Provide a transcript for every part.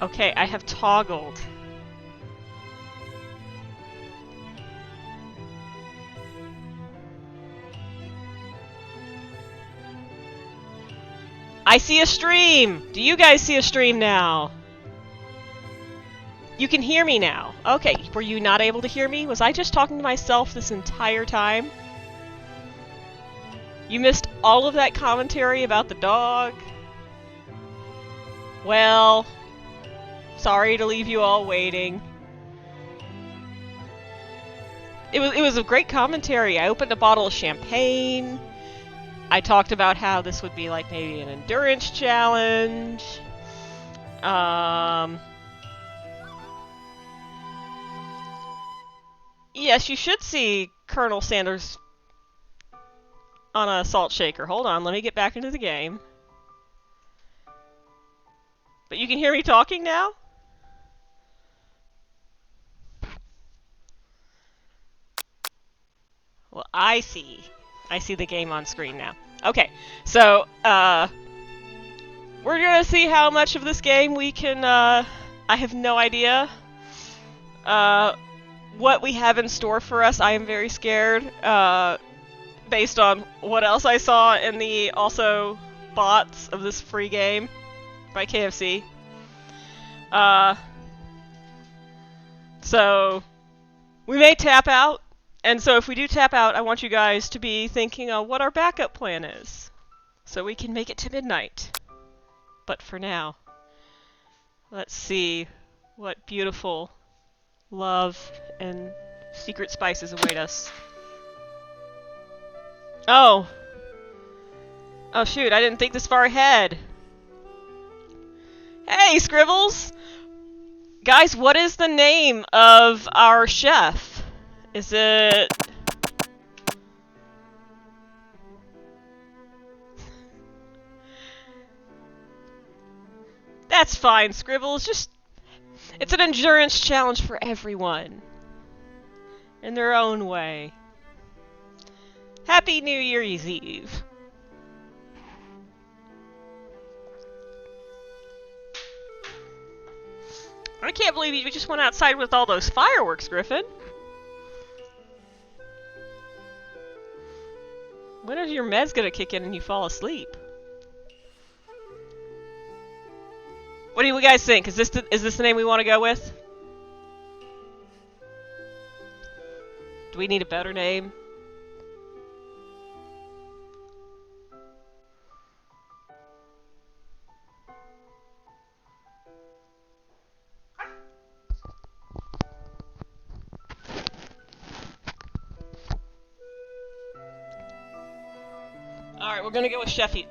Okay, I have toggled. I see a stream! Do you guys see a stream now? You can hear me now. Okay, were you not able to hear me? Was I just talking to myself this entire time? You missed all of that commentary about the dog? Well, sorry to leave you all waiting. It was a great commentary. I opened a bottle of champagne. I talked about how this would be like maybe an endurance challenge. Yes, you should see Colonel Sanders on a salt shaker. Hold on, let me get back into the game. But you can hear me talking now? Well, I see the game on screen now. Okay, so, we're gonna see how much of this game we can, I have no idea, what we have in store for us. I am very scared, based on what else I saw in the also bots of this free game by KFC. So, we may tap out. And so if we do tap out, I want you guys to be thinking of what our backup plan is, so we can make it to midnight. But for now, let's see what beautiful love and secret spices await us. Oh! Oh shoot, I didn't think this far ahead. Hey, Scribbles! Guys, what is the name of our chef? Is it... That's fine, Scribbles. Just... It's an endurance challenge for everyone. In their own way. Happy New Year's Eve. I can't believe you just went outside with all those fireworks, Griffin. When are your meds gonna kick in and you fall asleep? What do you guys think? Is this the name we want to go with? Do we need a better name? Alright, we're gonna go with Chefy.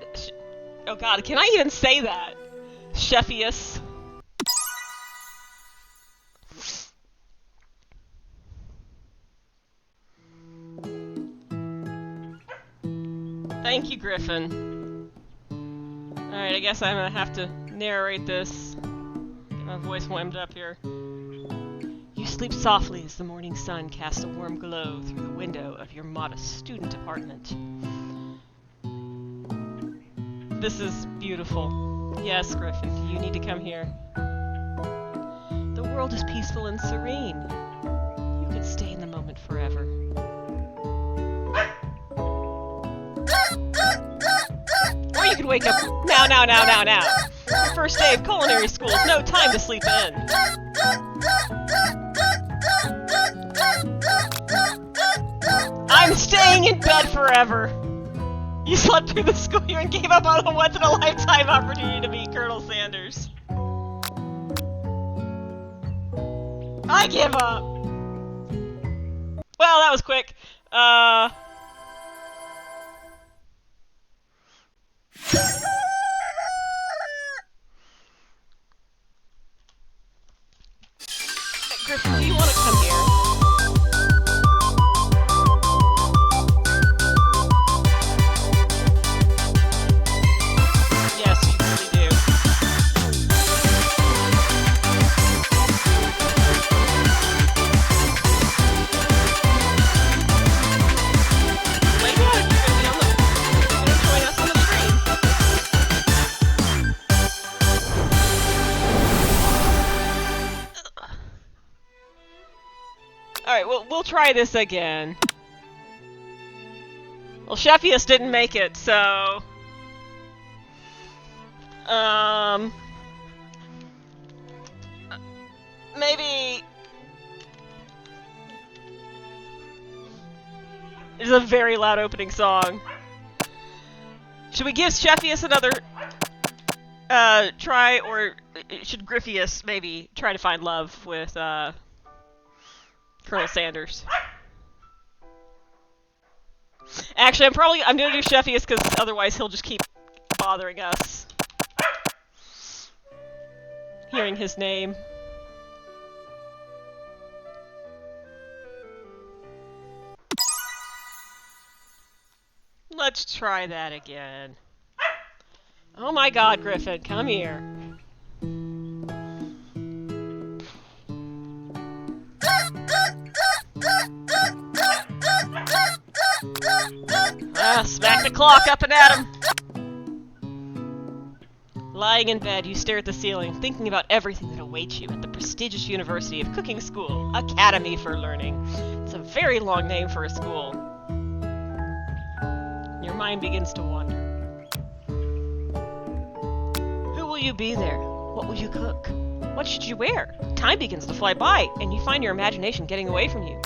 Oh god, can I even say that? Chefius. Thank you, Griffin. Alright, I guess I'm gonna have to narrate this. Get my voice warmed up here. You sleep softly as the morning sun casts a warm glow through the window of your modest student apartment. This is beautiful. Yes, Griffin, you need to come here. The world is peaceful and serene. You could stay in the moment forever. Or you could wake up now. Your first day of culinary school is no time to sleep in. I'm staying in bed forever. You slept through the school year and gave up on a once-in-a-lifetime opportunity to meet Colonel Sanders. I give up! Well, that was quick. Griffin, do you want to come here? Alright, we'll try this again. Well, Sheffius didn't make it, so... Maybe... It's a very loud opening song. Should we give Sheffius another try, or should Griffius maybe try to find love with Colonel Sanders? Actually, I'm gonna do Sheffius because otherwise he'll just keep bothering us. Hearing his name. Let's try that again. Oh my god, Griffin, come here. Smack the clock up and at him! Lying in bed, you stare at the ceiling, thinking about everything that awaits you at the prestigious University of Cooking School, Academy for Learning. It's a very long name for a school. Your mind begins to wander. Who will you be there? What will you cook? What should you wear? Time begins to fly by, and you find your imagination getting away from you.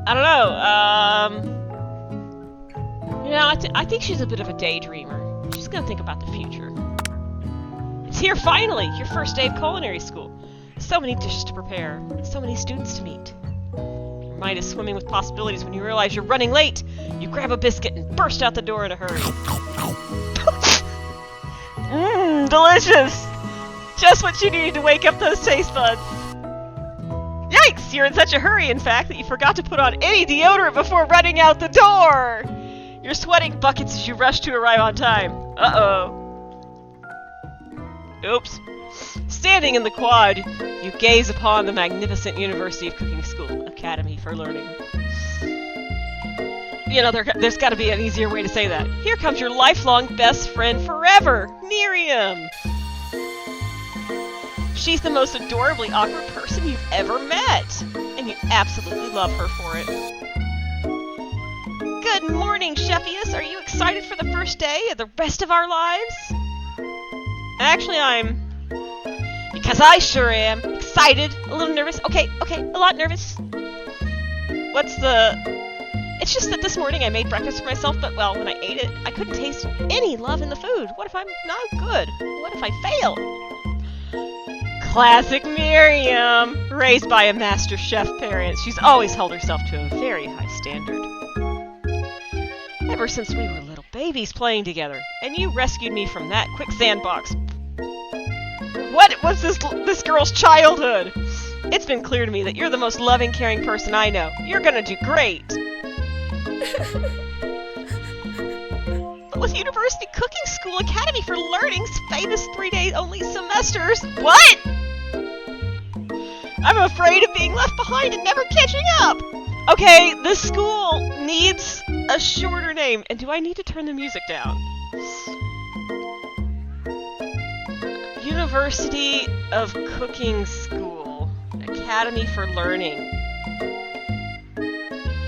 I don't know, you know, I think she's a bit of a daydreamer. She's gonna think about the future. It's here finally! Your first day of culinary school. So many dishes to prepare, so many students to meet. Your mind is swimming with possibilities when you realize you're running late. You grab a biscuit and burst out the door in a hurry. Mmm, delicious! Just what you needed to wake up those taste buds. Yikes! You're in such a hurry, in fact, that you forgot to put on any deodorant before running out the door! You're sweating buckets as you rush to arrive on time. Uh-oh. Oops. Standing in the quad, you gaze upon the magnificent University of Cooking School, Academy for Learning. You know, there's gotta be an easier way to say that. Here comes your lifelong best friend forever, Miriam! She's the most adorably awkward person you've ever met, and you absolutely love her for it. Good morning, Sheffius! Are you excited for the first day of the rest of our lives? Actually, because I sure am. Excited, a little nervous. Okay, a lot nervous. It's just that this morning I made breakfast for myself, but, well, when I ate it, I couldn't taste any love in the food. What if I'm not good? What if I fail? Classic Miriam! Raised by a master chef parent, she's always held herself to a very high standard. Ever since we were little babies playing together, and you rescued me from that quicksand box. What was this girl's childhood? It's been clear to me that you're the most loving, caring person I know. You're gonna do great! But with University Cooking School Academy for Learning's famous 3-day-only semesters... What?! I'm afraid of being left behind and never catching up! Okay, this school needs a shorter name, and do I need to turn the music down? University of Cooking School, Academy for Learning.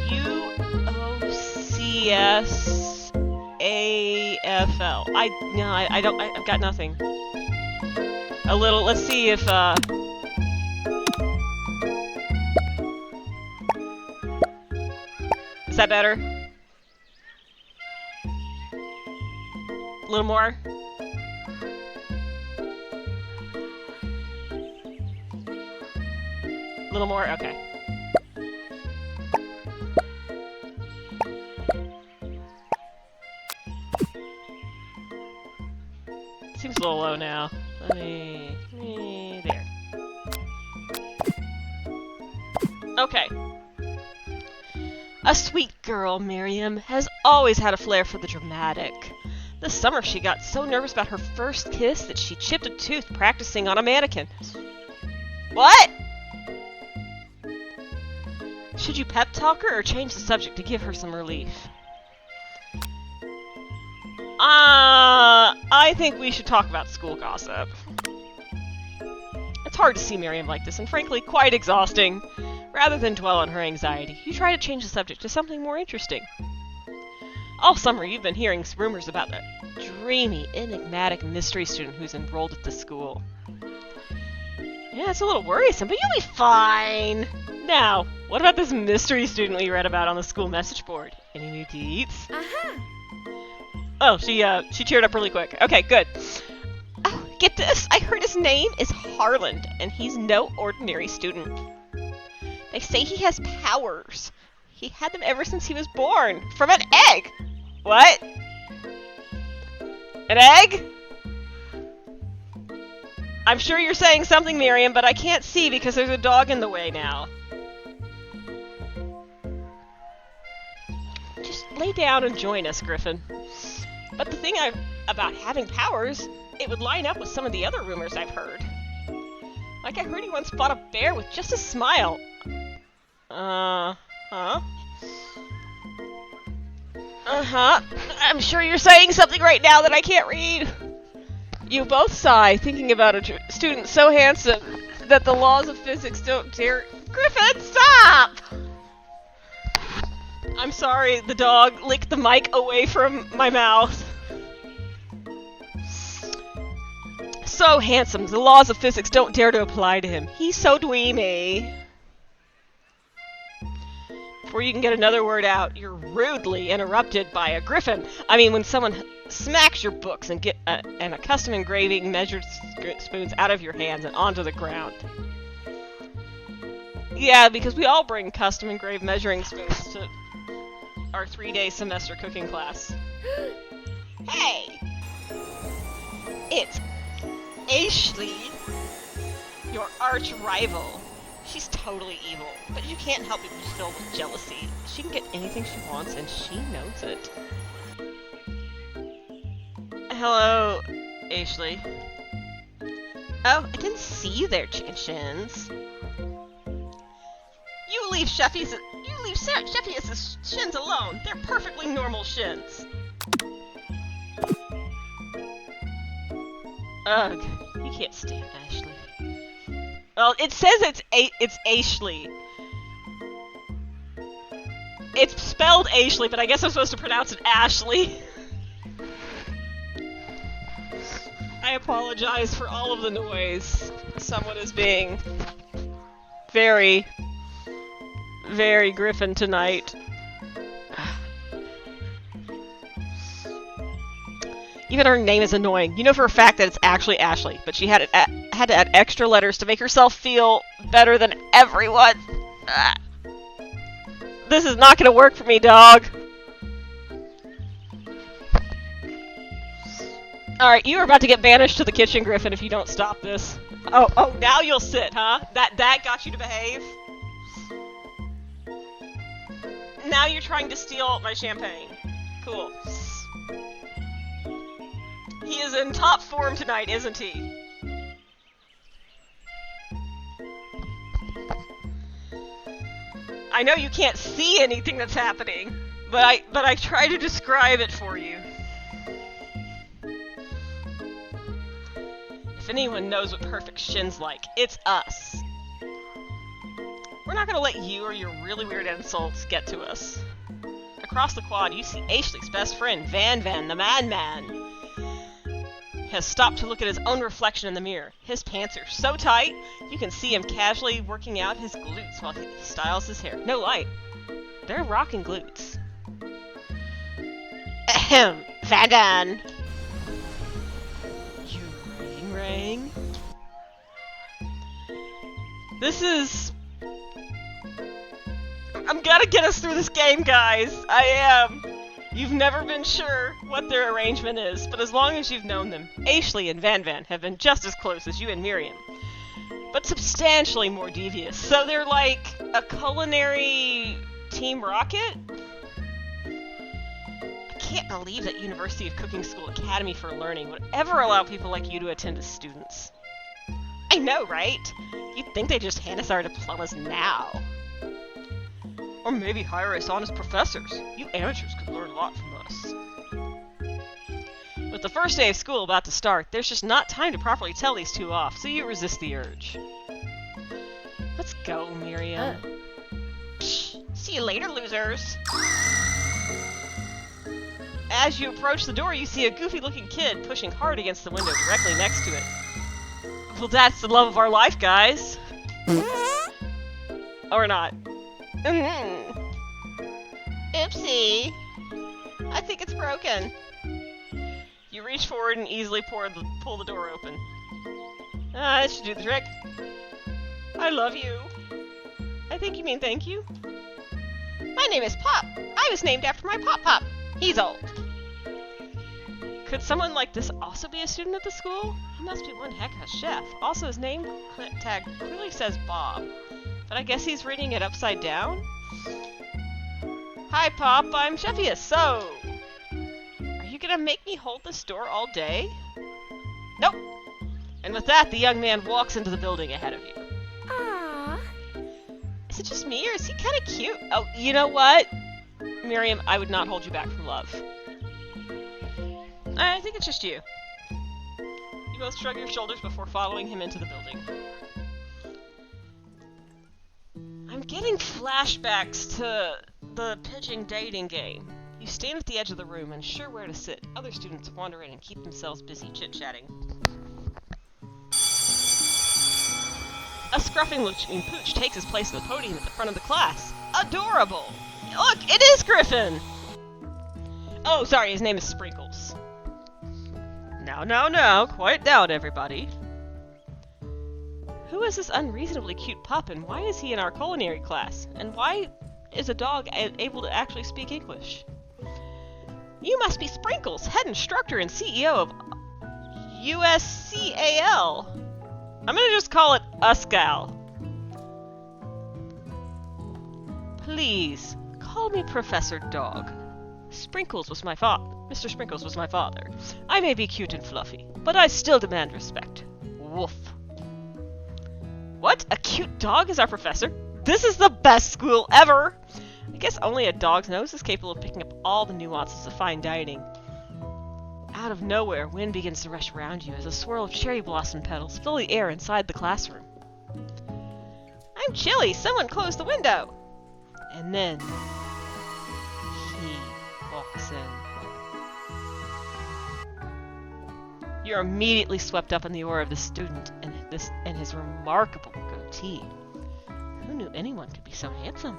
UOCSAFL. I've got nothing. Let's see if, is that better? A little more? A little more? Okay. Seems a little low now. There. Okay. A sweet girl, Miriam, has always had a flair for the dramatic. This summer she got so nervous about her first kiss that she chipped a tooth practicing on a mannequin. What? Should you pep talk her or change the subject to give her some relief? I think we should talk about school gossip. It's hard to see Miriam like this, and frankly, quite exhausting. Rather than dwell on her anxiety, you try to change the subject to something more interesting. All summer, you've been hearing rumors about a dreamy, enigmatic mystery student who's enrolled at the school. Yeah, it's a little worrisome, but you'll be fine. Now, what about this mystery student we read about on the school message board? Any new deeds? Uh-huh. Oh, she cheered up really quick. Okay, good. Oh, get this! I heard his name is Harland, and he's no ordinary student. They say he has powers. He had them ever since he was born. From an egg! What? An egg? I'm sure you're saying something, Miriam, but I can't see because there's a dog in the way now. Just lay down and join us, Griffin. But the thing about having powers, it would line up with some of the other rumors I've heard. Like I heard he once fought a bear with just a smile. Huh? Uh-huh. I'm sure you're saying something right now that I can't read. You both sigh, thinking about a student so handsome that the laws of physics don't dare... Griffin, stop! I'm sorry, the dog licked the mic away from my mouth. So handsome, the laws of physics don't dare to apply to him. He's so dweemy. Before you can get another word out, you're rudely interrupted by a griffin. I mean, when someone smacks your books and get a custom engraving measured spoons out of your hands and onto the ground. Yeah, because we all bring custom engraved measuring spoons to our 3-day semester cooking class. Hey! It's Ashley, your arch rival. She's totally evil, but you can't help but be filled with jealousy. She can get anything she wants, and she knows it. Hello, Ashley. Oh, I didn't see you there, Chicken Shins. You leave Sheffy's shins alone. They're perfectly normal shins. Ugh, you can't stand Ashley. Well, it says it's Ashley. It's spelled Ashley, but I guess I'm supposed to pronounce it Ashley. I apologize for all of the noise. Someone is being very, very Griffin tonight. Even her name is annoying. You know for a fact that it's actually Ashley, but she had to add extra letters to make herself feel better than everyone. This is not gonna work for me, dog. Alright, you are about to get banished to the kitchen, Griffin, if you don't stop this. Oh, now you'll sit, huh? That got you to behave? Now you're trying to steal my champagne. Cool. He is in top form tonight, isn't he? I know you can't see anything that's happening, but I try to describe it for you. If anyone knows what perfect shin's like, it's us. We're not gonna let you or your really weird insults get to us. Across the quad, you see Ashley's best friend, Van the Madman, has stopped to look at his own reflection in the mirror. His pants are so tight, you can see him casually working out his glutes while he styles his hair. No light. They're rocking glutes. Ahem, Van. You rang. This is... I'm gonna get us through this game, guys. I am. You've never been sure what their arrangement is, but as long as you've known them, Ashley and Van have been just as close as you and Miriam, but substantially more devious. So they're like a culinary Team Rocket? I can't believe that University of Cooking School Academy for Learning would ever allow people like you to attend as students. I know, right? You'd think they just hand us our diplomas now. Or maybe hire us on as professors. You amateurs could learn a lot from us. With the first day of school about to start, there's just not time to properly tell these two off, so you resist the urge. Let's go, Miriam. See you later, losers. As you approach the door, you see a goofy-looking kid pushing hard against the window directly next to it. Well, that's the love of our life, guys. Or not. Oopsie. I think it's broken. You reach forward and easily pull the door open. That should do the trick. I love you. I think you mean thank you. My name is Pop. I was named after my Pop-Pop. He's old. Could someone like this also be a student at the school? He must be one heck of a chef. Also, his name tag clearly says Bob. But I guess he's reading it upside down? Hi, Pop. I'm Chefius. So, are you gonna make me hold this door all day? Nope. And with that, the young man walks into the building ahead of you. Aww. Is it just me, or is he kind of cute? Oh, you know what? Miriam, I would not hold you back from love. I think it's just you. You both shrug your shoulders before following him into the building. I'm getting flashbacks to the pitching dating game. You stand at the edge of the room, unsure where to sit. Other students wander in and keep themselves busy chit-chatting. A scruffing-looking pooch takes his place at the podium at the front of the class. Adorable! Look, it is Griffin! Oh, sorry, his name is Sprinkles. Now, quiet down, everybody. Who is this unreasonably cute pup, and why is he in our culinary class? And why is a dog able to actually speak English? You must be Sprinkles, head instructor and CEO of USCAL. I'm gonna just call it USCAL. Please, call me Professor Dog. Sprinkles was my father. Mr. Sprinkles was my father. I may be cute and fluffy, but I still demand respect. Woof. What? A cute dog is our professor? This is the best school ever! I guess only a dog's nose is capable of picking up all the nuances of fine dining. Out of nowhere, wind begins to rush around you as a swirl of cherry blossom petals fill the air inside the classroom. I'm chilly! Someone close the window! And then he walks in. You're immediately swept up in the aura of the student and his remarkable goatee. Who knew anyone could be so handsome?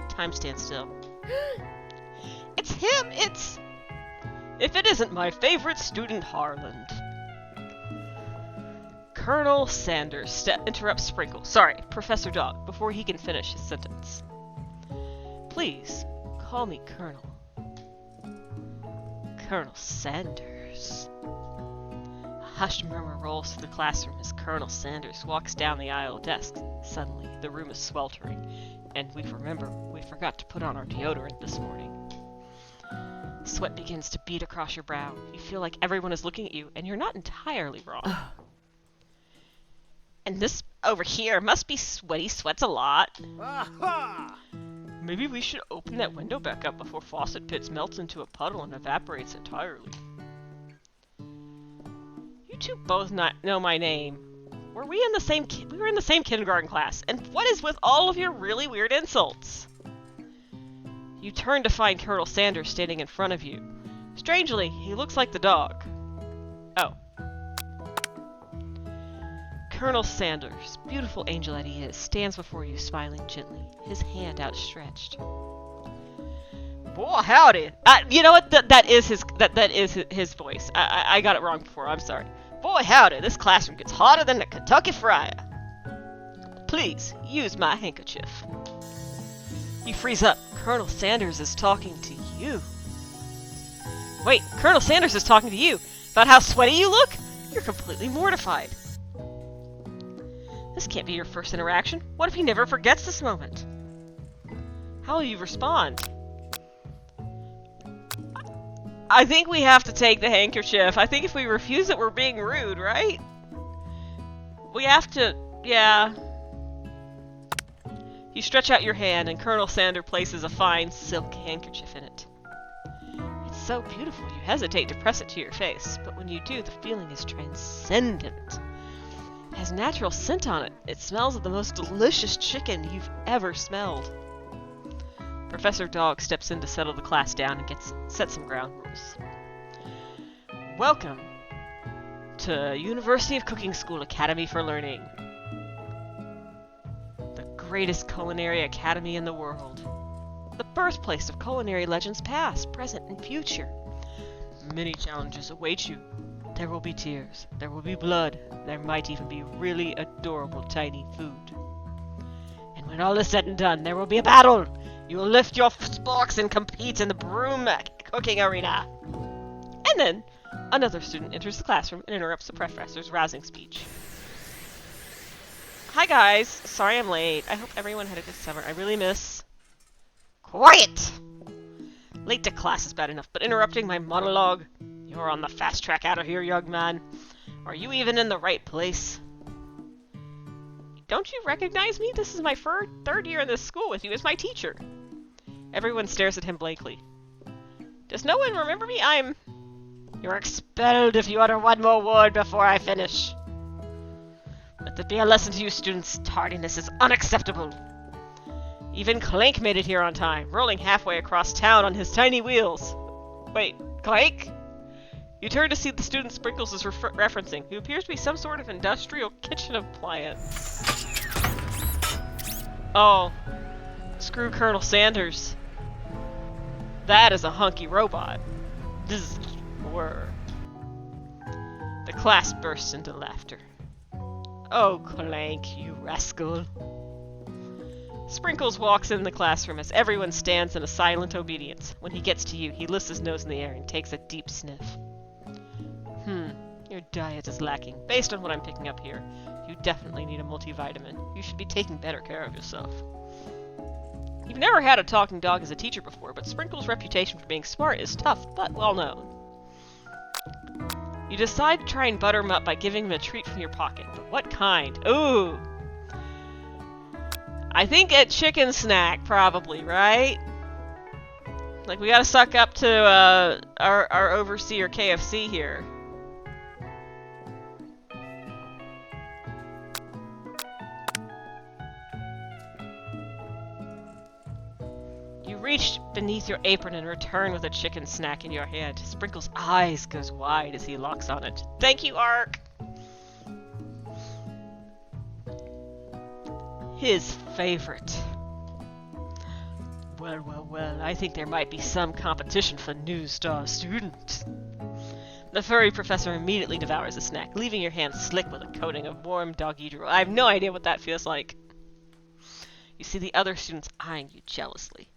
Time stands still. It's him! It's... If it isn't my favorite student, Harland. Colonel Sanders interrupts Sprinkle. Sorry, Professor Dog, before he can finish his sentence. Please, call me Colonel. Colonel Sanders. A hushed murmur rolls through the classroom as Colonel Sanders walks down the aisle of desks. Suddenly, the room is sweltering, and we forgot to put on our deodorant this morning. Sweat begins to beat across your brow. You feel like everyone is looking at you, and you're not entirely wrong. And this over here must be sweaty sweats a lot. Maybe we should open that window back up before Faucet Pits melts into a puddle and evaporates entirely. You two both know my name. We were in the same kindergarten class, and what is with all of your really weird insults? You turn to find Colonel Sanders standing in front of you. Strangely, he looks like the dog. Oh. Colonel Sanders, beautiful angel that he is, stands before you smiling gently, his hand outstretched. Boy, howdy! You know what? That is his voice. I got it wrong before. I'm sorry. Boy, howdy! This classroom gets hotter than a Kentucky Friar. Please use my handkerchief. You freeze up. Colonel Sanders is talking to you. Wait, Colonel Sanders is talking to you about how sweaty you look? You're completely mortified. This can't be your first interaction. What if he never forgets this moment? How will you respond? I think we have to take the handkerchief. I think if we refuse it, we're being rude, right? We have to... yeah. You stretch out your hand, and Colonel Sanders places a fine silk handkerchief in it. It's so beautiful you hesitate to press it to your face, but when you do, the feeling is transcendent. It has natural scent on it. It smells of the most delicious chicken you've ever smelled. Professor Dog steps in to settle the class down and set some ground rules. Welcome to University of Cooking School Academy for Learning. The greatest culinary academy in the world. The birthplace of culinary legends past, present, and future. Many challenges await you. There will be tears. There will be blood. There might even be really adorable tiny food. And when all is said and done, there will be a battle. You will lift your sporks and compete in the broom cooking arena. And then, another student enters the classroom and interrupts the professor's rousing speech. Hi guys, sorry I'm late. I hope everyone had a good summer. I really miss... Quiet! Late to class is bad enough, but interrupting my monologue? You're on the fast track out of here, young man. Are you even in the right place? Don't you recognize me? This is my third year in this school with you as my teacher. Everyone stares at him blankly. Does no one remember me? You're expelled if you utter one more word before I finish. Let there be a lesson to you students. Tardiness is unacceptable. Even Clank made it here on time, rolling halfway across town on his tiny wheels. Wait, Clank? You turn to see the student Sprinkles is referencing, who appears to be some sort of industrial kitchen appliance. Oh, screw Colonel Sanders. That is a hunky robot. This were. The class bursts into laughter. Oh, Clank, you rascal. Sprinkles walks in the classroom as everyone stands in a silent obedience. When he gets to you, he lifts his nose in the air and takes a deep sniff. Your diet is lacking. Based on what I'm picking up here, you definitely need a multivitamin. You should be taking better care of yourself. You've never had a talking dog as a teacher before, but Sprinkles' reputation for being smart is tough, but well known. You decide to try and butter him up by giving him a treat from your pocket, but what kind? Ooh! I think a chicken snack, probably, right? Like, we gotta suck up to our overseer KFC here. You reach beneath your apron and return with a chicken snack in your hand. Sprinkles' eyes goes wide as he locks on it. Thank you, Ark! His favorite. Well, I think there might be some competition for New Star student. The furry professor immediately devours the snack, leaving your hands slick with a coating of warm doggy drool. I have no idea what that feels like. You see the other students eyeing you jealously,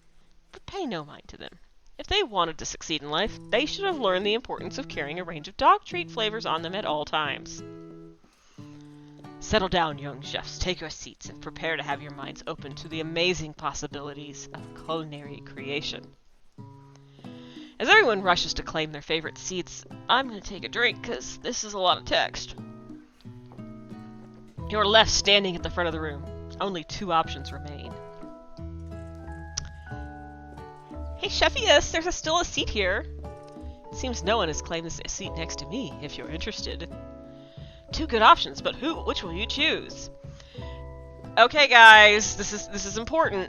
but pay no mind to them. If they wanted to succeed in life, they should have learned the importance of carrying a range of dog treat flavors on them at all times. Settle down, young chefs, take your seats, and prepare to have your minds open to the amazing possibilities of culinary creation. As everyone rushes to claim their favorite seats, I'm going to take a drink, because this is a lot of text. You're left standing at the front of the room. Only 2 options remain. Hey, Chefius, there's still a seat here. It seems no one has claimed this seat next to me, if you're interested. 2 good options, but which will you choose? Okay, guys, this is important.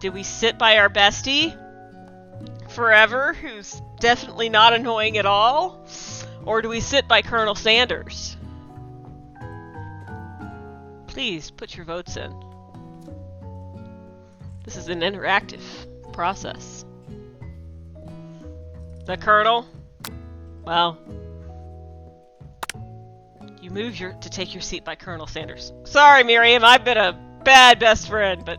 Do we sit by our bestie forever, who's definitely not annoying at all? Or do we sit by Colonel Sanders? Please put your votes in. This is an interactive process. The Colonel? Well, you move to take your seat by Colonel Sanders. Sorry, Miriam, I've been a bad best friend, but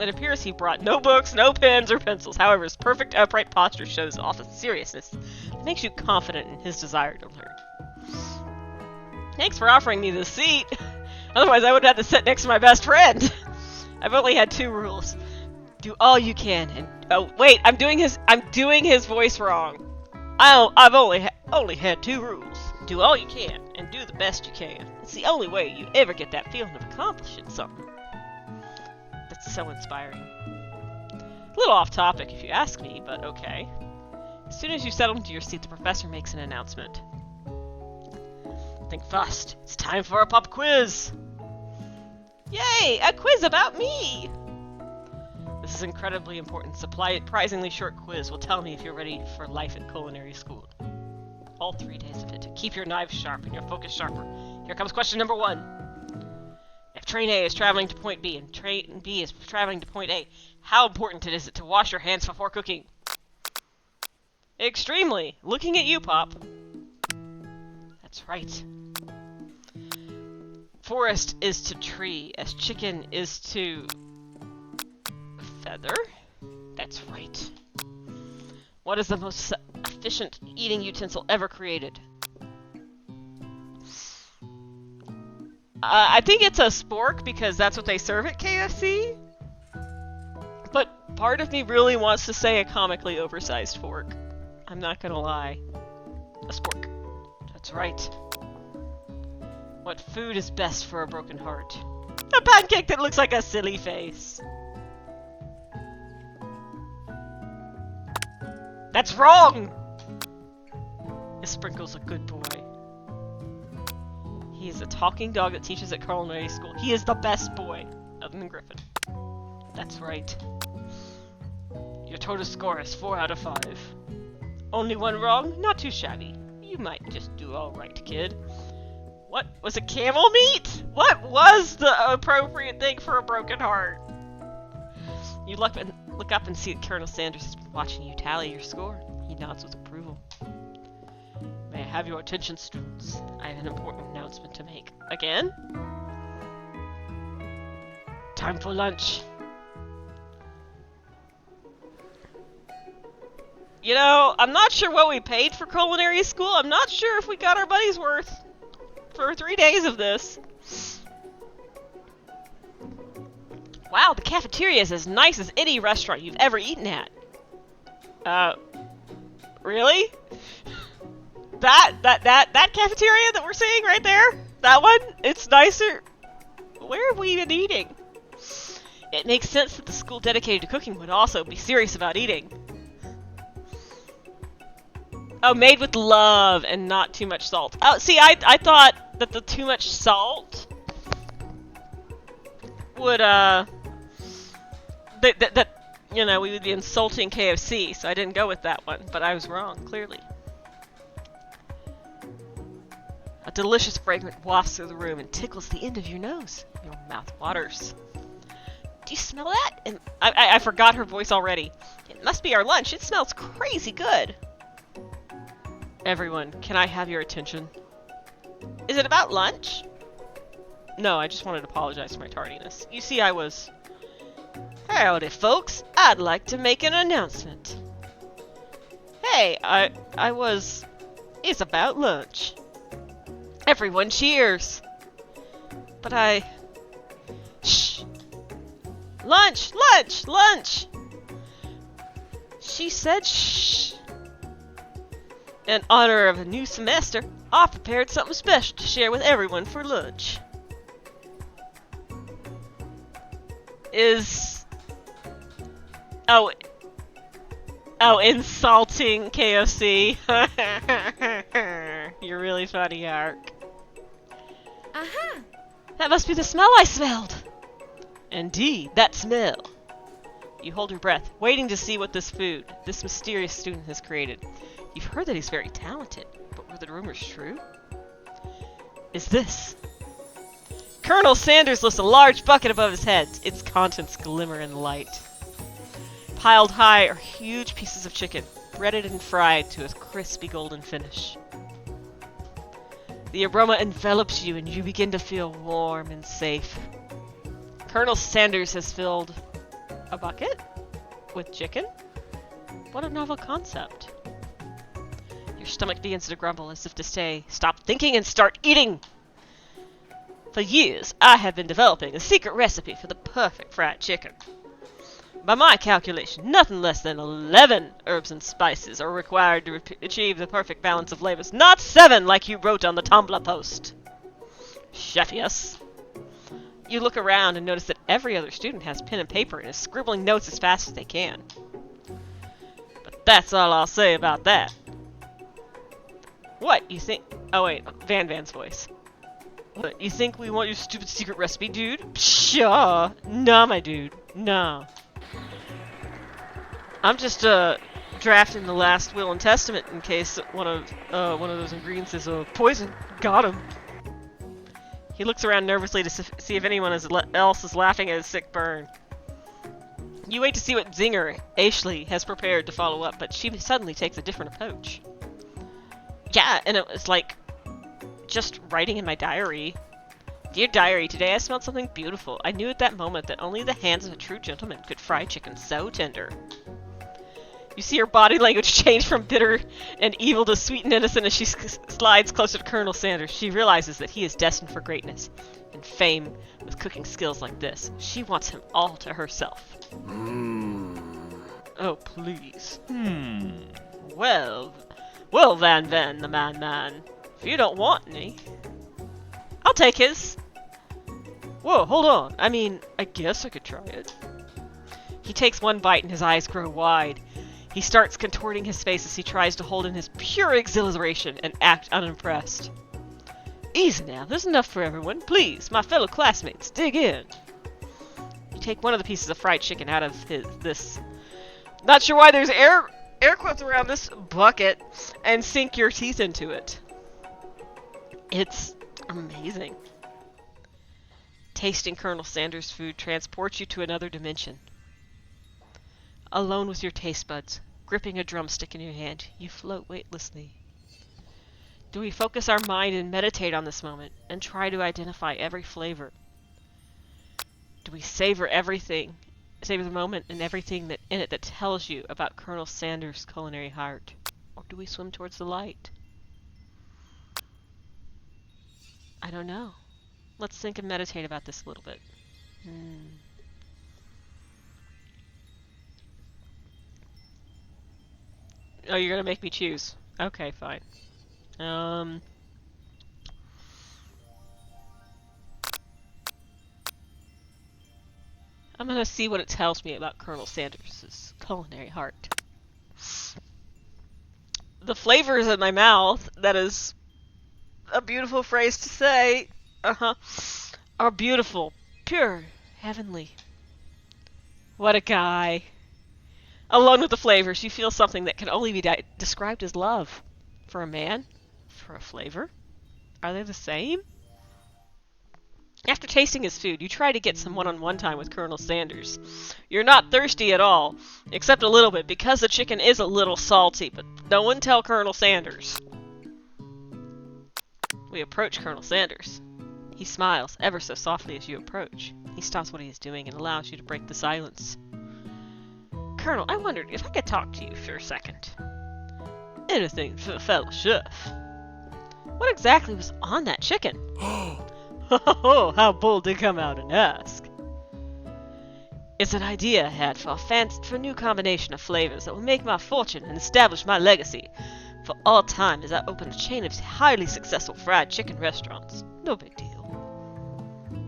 it appears he brought no books, no pens, or pencils. However, his perfect upright posture shows off a seriousness that makes you confident in his desire to learn. Thanks for offering me this seat. Otherwise, I would have had to sit next to my best friend. I've only had 2 rules. Do all you can, and oh wait, I'm doing his voice wrong. I've only had 2 rules. Do all you can, and do the best you can. It's the only way you ever get that feeling of accomplishing something. That's so inspiring. A little off topic if you ask me, but okay. As soon as you settle into your seat, the professor makes an announcement. Think fast. It's time for a pop quiz! Yay! A quiz about me! This is incredibly important. Surprisingly short quiz will tell me if you're ready for life at culinary school. All 3 days of it. Keep your knives sharp and your focus sharper. Here comes question number 1. If train A is traveling to point B and train B is traveling to point A, how important is it to wash your hands before cooking? Extremely. Looking at you, Pop. That's right. Forest is to tree, as chicken is to feather? That's right. What is the most efficient eating utensil ever created? I think it's a spork because that's what they serve at KFC. But part of me really wants to say a comically oversized fork. I'm not gonna lie. A spork. That's right. What food is best for a broken heart? A pancake that looks like a silly face. That's wrong! Is Sprinkles a good boy? He is a talking dog that teaches at culinary school. He is the best boy, other than Griffin. That's right. Your total score is 4 out of 5. Only 1 wrong? Not too shabby. You might just do alright, kid. What? Was it camel meat? What was the appropriate thing for a broken heart? You look up and see that Colonel Sanders has been watching you tally your score. He nods with approval. May I have your attention, students? I have an important announcement to make. Again? Time for lunch. You know, I'm not sure what we paid for culinary school. I'm not sure if we got our money's worth for 3 days of this. Wow, the cafeteria is as nice as any restaurant you've ever eaten at. Really? That cafeteria that we're seeing right there? That one? It's nicer. Where have we been eating? It makes sense that the school dedicated to cooking would also be serious about eating. Oh, made with love and not too much salt. Oh, see, I thought that the too much salt would, that you know, we would be insulting KFC, so I didn't go with that one, but I was wrong, clearly. A delicious fragrance wafts through the room and tickles the end of your nose. Your mouth waters. Do you smell that? And I forgot her voice already. It must be our lunch. It smells crazy good. Everyone, can I have your attention? Is it about lunch? No, I just wanted to apologize for my tardiness. You see, I was... Howdy, folks. I'd like to make an announcement. Hey, I was... It's about lunch. Everyone cheers. But I... Shh. Lunch! Lunch! Lunch! She said shh. In honor of a new semester, I prepared something special to share with everyone for lunch. Oh, insulting KFC. You're really funny, Ark. That must be the smell I smelled. Indeed, that smell. You hold your breath, waiting to see what this mysterious student has created. You've heard that he's very talented, but were the rumors true? Is this? Colonel Sanders lifts a large bucket above his head. Its contents glimmer in the light. Piled high are huge pieces of chicken, breaded and fried to a crispy golden finish. The aroma envelops you and you begin to feel warm and safe. Colonel Sanders has filled a bucket with chicken? What a novel concept. Your stomach begins to grumble as if to say, stop thinking and start eating! For years, I have been developing a secret recipe for the perfect fried chicken. By my calculation, nothing less than 11 herbs and spices are required to achieve the perfect balance of flavors, not 7 like you wrote on the Tumblr post. Chef, yes. You look around and notice that every other student has pen and paper and is scribbling notes as fast as they can. But that's all I'll say about that. What, you think? Oh wait, Van's voice. What, you think we want your stupid secret recipe, dude? Pshaw! Nah, my dude. Nah. I'm just, drafting the last will and testament in case one of those ingredients is poison. Got him. He looks around nervously to see if anyone else is laughing at his sick burn. You wait to see what zinger Ashley has prepared to follow up, but she suddenly takes a different approach. Yeah, and it was like just writing in my diary. Dear diary, today I smelled something beautiful. I knew at that moment that only the hands of a true gentleman could fry chicken so tender. You see her body language change from bitter and evil to sweet and innocent as she slides closer to Colonel Sanders. She realizes that he is destined for greatness and fame with cooking skills like this. She wants him all to herself. Oh, please. Well, Van, the man. If you don't want any, I'll take his. Whoa, hold on. I mean, I guess I could try it. He takes one bite and his eyes grow wide. He starts contorting his face as he tries to hold in his pure exhilaration and act unimpressed. Easy now, there's enough for everyone. Please, my fellow classmates, dig in. You take one of the pieces of fried chicken out of this... Not sure why there's air quotes around this bucket, and sink your teeth into it. It's amazing. Tasting Colonel Sanders' food transports you to another dimension. Alone with your taste buds, gripping a drumstick in your hand, you float weightlessly. Do we focus our mind and meditate on this moment, and try to identify every flavor? Do we savor the moment and everything that in it that tells you about Colonel Sanders' culinary heart? Or do we swim towards the light? I don't know. Let's think and meditate about this a little bit. Oh, you're gonna make me choose. Okay, fine. I'm gonna see what it tells me about Colonel Sanders' culinary heart. The flavors in my mouth, that is a beautiful phrase to say, are beautiful, pure, heavenly. What a guy. Alone with the flavors, you feel something that can only be described as love. For a man? For a flavor? Are they the same? After tasting his food, you try to get some one-on-one time with Colonel Sanders. You're not thirsty at all, except a little bit, because the chicken is a little salty, but no one tell Colonel Sanders. We approach Colonel Sanders. He smiles ever so softly as you approach. He stops what he is doing and allows you to break the silence. Colonel, I wondered if I could talk to you for a second. Anything for the fellow chef. What exactly was on that chicken? Oh, how bold to come out and ask. It's an idea I had for a new combination of flavors that will make my fortune and establish my legacy for all time as I open a chain of highly successful fried chicken restaurants. No big deal.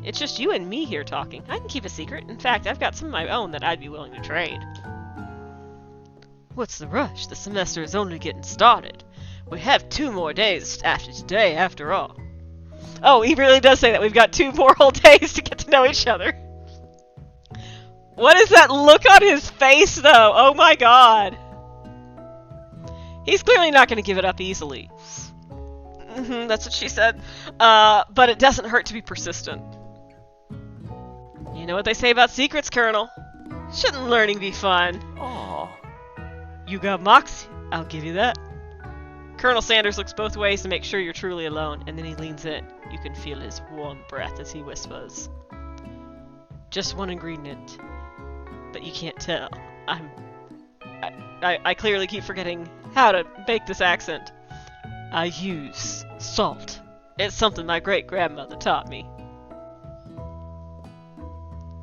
It's just you and me here talking. I can keep a secret. In fact, I've got some of my own that I'd be willing to trade. What's the rush? The semester is only getting started. We have 2 more days after today, after all. Oh, he really does say that we've got 2 more whole days to get to know each other. What is that look on his face, though? Oh my god. He's clearly not going to give it up easily. That's what she said. But it doesn't hurt to be persistent. You know what they say about secrets, Colonel. Shouldn't learning be fun? Aw. You got moxie. I'll give you that. Colonel Sanders looks both ways to make sure you're truly alone, and then he leans in. You can feel his warm breath as he whispers. Just one ingredient. But you can't tell. I clearly keep forgetting how to make this accent. I use salt. It's something my great-grandmother taught me.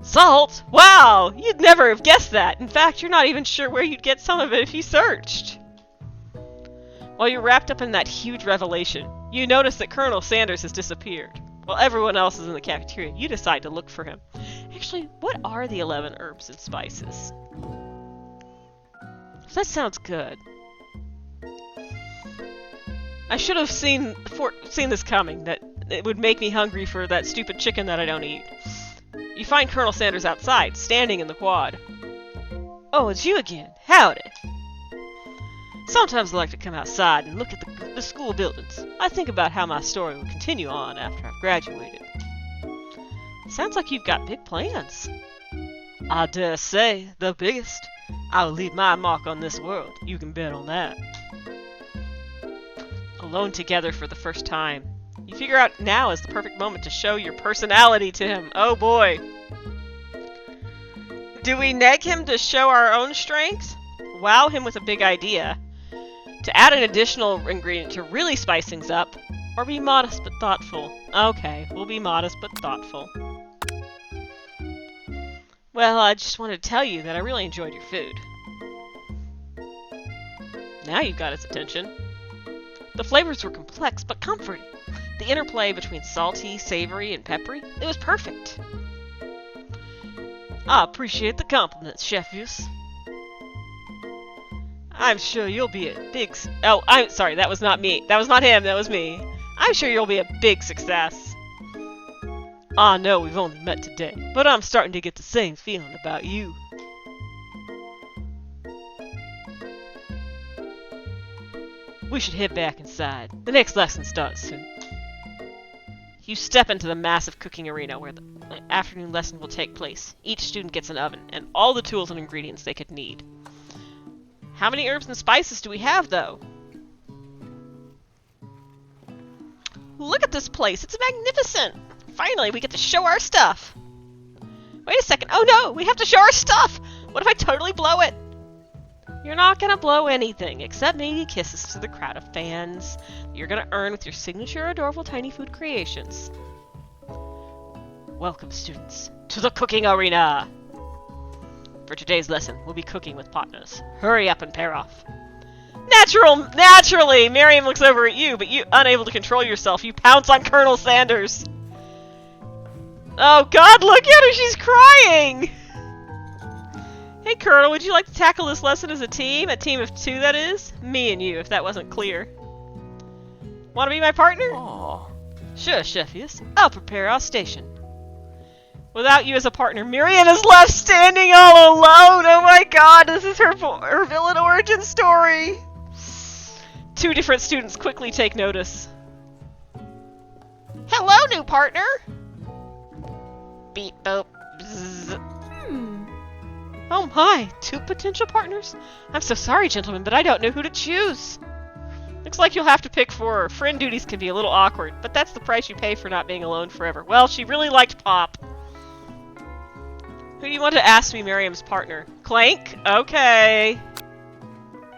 Salt? Wow! You'd never have guessed that. In fact, you're not even sure where you'd get some of it if you searched. While you're wrapped up in that huge revelation, you notice that Colonel Sanders has disappeared. While everyone else is in the cafeteria, you decide to look for him. Actually, what are the 11 herbs and spices? That sounds good. I should have seen this coming, that it would make me hungry for that stupid chicken that I don't eat. You find Colonel Sanders outside, standing in the quad. Oh, it's you again. Howdy. Sometimes I like to come outside and look at the school buildings. I think about how my story will continue on after I've graduated. Sounds like you've got big plans. I dare say, the biggest. I'll leave my mark on this world. You can bet on that. Alone together for the first time. You figure out now is the perfect moment to show your personality to him. Oh boy. Do we neg him to show our own strengths? Wow him with a big idea. To add an additional ingredient to really spice things up? Or be modest but thoughtful? Okay, we'll be modest but thoughtful. Well, I just wanted to tell you that I really enjoyed your food. Now you've got his attention. The flavors were complex but comforting. The interplay between salty, savory, and peppery, it was perfect. I appreciate the compliments, Chefus. I'm sure you'll be a big... Oh, I'm sorry, that was not me. That was not him, that was me. I'm sure you'll be a big success. I know we've only met today, but I'm starting to get the same feeling about you. We should head back inside. The next lesson starts soon. You step into the massive cooking arena where the afternoon lesson will take place. Each student gets an oven and all the tools and ingredients they could need. How many herbs and spices do we have, though? Look at this place. It's magnificent. Finally, we get to show our stuff. Wait a second. Oh no, we have to show our stuff. What if I totally blow it? You're not gonna blow anything, except maybe kisses to the crowd of fans you're gonna earn with your signature adorable tiny food creations. Welcome, students, to the cooking arena! For today's lesson, we'll be cooking with partners. Hurry up and pair off. Naturally, Miriam looks over at you, but you, unable to control yourself, you pounce on Colonel Sanders. Oh God, look at her, she's crying! Hey Colonel, would you like to tackle this lesson as a team? A team of two, that is? Me and you, if that wasn't clear. Want to be my partner? Aww. Sure, Chefus. I'll prepare our station. Without you as a partner, Miriam is left standing all alone! Oh my God, this is her villain origin story! Two different students quickly take notice. Hello, new partner! Beep boop. Bzz. Oh my, two potential partners? I'm so sorry, gentlemen, but I don't know who to choose. Looks like you'll have to pick four. Friend duties can be a little awkward, but that's the price you pay for not being alone forever. Well, she really liked Pop. Who do you want to ask me Miriam's partner? Clank? Okay.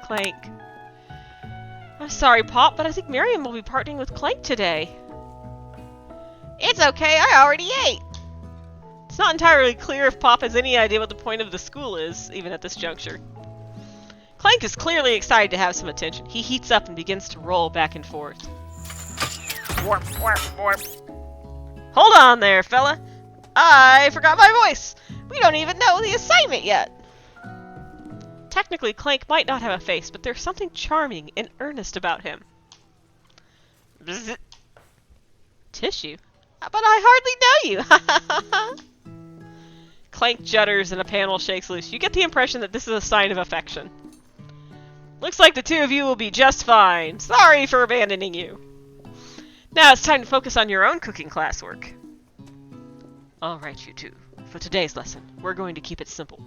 Clank. I'm sorry, Pop, but I think Miriam will be partnering with Clank today. It's okay, I already ate. It's not entirely clear if Pop has any idea what the point of the school is, even at this juncture. Clank is clearly excited to have some attention. He heats up and begins to roll back and forth. Warp, warp, warp. Hold on there, fella. I forgot my voice. We don't even know the assignment yet. Technically, Clank might not have a face, but there's something charming and earnest about him. Bzz. Tissue? But I hardly know you. Clank judders and a panel shakes loose. You get the impression that this is a sign of affection. Looks like the two of you will be just fine. Sorry for abandoning you. Now it's time to focus on your own cooking classwork. Alright, you two. For today's lesson, we're going to keep it simple.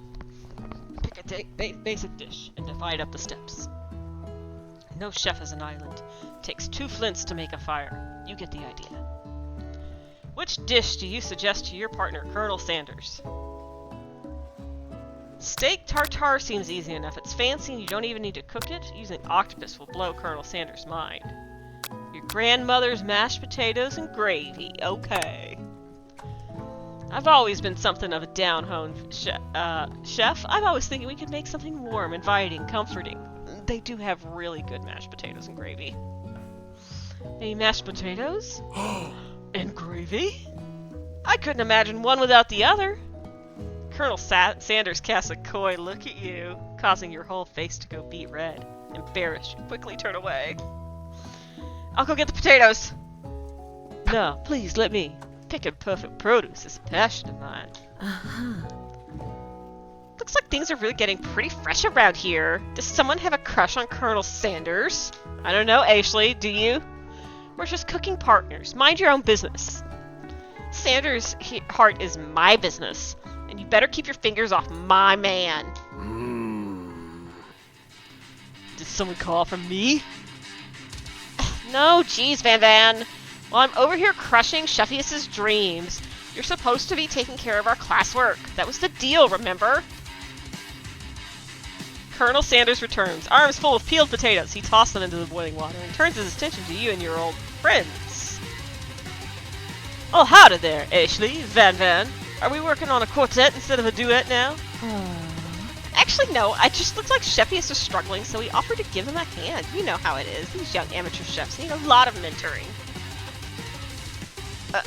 Pick a basic dish and divide up the steps. No chef is an island. Takes 2 flints to make a fire. You get the idea. Which dish do you suggest to your partner, Colonel Sanders? Steak tartare seems easy enough. It's fancy and you don't even need to cook it. Using octopus will blow Colonel Sanders' mind. Your grandmother's mashed potatoes and gravy. Okay. I've always been something of a down-home chef. I'm always thinking we could make something warm, inviting, comforting. They do have really good mashed potatoes and gravy. Any mashed potatoes? And gravy? I couldn't imagine one without the other. Colonel Sanders casts a coy look at you, causing your whole face to go beet red. Embarrassed, you quickly turn away. I'll go get the potatoes. No, please let me. Picking perfect produce is a passion of mine. Looks like things are really getting pretty fresh around here. Does someone have a crush on Colonel Sanders? I don't know, Ashley, do you? We're just cooking partners. Mind your own business. Sanders' heart is my business, and you better keep your fingers off my man. Did someone call from me? No, geez, Van. While I'm over here crushing Sheffius's dreams, you're supposed to be taking care of our classwork. That was the deal, remember? Colonel Sanders returns, arms full of peeled potatoes. He tosses them into the boiling water and turns his attention to you and your old friends. Oh, howdy there, Ashley, Van. Are we working on a quartet instead of a duet now? Actually, no. It just looks like Sheffius is struggling, so we offered to give him a hand. You know how it is. These young amateur chefs need a lot of mentoring.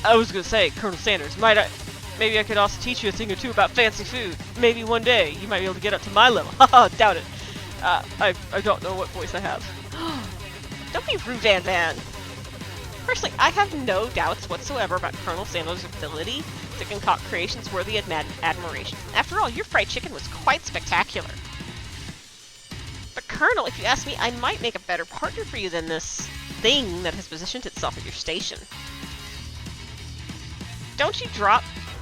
I was gonna say, Colonel Sanders, maybe I could also teach you a thing or two about fancy food. Maybe one day you might be able to get up to my level. Haha, doubt it. I don't know what voice I have. Don't be rude, Van. Personally, I have no doubts whatsoever about Colonel Sanders' ability to concoct creations worthy of admiration. After all, your fried chicken was quite spectacular. But Colonel, if you ask me, I might make a better partner for you than this thing that has positioned itself at your station. Don't you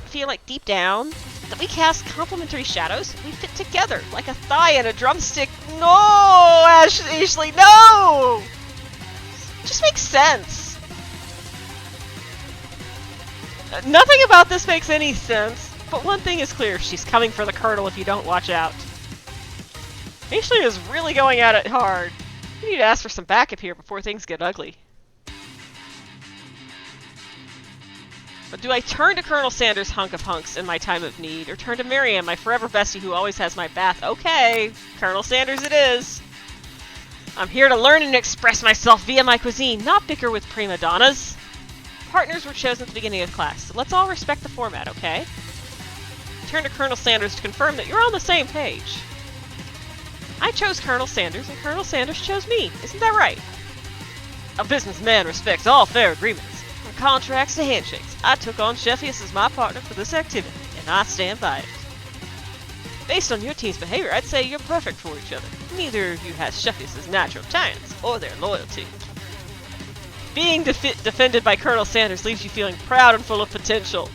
feel like deep down that we cast complementary shadows? We fit together like a thigh and a drumstick. No, Ashley, no! It just makes sense. Nothing about this makes any sense, but one thing is clear, she's coming for the Colonel if you don't watch out. Ashley is really going at it hard. You need to ask for some backup here before things get ugly. But do I turn to Colonel Sanders' hunk of hunks in my time of need, or turn to Miriam, my forever bestie who always has my back? Okay, Colonel Sanders it is. I'm here to learn and express myself via my cuisine, not bicker with prima donnas. Partners were chosen at the beginning of class, so let's all respect the format, okay? Turn to Colonel Sanders to confirm that you're on the same page. I chose Colonel Sanders, and Colonel Sanders chose me. Isn't that right? A businessman respects all fair agreements. From contracts to handshakes, I took on Sheffius as my partner for this activity, and I stand by it. Based on your team's behavior, I'd say you're perfect for each other. Neither of you has Sheffius's natural talents, or their loyalty. Being defended by Colonel Sanders leaves you feeling proud and full of potential.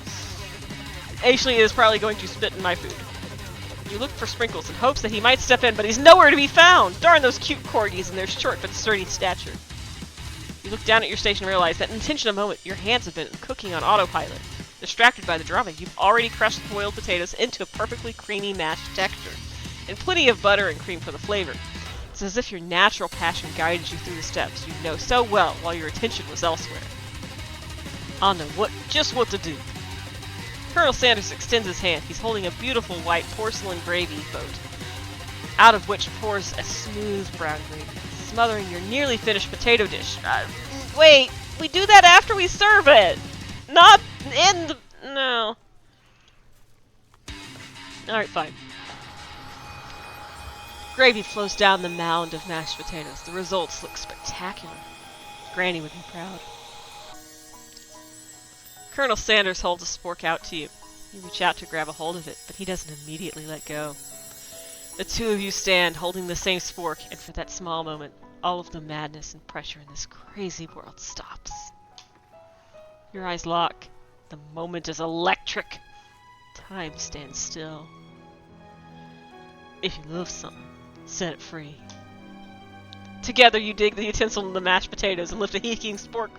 Ashley is probably going to spit in my food. You look for Sprinkles in hopes that he might step in, but he's nowhere to be found! Darn those cute corgis and their short but sturdy stature. You look down at your station and realize that in tension a moment, your hands have been cooking on autopilot. Distracted by the drama, you've already crushed boiled potatoes into a perfectly creamy mashed texture, and plenty of butter and cream for the flavor. It's as if your natural passion guided you through the steps you know so well while your attention was elsewhere. I'll know just what to do. Colonel Sanders extends his hand. He's holding a beautiful white porcelain gravy boat, out of which pours a smooth brown gravy, smothering your nearly finished potato dish. Wait, we do that after we serve it! Not in the... no. Alright, fine. Gravy flows down the mound of mashed potatoes. The results look spectacular. Granny would be proud. Colonel Sanders holds a spork out to you. You reach out to grab a hold of it, but he doesn't immediately let go. The two of you stand holding the same spork, and for that small moment, all of the madness and pressure in this crazy world stops. Your eyes lock. The moment is electric. Time stands still. If you love something, set it free. Together you dig the utensil in the mashed potatoes and lift a heaping spork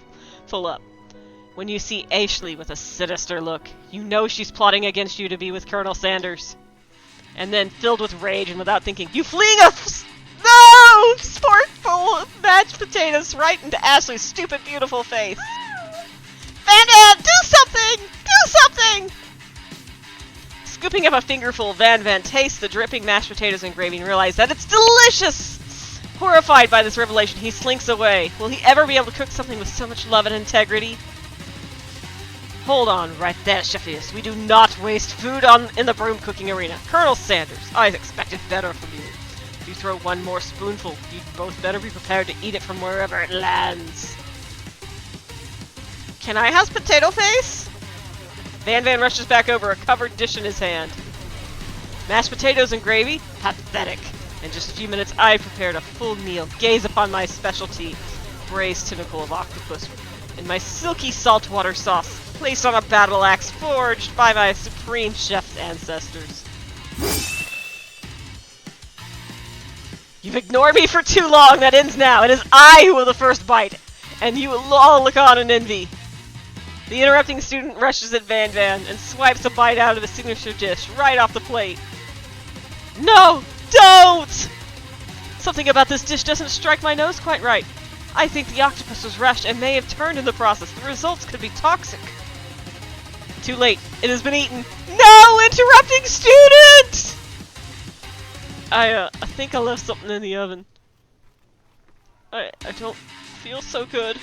full up. When you see Ashley with a sinister look, you know she's plotting against you to be with Colonel Sanders. And then, filled with rage and without thinking, you fling a spork full of mashed potatoes right into Ashley's stupid, beautiful face. Van, do something! Do something! Scooping up a fingerful, Van tastes the dripping mashed potatoes and gravy and realizes that it's delicious! Horrified by this revelation, he slinks away. Will he ever be able to cook something with so much love and integrity? Hold on right there, Sheffius. We do not waste food in the broom cooking arena. Colonel Sanders, I expected better from you. If you throw one more spoonful, you'd both better be prepared to eat it from wherever it lands. Can I have potato face? Van rushes back over, a covered dish in his hand. Mashed potatoes and gravy? Pathetic. In just a few minutes, I've prepared a full meal. Gaze upon my specialty, braised tentacle of octopus, in my silky saltwater sauce, placed on a battle axe forged by my supreme chef's ancestors. You've ignored me for too long. That ends now. It is I who will the first bite, and you will all look on in envy. The interrupting student rushes at Van and swipes a bite out of his signature dish right off the plate. No! Don't! Something about this dish doesn't strike my nose quite right. I think the octopus was rushed and may have turned in the process. The results could be toxic. Too late. It has been eaten. No! Interrupting student! I think I left something in the oven. I don't feel so good.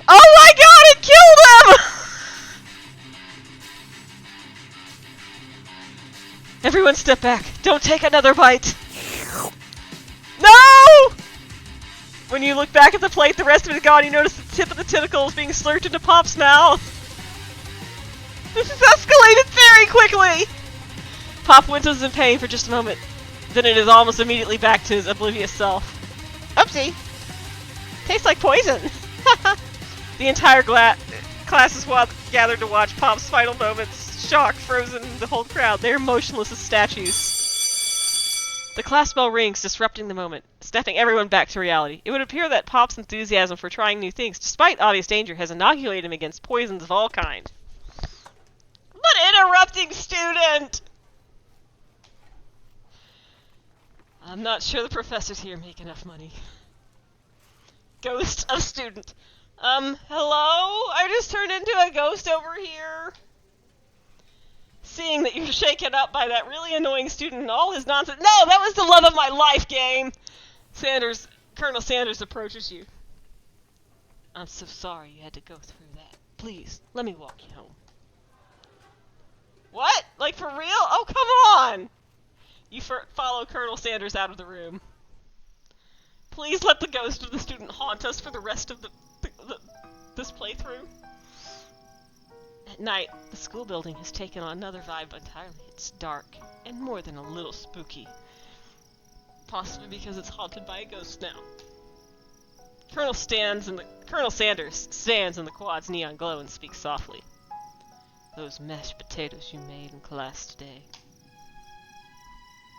Oh my god, it killed him! Everyone step back. Don't take another bite. No! When you look back at the plate, the rest of it is gone. You notice the tip of the tentacle is being slurped into Pop's mouth. This has escalated very quickly! Pop winces in pain for just a moment. Then it is almost immediately back to his oblivious self. Oopsie! Tastes like poison! The entire class is gathered to watch Pop's final moments. Shocked, frozen, the whole crowd. They are motionless as statues. The class bell rings, disrupting the moment, snapping everyone back to reality. It would appear that Pop's enthusiasm for trying new things, despite obvious danger, has inoculated him against poisons of all kinds. But interrupting student! I'm not sure the professors here make enough money. Ghost of student. Hello? I just turned into a ghost over here. Seeing that you're shaken up by that really annoying student and all his nonsense. No, that was the love of my life game! Colonel Sanders approaches you. I'm so sorry you had to go through that. Please, let me walk you home. What? Like for real? Oh, come on! You follow Colonel Sanders out of the room. Please let the ghost of the student haunt us for the rest of this playthrough. At night, the school building has taken on another vibe entirely. It's dark, and more than a little spooky. Possibly because it's haunted by a ghost now. Colonel Sanders stands in the quad's neon glow and speaks softly. Those mashed potatoes you made in class today.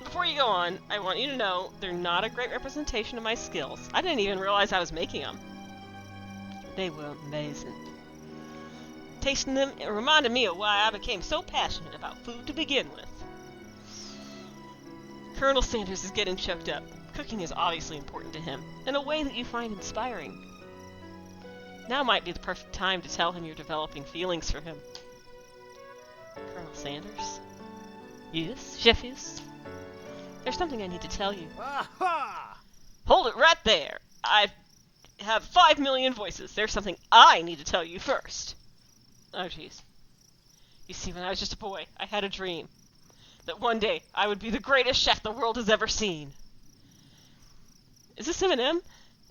Before you go on, I want you to know they're not a great representation of my skills. I didn't even realize I was making them. They were amazing. Tasting them, it reminded me of why I became so passionate about food to begin with. Colonel Sanders is getting choked up. Cooking is obviously important to him, in a way that you find inspiring. Now might be the perfect time to tell him you're developing feelings for him. Colonel Sanders? Yes, Sheffius? There's something I need to tell you. Aha! Hold it right there! I have 5 million voices. There's something I need to tell you first. Oh, jeez. You see, when I was just a boy, I had a dream. That one day, I would be the greatest chef the world has ever seen. Is this Eminem?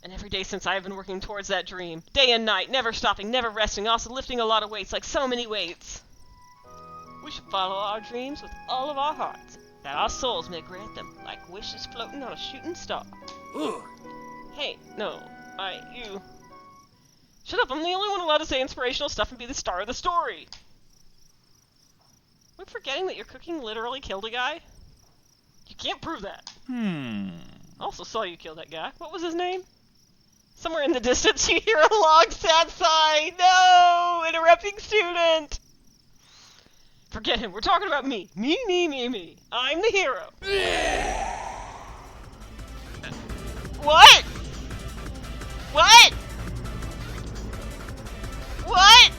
And every day since I have been working towards that dream. Day and night, never stopping, never resting, also lifting a lot of weights, like so many weights. We should follow our dreams with all of our hearts, that our souls may grant them, like wishes floating on a shooting star. Ugh. Hey, no, you... Shut up, I'm the only one allowed to say inspirational stuff and be the star of the story! We're forgetting that your cooking literally killed a guy? You can't prove that. I also saw you kill that guy. What was his name? Somewhere in the distance you hear a long sad sigh. No! Interrupting student! Forget him, we're talking about me. Me, me, me, me. I'm the hero. What? What? What?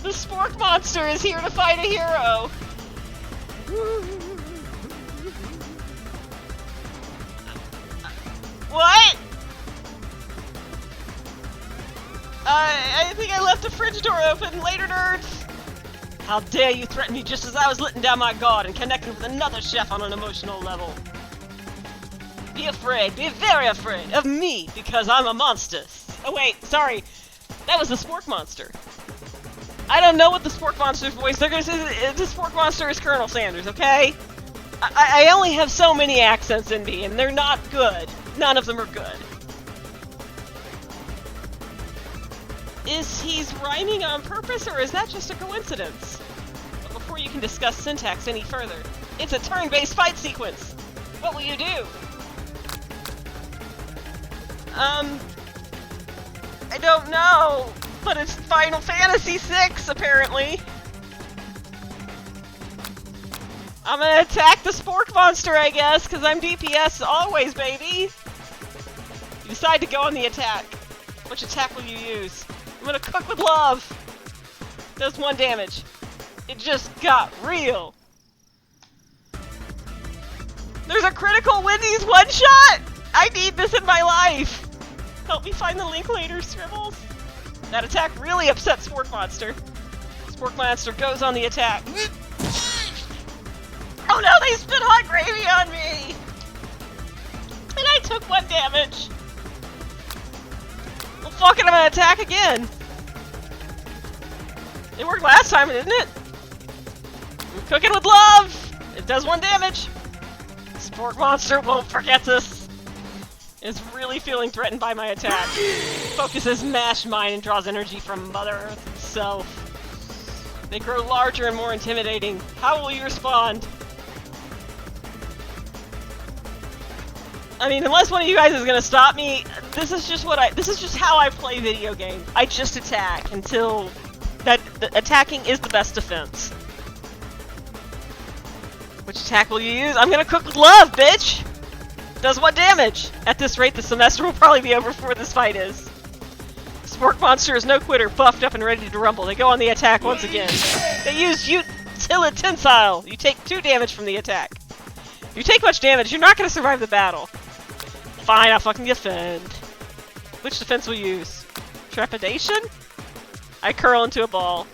The spork monster is here to fight a hero. What? I think I left the fridge door open. Later, nerds! How dare you threaten me just as I was letting down my guard and connecting with another chef on an emotional level. Be afraid, be very afraid of me, because I'm a monster. Oh wait, sorry. That was the Spork Monster. I don't know what the Spork Monster's voice, they're gonna say the Spork Monster is Colonel Sanders, okay? I only have so many accents in me, and they're not good. None of them are good. Is he rhyming on purpose, or is that just a coincidence? But before you can discuss syntax any further, it's a turn-based fight sequence. What will you do? I don't know, but it's Final Fantasy VI, apparently. I'm gonna attack the Spork Monster, I guess, because I'm DPS always, baby! You decide to go on the attack. Which attack will you use? I'm gonna cook with love! Does 1 damage. It just got real! There's a critical Wendy's one-shot?! I need this in my life! Help me find the link later, Scribbles. That attack really upset Spork Monster. Spork Monster goes on the attack. Oh no, they spit hot gravy on me! And I took 1 damage. Well, fuck it, I'm gonna attack again. It worked last time, didn't it? I'm cooking with love! It does 1 damage. Spork Monster won't forget this. Is really feeling threatened by my attack. Focuses Mash Mine and draws energy from Mother Earth itself. They grow larger and more intimidating. How will you respond? I mean, unless one of you guys is gonna stop me, this is just how I play video games. I just attack until attacking is the best defense. Which attack will you use? I'm gonna cook with love, bitch! Does 1 damage! At this rate, the semester will probably be over before this fight is. Spork Monster is no quitter, buffed up and ready to rumble. They go on the attack once again. They use Utilitensile! You take 2 damage from the attack. If you take much damage, you're not gonna survive the battle. Fine, I'll fucking defend. Which defense will you use? Trepidation? I curl into a ball.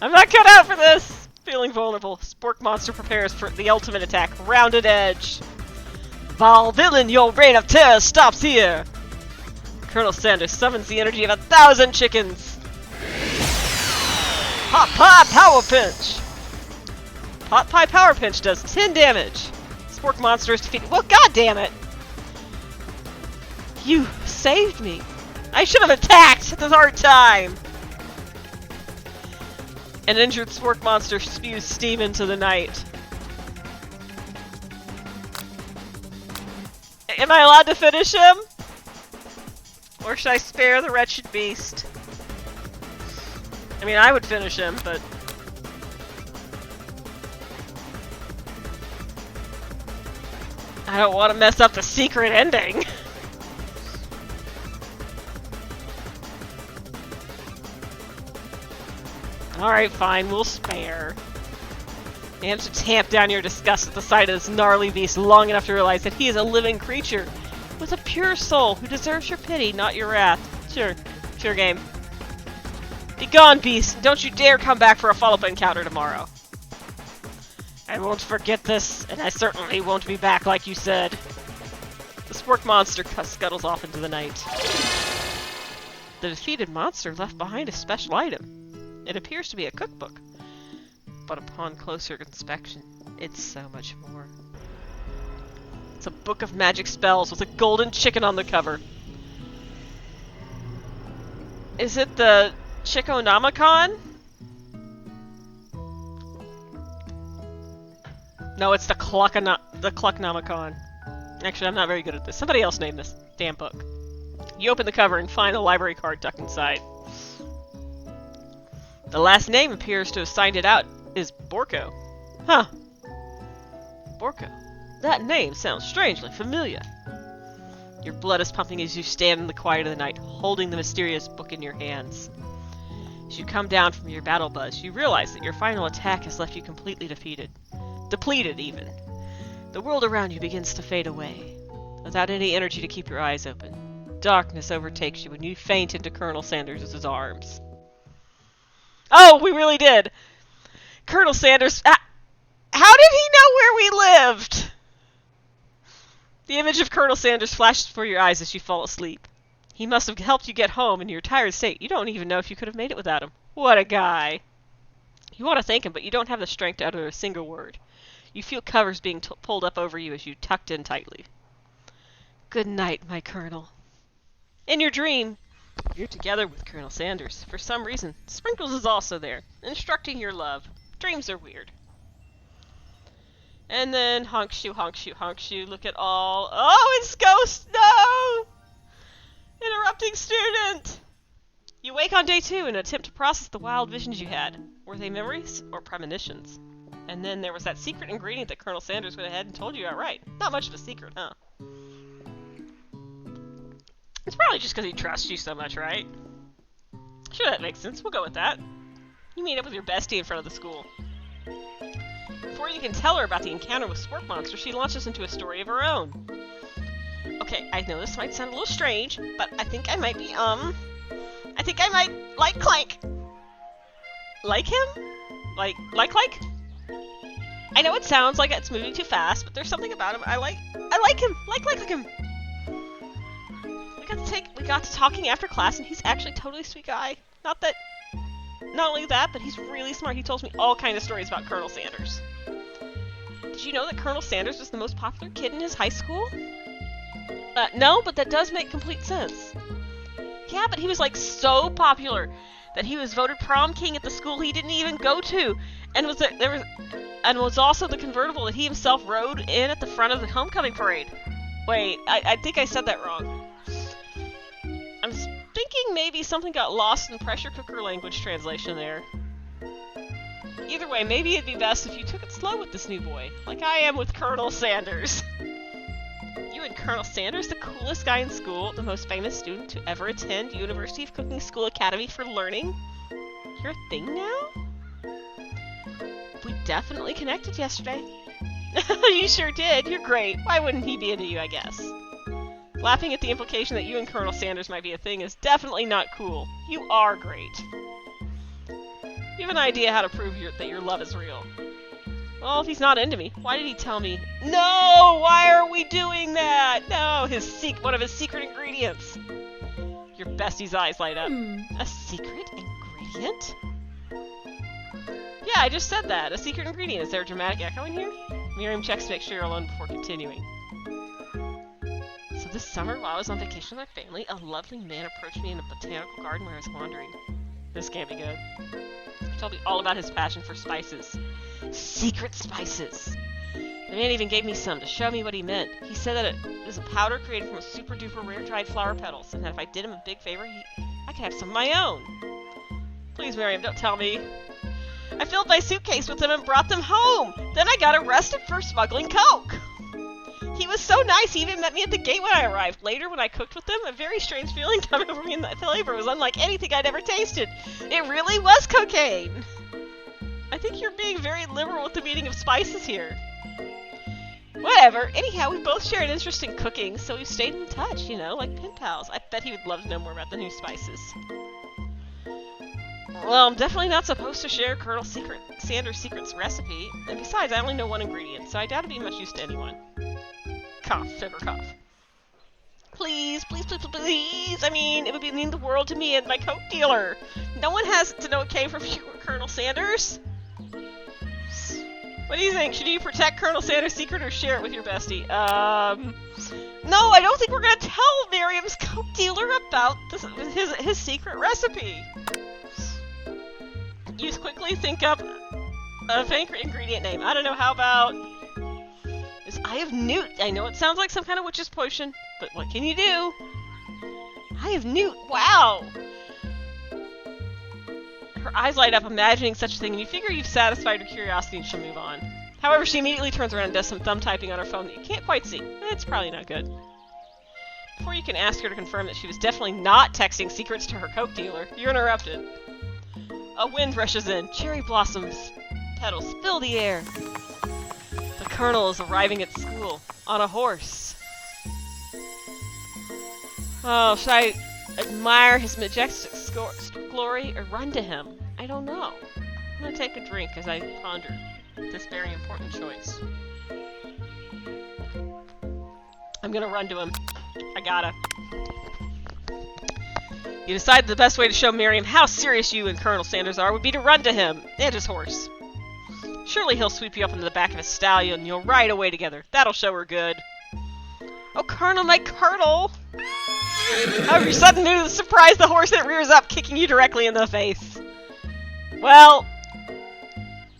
I'm not cut out for this! Feeling vulnerable, Spork Monster prepares for the ultimate attack, Rounded Edge. Vile villain, your reign of terror stops here! Colonel Sanders summons the energy of 1,000 chickens! Hot Pie Power Pinch! Hot Pie Power Pinch does 10 damage. Spork Monster is defeated. Well, goddammit! You saved me! I should have attacked at this hard time! An injured Spork Monster spews steam into the night. Am I allowed to finish him? Or should I spare the wretched beast? I mean, I would finish him, but... I don't want to mess up the secret ending! Alright, fine, we'll spare. Manage to tamp down your disgust at the sight of this gnarly beast long enough to realize that he is a living creature with a pure soul who deserves your pity, not your wrath. Sure game. Be gone, beast! Don't you dare come back for a follow-up encounter tomorrow. I won't forget this, and I certainly won't be back like you said. The Spork Monster scuttles off into the night. The defeated monster left behind a special item. It appears to be a cookbook. But upon closer inspection, it's so much more. It's a book of magic spells with a golden chicken on the cover. Is it the Chickonomicon? No, it's the Clucknomicon. Actually, I'm not very good at this. Somebody else named this damn book. You open the cover and find a library card tucked inside. The last name appears to have signed it out is Borko. Huh. Borko. That name sounds strangely familiar. Your blood is pumping as you stand in the quiet of the night, holding the mysterious book in your hands. As you come down from your battle buzz, you realize that your final attack has left you completely defeated. Depleted, even. The world around you begins to fade away, without any energy to keep your eyes open. Darkness overtakes you when you faint into Colonel Sanders' arms. Oh, we really did! Colonel Sanders... how did he know where we lived? The image of Colonel Sanders flashes before your eyes as you fall asleep. He must have helped you get home in your tired state. You don't even know if you could have made it without him. What a guy. You want to thank him, but you don't have the strength to utter a single word. You feel covers being pulled up over you as you tucked in tightly. Good night, my Colonel. In your dream, you're together with Colonel Sanders. For some reason, Sprinkles is also there, instructing your love. Dreams are weird. And then honk shoe, honk shoe, honk shoe. Look at all. Oh, it's Ghost! No! Interrupting student! You wake on day 2 and attempt to process the wild visions you had. Were they memories or premonitions? And then there was that secret ingredient that Colonel Sanders went ahead and told you outright. Not much of a secret, huh? It's probably just because he trusts you so much, right? Sure, that makes sense. We'll go with that. You meet up with your bestie in front of the school. Before you can tell her about the encounter with Spork Monster, she launches into a story of her own. Okay, I know this might sound a little strange, but I think I might be, I think I might like Clank. Like him? Like? I know it sounds like it's moving too fast, but there's something about him I like him. Like him. We got to talking after class, and he's actually a totally sweet guy. Not only that, but he's really smart. He tells me all kinds of stories about Colonel Sanders. Did you know that Colonel Sanders was the most popular kid in his high school? No, but that does make complete sense. Yeah, but he was like so popular that he was voted prom king at the school he didn't even go to, and was also the convertible that he himself rode in at the front of the homecoming parade. Wait, I think I said that wrong. I'm thinking maybe something got lost in pressure cooker language translation there. Either way, maybe it'd be best if you took it slow with this new boy, like I am with Colonel Sanders. You and Colonel Sanders, the coolest guy in school, the most famous student to ever attend University of Cooking School Academy for Learning. You're a thing now? We definitely connected yesterday. You sure did. You're great. Why wouldn't he be into you, I guess? Laughing at the implication that you and Colonel Sanders might be a thing is definitely not cool. You are great. You have an idea how to prove that your love is real. Well, if he's not into me, why did he tell me? No! Why are we doing that? No! One of his secret ingredients. Your bestie's eyes light up. A secret ingredient? Yeah, I just said that. A secret ingredient. Is there a dramatic echo in here? Miriam checks to make sure you're alone before continuing. So this summer, while I was on vacation with my family, a lovely man approached me in a botanical garden where I was wandering. This can't be good. He told me all about his passion for spices. Secret spices! The man even gave me some to show me what he meant. He said that it was a powder created from a super duper rare dried flower petals, and that if I did him a big favor, I could have some of my own. Please, Miriam, don't tell me. I filled my suitcase with them and brought them home. Then I got arrested for smuggling coke. He was so nice, he even met me at the gate when I arrived. Later, when I cooked with them, a very strange feeling came over me, and the flavor was unlike anything I'd ever tasted. It really was cocaine. I think you're being very liberal with the meaning of spices here. Whatever. Anyhow, we both share an interest in cooking, so we've stayed in touch, you know, like pen pals. I bet he would love to know more about the new spices. Well, I'm definitely not supposed to share Colonel Sanders' secret's recipe, and besides, I only know one ingredient, so I doubt it'd be much use to anyone. Cough, fever, cough. Please, please, please, please! I mean, it would mean the world to me and my coke dealer! No one has to know it came from you or Colonel Sanders! What do you think? Should you protect Colonel Sanders' secret or share it with your bestie? No, I don't think we're gonna tell Miriam's coke dealer about his secret recipe! You quickly think up a favorite ingredient name. I don't know, how about... This Eye of Newt. I know it sounds like some kind of witch's potion, but what can you do? Eye of Newt, wow! Her eyes light up imagining such a thing, and you figure you've satisfied her curiosity and she'll move on. However, she immediately turns around and does some thumb typing on her phone that you can't quite see. It's probably not good. Before you can ask her to confirm that she was definitely not texting secrets to her coke dealer, you're interrupted. A wind rushes in. Cherry blossoms. Petals fill the air. The Colonel is arriving at school on a horse. Oh, should I admire his majestic glory or run to him? I don't know. I'm gonna take a drink as I ponder this very important choice. I'm gonna run to him. I gotta. You decided the best way to show Miriam how serious you and Colonel Sanders are would be to run to him and his horse. Surely he'll sweep you up into the back of his stallion and you'll ride away together. That'll show her good. Oh, Colonel, my Colonel! However, your sudden news surprised the horse and it rears up, kicking you directly in the face. Well,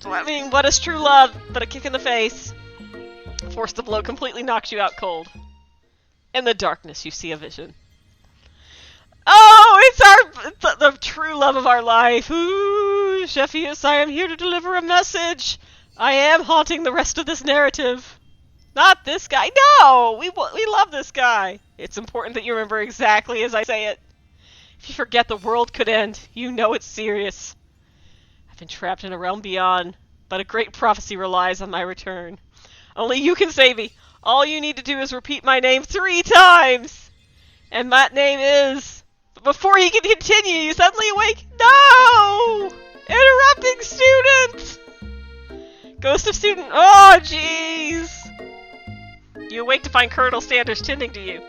I mean, what is true love but a kick in the face? Force the blow completely knocks you out cold. In the darkness, you see a vision. Oh, it's the true love of our life. Ooh, Shepheus, I am here to deliver a message. I am haunting the rest of this narrative. Not this guy. No, we love this guy. It's important that you remember exactly as I say it. If you forget, the world could end. You know it's serious. I've been trapped in a realm beyond, but a great prophecy relies on my return. Only you can save me. All you need to do is repeat my name 3 times. And that name is... But before he can continue, you suddenly awake. No! Interrupting student! Ghost of student. Oh, jeez! You awake to find Colonel Sanders tending to you.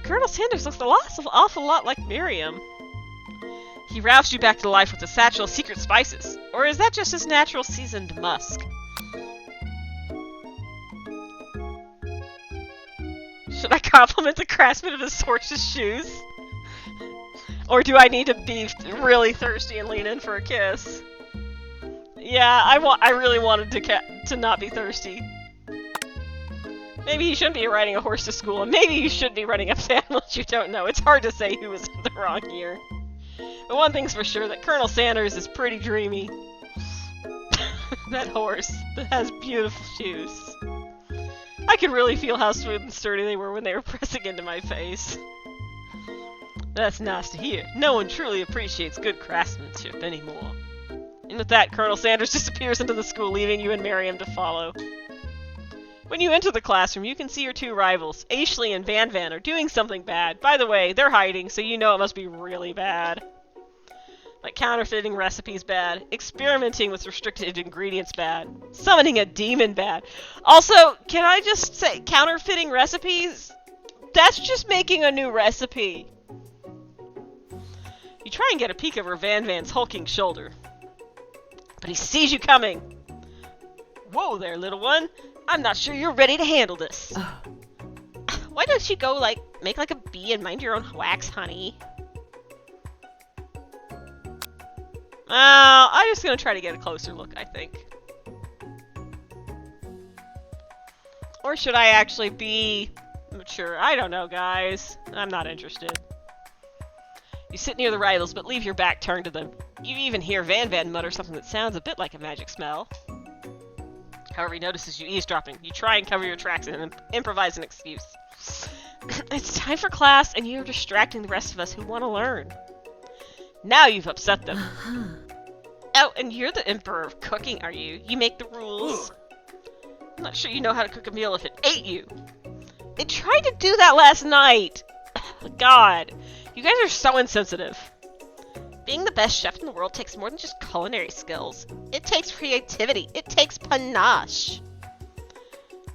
Colonel Sanders looks an awful lot like Miriam. He roused you back to life with a satchel of secret spices. Or is that just his natural seasoned musk? Should I compliment the craftsman of his horse's shoes? Or do I need to be really thirsty and lean in for a kiss? Yeah, I really wanted to not be thirsty. Maybe he shouldn't be riding a horse to school, and maybe you should be running up to animals you don't know. It's hard to say who was in the wrong year. But one thing's for sure, that Colonel Sanders is pretty dreamy. That horse that has beautiful shoes. I could really feel how smooth and sturdy they were when they were pressing into my face. That's nice to hear. No one truly appreciates good craftsmanship anymore. And with that, Colonel Sanders disappears into the school, leaving you and Miriam to follow. When you enter the classroom, you can see your 2 rivals, Ashley and Van Van, are doing something bad. By the way, they're hiding, so you know it must be really bad. Like counterfeiting recipes bad, experimenting with restricted ingredients bad, summoning a demon bad. Also, can I just say, counterfeiting recipes? That's just making a new recipe. You try and get a peek over Van Van's hulking shoulder, but he sees you coming. Whoa there, little one. I'm not sure you're ready to handle this. Why don't you go, make like a bee and mind your own wax, honey? I'm just gonna try to get a closer look, I think. Or should I actually be mature? I don't know, guys. I'm not interested. You sit near the rivals, but leave your back turned to them. You even hear Van Van mutter something that sounds a bit like a magic smell. However, he notices you eavesdropping. You try and cover your tracks and improvise an excuse. It's time for class, and you're distracting the rest of us who want to learn. Now you've upset them. Oh, and you're the emperor of cooking, are you? You make the rules. I'm not sure you know how to cook a meal if it ate you. They tried to do that last night. God, you guys are so insensitive. Being the best chef in the world takes more than just culinary skills. It takes creativity. It takes panache.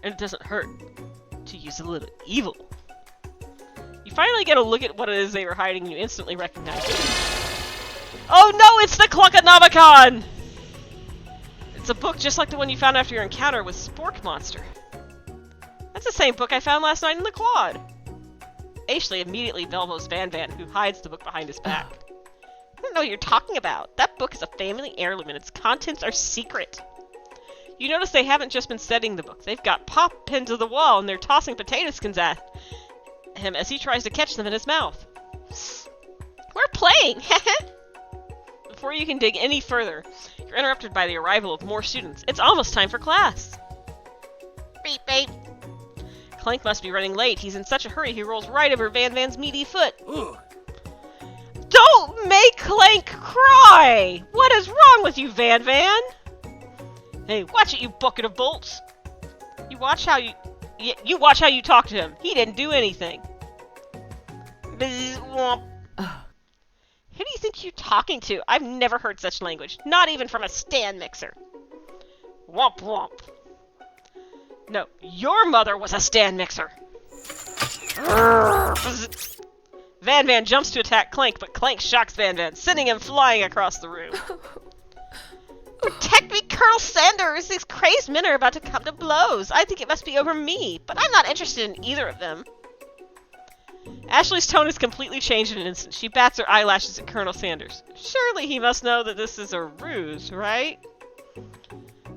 And it doesn't hurt to use a little evil. You finally get a look at what it is they were hiding and you instantly recognize it. Oh no, it's the Cluckanabacon! It's a book just like the one you found after your encounter with Spork Monster. That's the same book I found last night in the quad. Ashley immediately elbows Van Van, who hides the book behind his back. I don't know what you're talking about. That book is a family heirloom and its contents are secret. You notice they haven't just been studying the book. They've got pop pins to the wall and they're tossing potato skins at him as he tries to catch them in his mouth. We're playing! Before you can dig any further, you're interrupted by the arrival of more students. It's almost time for class. Beep, beep. Clank must be running late. He's in such a hurry he rolls right over Van Van's meaty foot. Ugh. Don't make Clank cry! What is wrong with you, Van Van? Hey, watch it, you bucket of bolts. You watch how you talk to him. He didn't do anything. Womp. Who do you think you're talking to? I've never heard such language. Not even from a stand mixer. Womp womp. No, your mother was a stand mixer. Van Van jumps to attack Clank, but Clank shocks Van Van, sending him flying across the room. Protect me, Colonel Sanders! These crazed men are about to come to blows. I think it must be over me, but I'm not interested in either of them. Ashley's tone has completely changed in an instant. She bats her eyelashes at Colonel Sanders. Surely he must know that this is a ruse, right?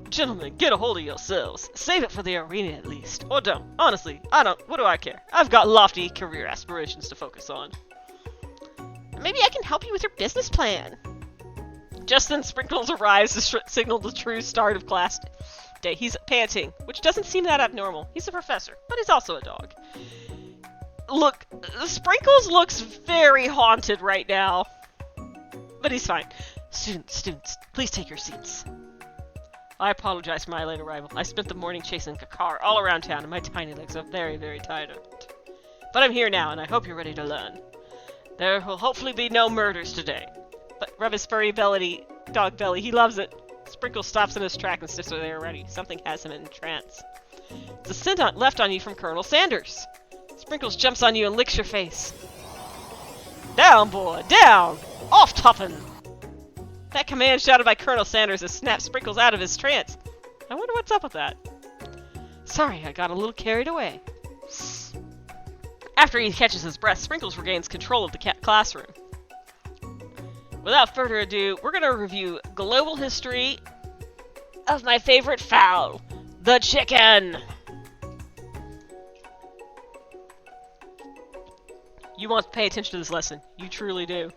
Gentlemen, get a hold of yourselves. Save it for the arena at least. Or don't. Honestly, I don't. What do I care? I've got lofty career aspirations to focus on. Maybe I can help you with your business plan. Just then, Sprinkles arrives to signal the true start of class day. He's panting, which doesn't seem that abnormal. He's a professor, but he's also a dog. Look, Sprinkles looks very haunted right now. But he's fine. Students, please take your seats. I apologize for my late arrival. I spent the morning chasing a car all around town, and my tiny legs are very, very tired of it. But I'm here now, and I hope you're ready to learn. There will hopefully be no murders today. But rub his furry dog belly, he loves it. Sprinkles stops in his track and sniffs there already. Something has him in a trance. It's a scent left on you from Colonel Sanders. Sprinkles jumps on you and licks your face. Down, boy, down! Off toppin'! That command shouted by Colonel Sanders has snapped Sprinkles out of his trance. I wonder what's up with that. Sorry, I got a little carried away. After he catches his breath, Sprinkles regains control of the classroom. Without further ado, we're going to review global history of my favorite fowl, the chicken. You want to pay attention to this lesson. You truly do.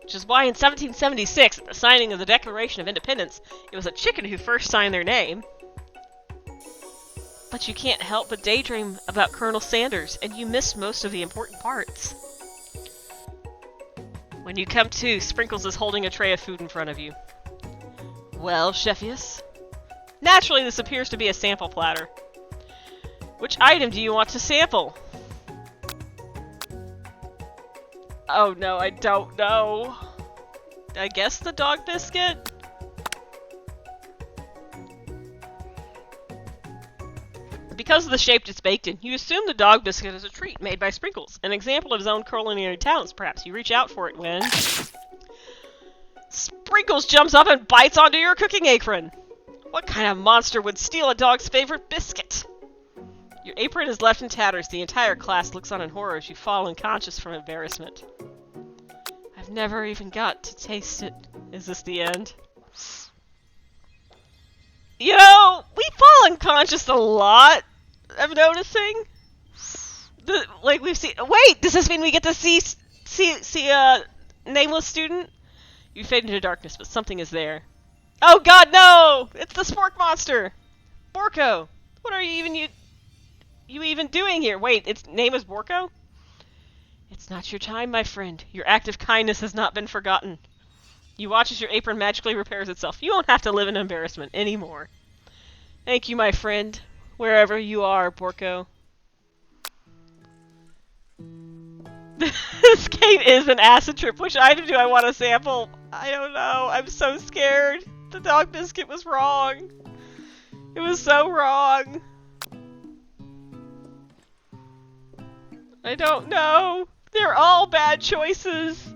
Which is why in 1776, at the signing of the Declaration of Independence, it was a chicken who first signed their name. But you can't help but daydream about Colonel Sanders, and you miss most of the important parts. When you come to, Sprinkles is holding a tray of food in front of you. Well, Chefius? Naturally, this appears to be a sample platter. Which item do you want to sample? Oh no, I don't know. I guess the dog biscuit? Because of the shape it's baked in, you assume the dog biscuit is a treat made by Sprinkles, an example of his own culinary talents, perhaps. You reach out for it when... Sprinkles jumps up and bites onto your cooking apron! What kind of monster would steal a dog's favorite biscuit? Your apron is left in tatters. The entire class looks on in horror as you fall unconscious from embarrassment. I've never even got to taste it. Is this the end? You know, we fall unconscious a lot, I'm noticing. Like we've seen... Wait! Does this mean we get to see a nameless student? You fade into darkness, but something is there. Oh god, no! It's the spork monster! Borko! What are you even doing here? Wait, its name is Borko? It's not your time, my friend. Your act of kindness has not been forgotten. You watch as your apron magically repairs itself. You won't have to live in embarrassment anymore. Thank you, my friend. Wherever you are, Borko. This game is an acid trip. Which item do I want to sample? I don't know. I'm so scared. The dog biscuit was wrong. It was so wrong. I don't know. They're all bad choices.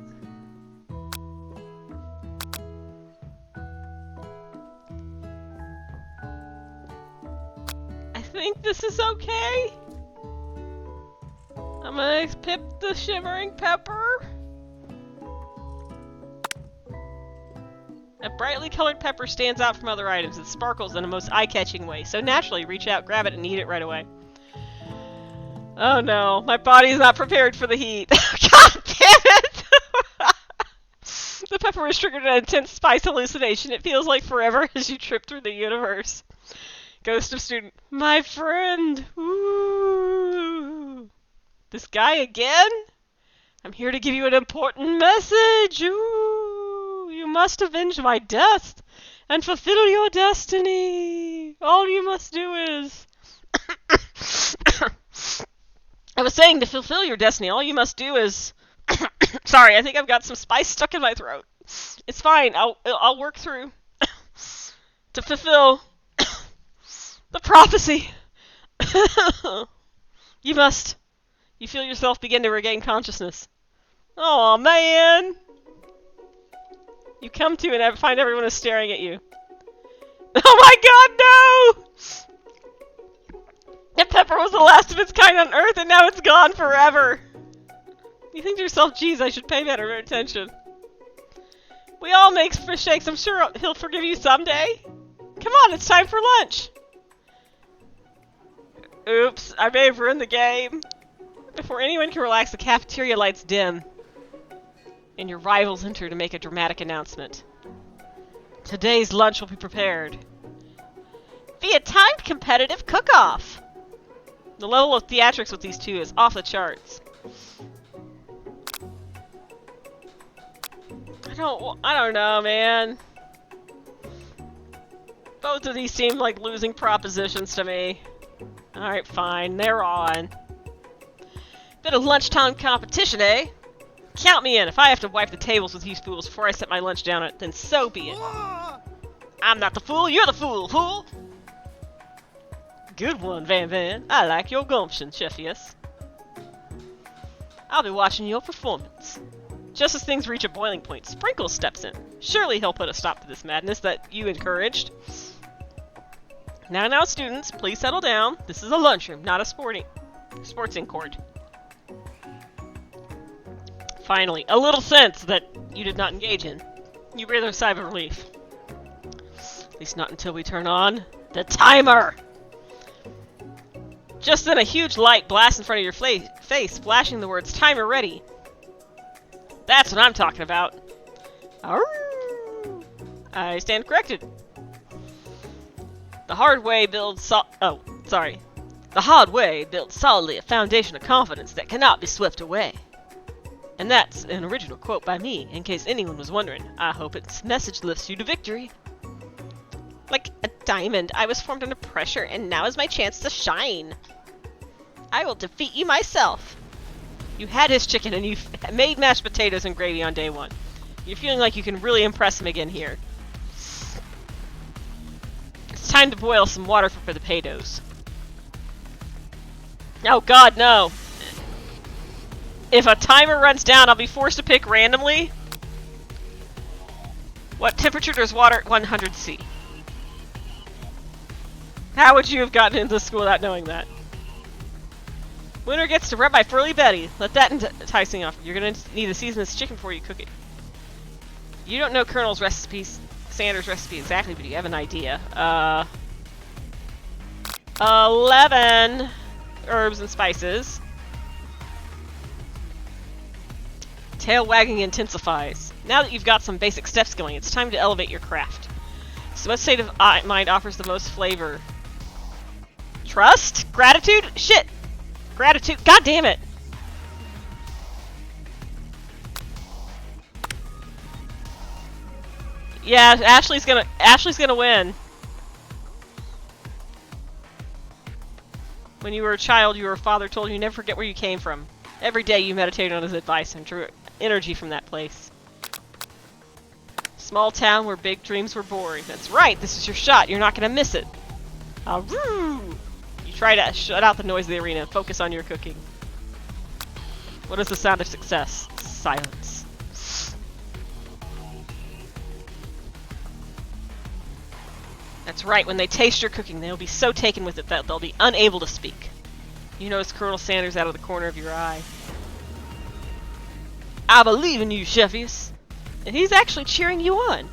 I think this is okay. I'm gonna pip the shimmering pepper. A brightly colored pepper stands out from other items. It sparkles in a most eye-catching way. So naturally, reach out, grab it, and eat it right away. Oh no, my body's not prepared for the heat. God damn it! The pepper has triggered an intense spice hallucination. It feels like forever as you trip through the universe. Ghost of student. My friend! Ooh. This guy again? I'm here to give you an important message! Ooh. You must avenge my death and fulfill your destiny! All you must do is... I was saying, to fulfill your destiny, all you must do is... Sorry, I think I've got some spice stuck in my throat. It's fine. I'll work through to fulfill the prophecy. You must. You feel yourself begin to regain consciousness. Oh man! You come to and find everyone is staring at you. Oh my god, no! That pepper was the last of its kind on Earth, and now it's gone forever. You think to yourself, geez, I should pay better attention. We all make mistakes. I'm sure he'll forgive you someday. Come on, it's time for lunch. Oops, I may have ruined the game. Before anyone can relax, the cafeteria lights dim, and your rivals enter to make a dramatic announcement. Today's lunch will be prepared via timed competitive cook-off. The level of theatrics with these two is off the charts. I don't know, man. Both of these seem like losing propositions to me. Alright, fine. They're on. Bit of lunchtime competition, eh? Count me in. If I have to wipe the tables with these fools before I set my lunch down, then so be it. I'm not the fool, you're the fool! Good one, Van Van. I like your gumption, Chefius. I'll be watching your performance. Just as things reach a boiling point, Sprinkles steps in. Surely he'll put a stop to this madness that you encouraged. Now, students, please settle down. This is a lunchroom, not a sportsing court. Finally, a little sense that you did not engage in. You breathe a sigh of relief. At least not until we turn on the timer! Just then a huge light blasts in front of your face, flashing the words, "Timer ready." That's what I'm talking about. Arrgh. I stand corrected. The hard way builds solidly a foundation of confidence that cannot be swept away. And that's an original quote by me, in case anyone was wondering. I hope its message lifts you to victory. Like a diamond, I was formed under pressure, and now is my chance to shine. I will defeat you myself. You had his chicken, and you made mashed potatoes and gravy on day one. You're feeling like you can really impress him again here. It's time to boil some water for the potatoes. Oh god, no. If a timer runs down, I'll be forced to pick randomly. What temperature does water at 100 C? How would you have gotten into school without knowing that? Winner gets to rub my furry Betty. Let that enticing off. You're gonna need to season this chicken before you cook it. You don't know Colonel's recipes, Sanders' recipe exactly, but you have an idea. 11 herbs and spices. Tail wagging intensifies. Now that you've got some basic steps going, it's time to elevate your craft. So what state of mind offers the most flavor? Trust? Gratitude? Shit! Gratitude. God damn it! Yeah, Ashley's gonna win. When you were a child, your father told you never forget where you came from. Every day you meditated on his advice and drew energy from that place. Small town where big dreams were born. That's right, this is your shot. You're not gonna miss it. Aroo! You try to shut out the noise of the arena and focus on your cooking. What is the sound of success? Silence. That's right, when they taste your cooking, they'll be so taken with it that they'll be unable to speak. You notice Colonel Sanders out of the corner of your eye. I believe in you, Chefius. And he's actually cheering you on.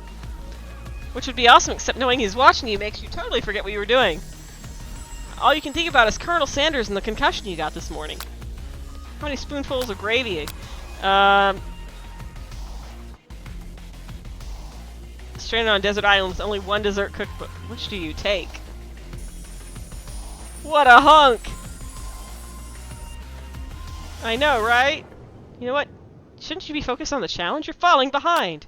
Which would be awesome, except knowing he's watching you makes you totally forget what you were doing. All you can think about is Colonel Sanders and the concussion you got this morning. How many spoonfuls of gravy? Stranded on a desert island with only one dessert cookbook. Which do you take? What a hunk! I know, right? You know what? Shouldn't you be focused on the challenge? You're falling behind!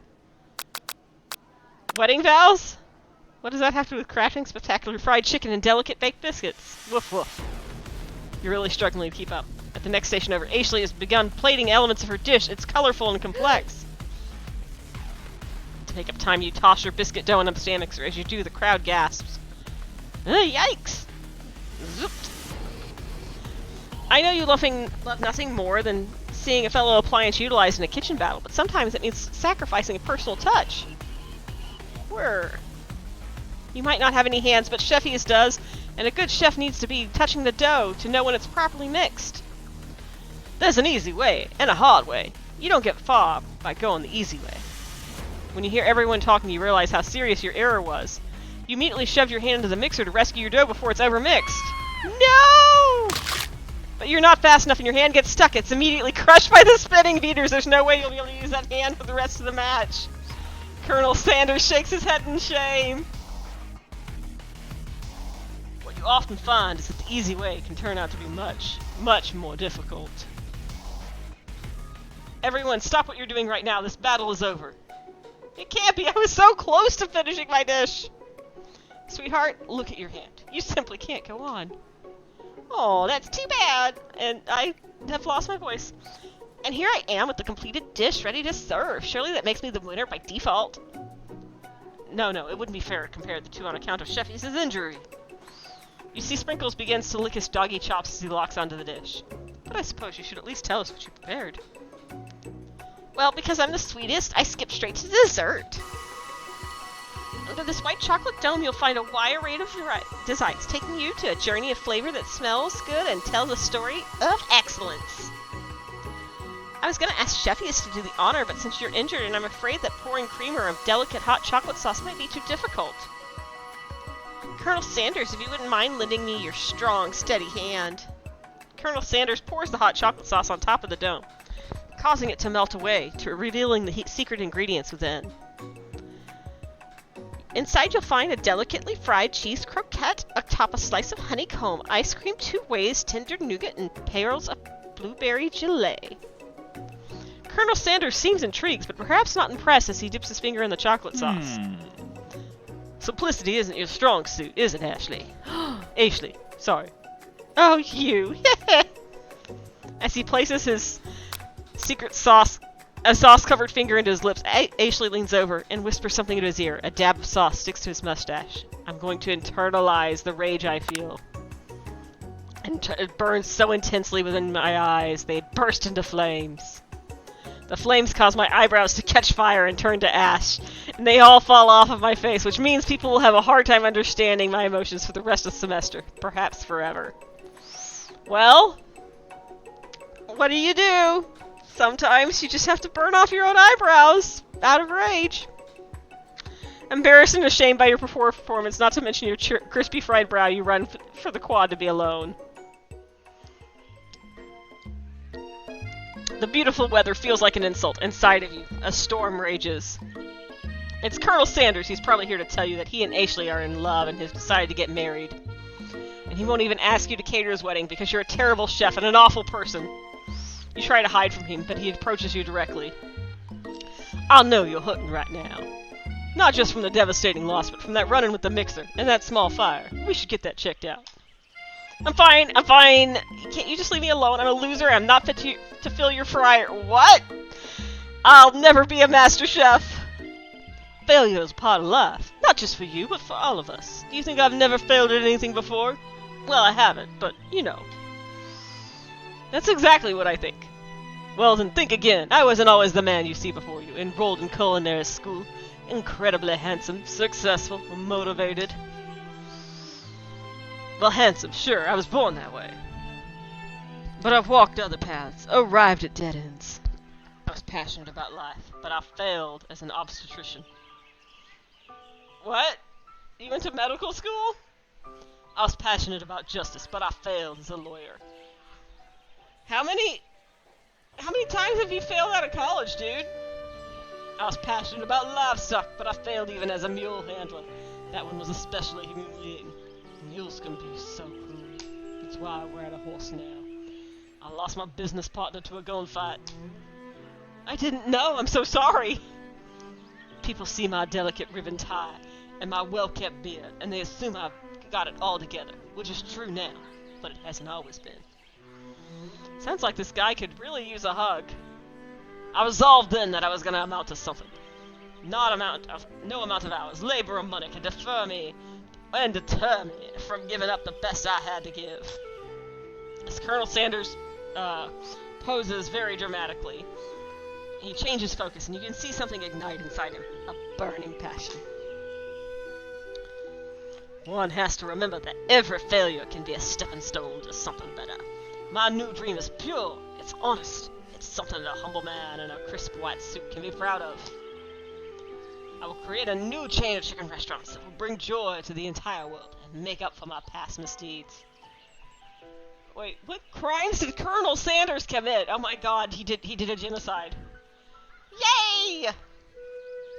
Wedding vows? What does that have to do with crafting spectacular fried chicken and delicate baked biscuits? Woof woof. You're really struggling to keep up. At the next station over, Ashley has begun plating elements of her dish. It's colorful and complex. To make up time, you toss your biscuit dough in a stand mixer. As you do, the crowd gasps. Yikes! Zooped. I know you love nothing more than seeing a fellow appliance utilized in a kitchen battle, but sometimes it means sacrificing a personal touch. You might not have any hands, but Chefy's does, and a good chef needs to be touching the dough to know when it's properly mixed. There's an easy way, and a hard way. You don't get far by going the easy way. When you hear everyone talking, you realize how serious your error was. You immediately shove your hand into the mixer to rescue your dough before it's overmixed. No! But you're not fast enough and your hand gets stuck. It's immediately crushed by the spinning beaters. There's no way you'll be able to use that hand for the rest of the match. Colonel Sanders shakes his head in shame. What you often find is that the easy way can turn out to be much, much more difficult. Everyone, stop what you're doing right now. This battle is over. It can't be. I was so close to finishing my dish. Sweetheart, look at your hand. You simply can't go on. Oh, that's too bad. And I have lost my voice. And here I am with the completed dish ready to serve. Surely that makes me the winner by default. No, it wouldn't be fair to compare the two on account of Chefy's injury. You see Sprinkles begins to lick his doggy chops as he locks onto the dish. But I suppose you should at least tell us what you prepared. Well, because I'm the sweetest, I skipped straight to dessert. Under this white chocolate dome, you'll find a wide array of designs, taking you to a journey of flavor that smells good and tells a story of excellence. I was going to ask Chefy's to do the honor, but since you're injured and I'm afraid that pouring creamer of delicate hot chocolate sauce might be too difficult. Colonel Sanders, if you wouldn't mind lending me your strong, steady hand. Colonel Sanders pours the hot chocolate sauce on top of the dome, causing it to melt away, revealing the secret ingredients within. Inside you'll find a delicately fried cheese croquette atop a slice of honeycomb, ice cream 2 ways, tender nougat, and pearls of blueberry gelée. Colonel Sanders seems intrigued, but perhaps not impressed as he dips his finger in the chocolate sauce. Simplicity isn't your strong suit, is it, Ashley? Ashley, sorry. Oh, you. As he places his secret sauce-covered finger into his lips, Ashley leans over and whispers something into his ear. A dab of sauce sticks to his mustache. I'm going to internalize the rage I feel. And it burns so intensely within my eyes, they burst into flames. The flames cause my eyebrows to catch fire and turn to ash, and they all fall off of my face, which means people will have a hard time understanding my emotions for the rest of the semester, perhaps forever. Well, what do? Sometimes you just have to burn off your own eyebrows out of rage. Embarrassed and ashamed by your performance, not to mention your crispy fried brow, you run for the quad to be alone. The beautiful weather feels like an insult. Inside of you, a storm rages. It's Colonel Sanders. He's probably here to tell you that he and Ashley are in love and has decided to get married. And he won't even ask you to cater his wedding because you're a terrible chef and an awful person. You try to hide from him, but he approaches you directly. I'll know you're hurting right now. Not just from the devastating loss, but from that run-in with the mixer and that small fire. We should get that checked out. I'm fine. Can't you just leave me alone? I'm a loser. I'm not fit to fill your fryer. What? I'll never be a master chef. Failure is part of life. Not just for you, but for all of us. Do you think I've never failed at anything before? Well, I haven't, but, you know. That's exactly what I think. Well, then think again. I wasn't always the man you see before you. Enrolled in culinary school. Incredibly handsome, successful, motivated. Well, handsome, sure, I was born that way. But I've walked other paths, arrived at dead ends. I was passionate about life, but I failed as an obstetrician. What? You went to medical school? I was passionate about justice, but I failed as a lawyer. How many times have you failed out of college, dude? I was passionate about livestock, but I failed even as a mule handler. That one was especially humiliating. Mules can be so cruel. That's why I ride a horse now. I lost my business partner to a gunfight. I didn't know. I'm so sorry. People see my delicate ribbon tie and my well-kept beard, and they assume I've got it all together, which is true now, but it hasn't always been. Sounds like this guy could really use a hug. I resolved then that I was gonna amount to something. No amount of hours, labor, or money can deter me from giving up the best I had to give. As Colonel Sanders poses very dramatically, he changes focus, and you can see something ignite inside him, a burning passion. One has to remember that every failure can be a stepping stone to something better. My new dream is pure, it's honest, it's something that a humble man in a crisp white suit can be proud of. I will create a new chain of chicken restaurants that will bring joy to the entire world and make up for my past misdeeds. Wait, what crimes did Colonel Sanders commit? Oh my god, he did a genocide. Yay!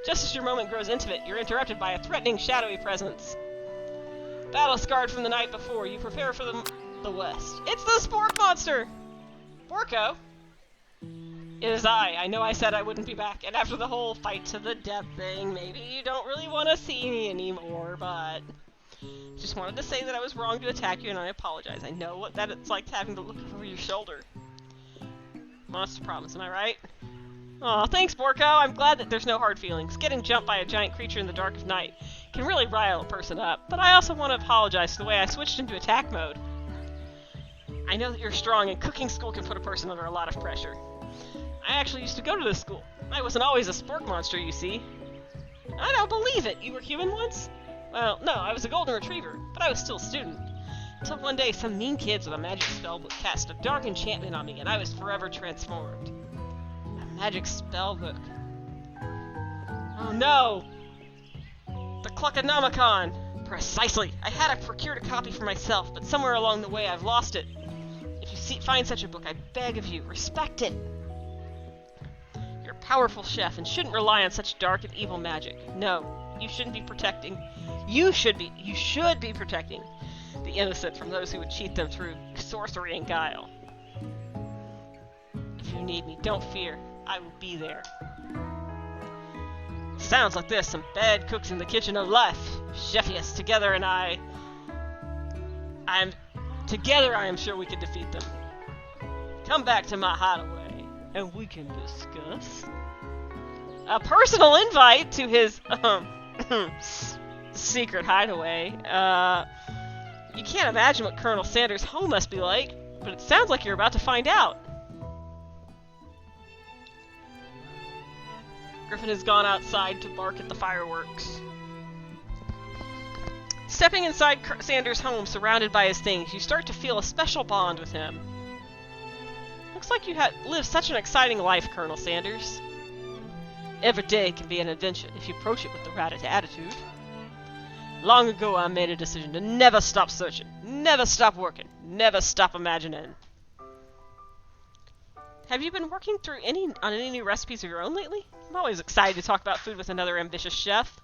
Just as your moment grows intimate, you're interrupted by a threatening, shadowy presence. Battle scarred from the night before, you prepare for the west. It's the Spork Monster! Borko? It is I. I know I said I wouldn't be back, and after the whole fight to the death thing, maybe you don't really want to see me anymore, but... Just wanted to say that I was wrong to attack you, and I apologize. I know what that it's like having to look over your shoulder. Monster problems, am I right? Aw, thanks, Borko. I'm glad that there's no hard feelings. Getting jumped by a giant creature in the dark of night can really rile a person up, but I also want to apologize for the way I switched into attack mode. I know that you're strong, and cooking school can put a person under a lot of pressure. I actually used to go to this school. I wasn't always a Spork Monster, you see. I don't believe it! You were human once? Well, no, I was a golden retriever, but I was still a student. Until one day, some mean kids with a magic spellbook cast a dark enchantment on me, and I was forever transformed. A magic spellbook. Oh no! The Cluckonomicon! Precisely! I had procured a copy for myself, but somewhere along the way I've lost it. If you find such a book, I beg of you, respect it! You're a powerful chef and shouldn't rely on such dark and evil magic. No, you shouldn't be protecting... You should be protecting the innocent from those who would cheat them through sorcery and guile. If you need me, don't fear. I will be there. Sounds like there's some bad cooks in the kitchen of life. Chefius, together I am sure we can defeat them. Come back to my hideaway, and we can discuss. A personal invite to his, secret hideaway. You can't imagine what Colonel Sanders' home must be like, but it sounds like you're about to find out. Griffin has gone outside to bark at the fireworks. Stepping inside Sanders' home, surrounded by his things, you start to feel a special bond with him. Looks like you lived such an exciting life, Colonel Sanders. Every day can be an adventure if you approach it with the right attitude. Long ago I made a decision to never stop searching, never stop working, never stop imagining. Have you been working through on any new recipes of your own lately? I'm always excited to talk about food with another ambitious chef.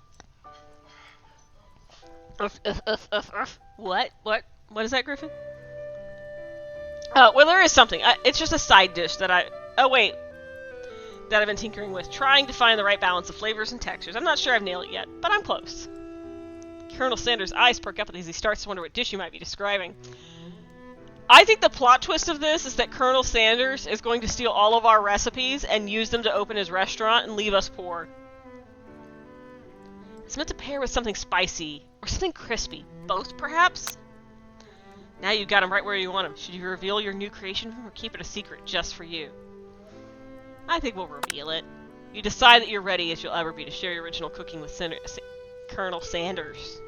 What? What is that, Griffin? Well, there is something. It's just a side dish that that I've been tinkering with, trying to find the right balance of flavors and textures. I'm not sure I've nailed it yet, but I'm close. Colonel Sanders' eyes perk up as he starts to wonder what dish you might be describing. I think the plot twist of this is that Colonel Sanders is going to steal all of our recipes and use them to open his restaurant and leave us poor. It's meant to pair with something spicy, or something crispy. Both, perhaps? Now you've got him right where you want him. Should you reveal your new creation or keep it a secret just for you? I think we'll reveal it. You decide that you're ready as you'll ever be to share your original cooking with Colonel Sanders.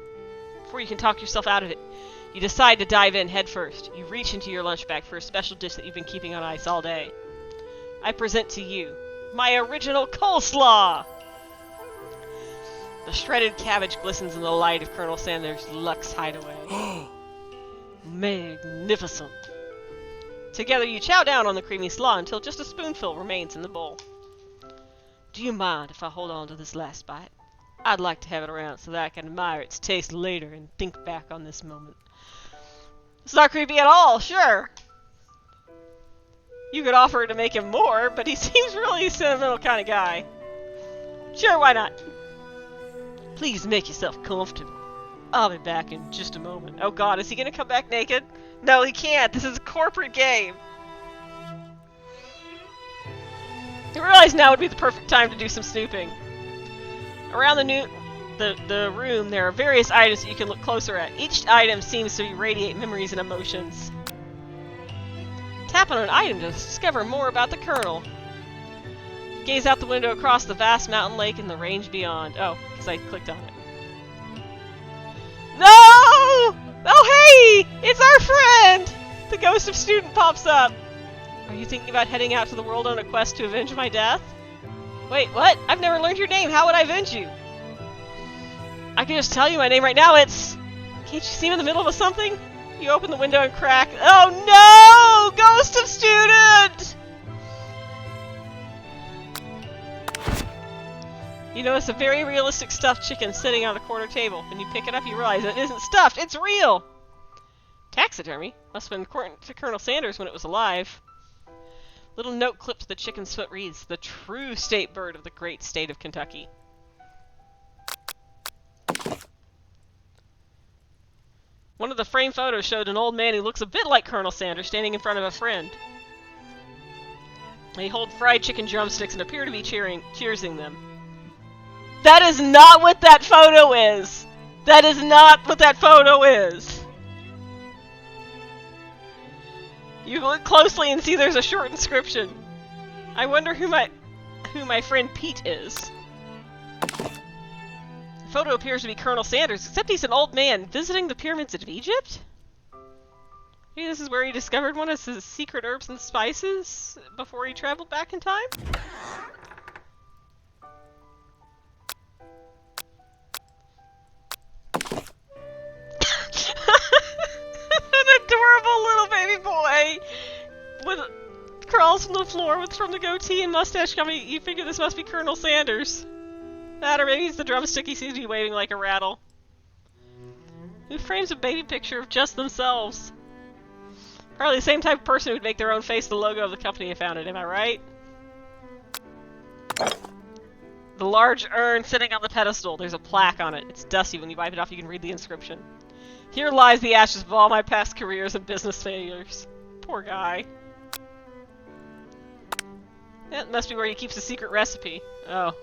Before you can talk yourself out of it, you decide to dive in head first. You reach into your lunch bag for a special dish that you've been keeping on ice all day. I present to you my original coleslaw! The shredded cabbage glistens in the light of Colonel Sanders' luxe hideaway. Magnificent! Together you chow down on the creamy slaw until just a spoonful remains in the bowl. Do you mind if I hold on to this last bite? I'd like to have it around so that I can admire its taste later and think back on this moment. It's not creepy at all, sure. You could offer to make him more, but he seems really a sentimental kind of guy. Sure, why not? Please make yourself comfortable. I'll be back in just a moment. Oh god, is he gonna come back naked? No, he can't. This is a corporate game. You realize now would be the perfect time to do some snooping. Around the room, there are various items that you can look closer at. Each item seems to radiate memories and emotions. Tap on an item to discover more about the Colonel. Gaze out the window across the vast mountain lake and the range beyond. Oh, because I clicked on it. No! Oh, hey! It's our friend! The ghost of student pops up. Are you thinking about heading out to the world on a quest to avenge my death? Wait, what? I've never learned your name. How would I avenge you? I can just tell you my name right now. It's... Can't you see me in the middle of something? You open the window and crack. Oh no! Ghost of student! You notice a very realistic stuffed chicken sitting on a corner table. When you pick it up, you realize it isn't stuffed. It's real! Taxidermy? Must have been important to Colonel Sanders when it was alive. Little note clipped to the chicken's foot reads, "The true state bird of the great state of Kentucky." One of the framed photos showed an old man who looks a bit like Colonel Sanders standing in front of a friend. They hold fried chicken drumsticks and appear to be cheersing them. That is not what that photo is! That is not what that photo is! You look closely and see there's a short inscription. I wonder who my friend Pete is. The photo appears to be Colonel Sanders, except he's an old man visiting the pyramids of Egypt? Maybe this is where he discovered one of his secret herbs and spices before he traveled back in time? An adorable little baby boy crawls from the floor from the goatee and mustache coming. You figure this must be Colonel Sanders. That, or maybe it's the drumstick he seems to be waving like a rattle. Who frames a baby picture of just themselves? Probably the same type of person who would make their own face the logo of the company who founded, am I right? The large urn sitting on the pedestal. There's a plaque on it. It's dusty. When you wipe it off, you can read the inscription. Here lies the ashes of all my past careers and business failures. Poor guy. That must be where he keeps the secret recipe. Oh.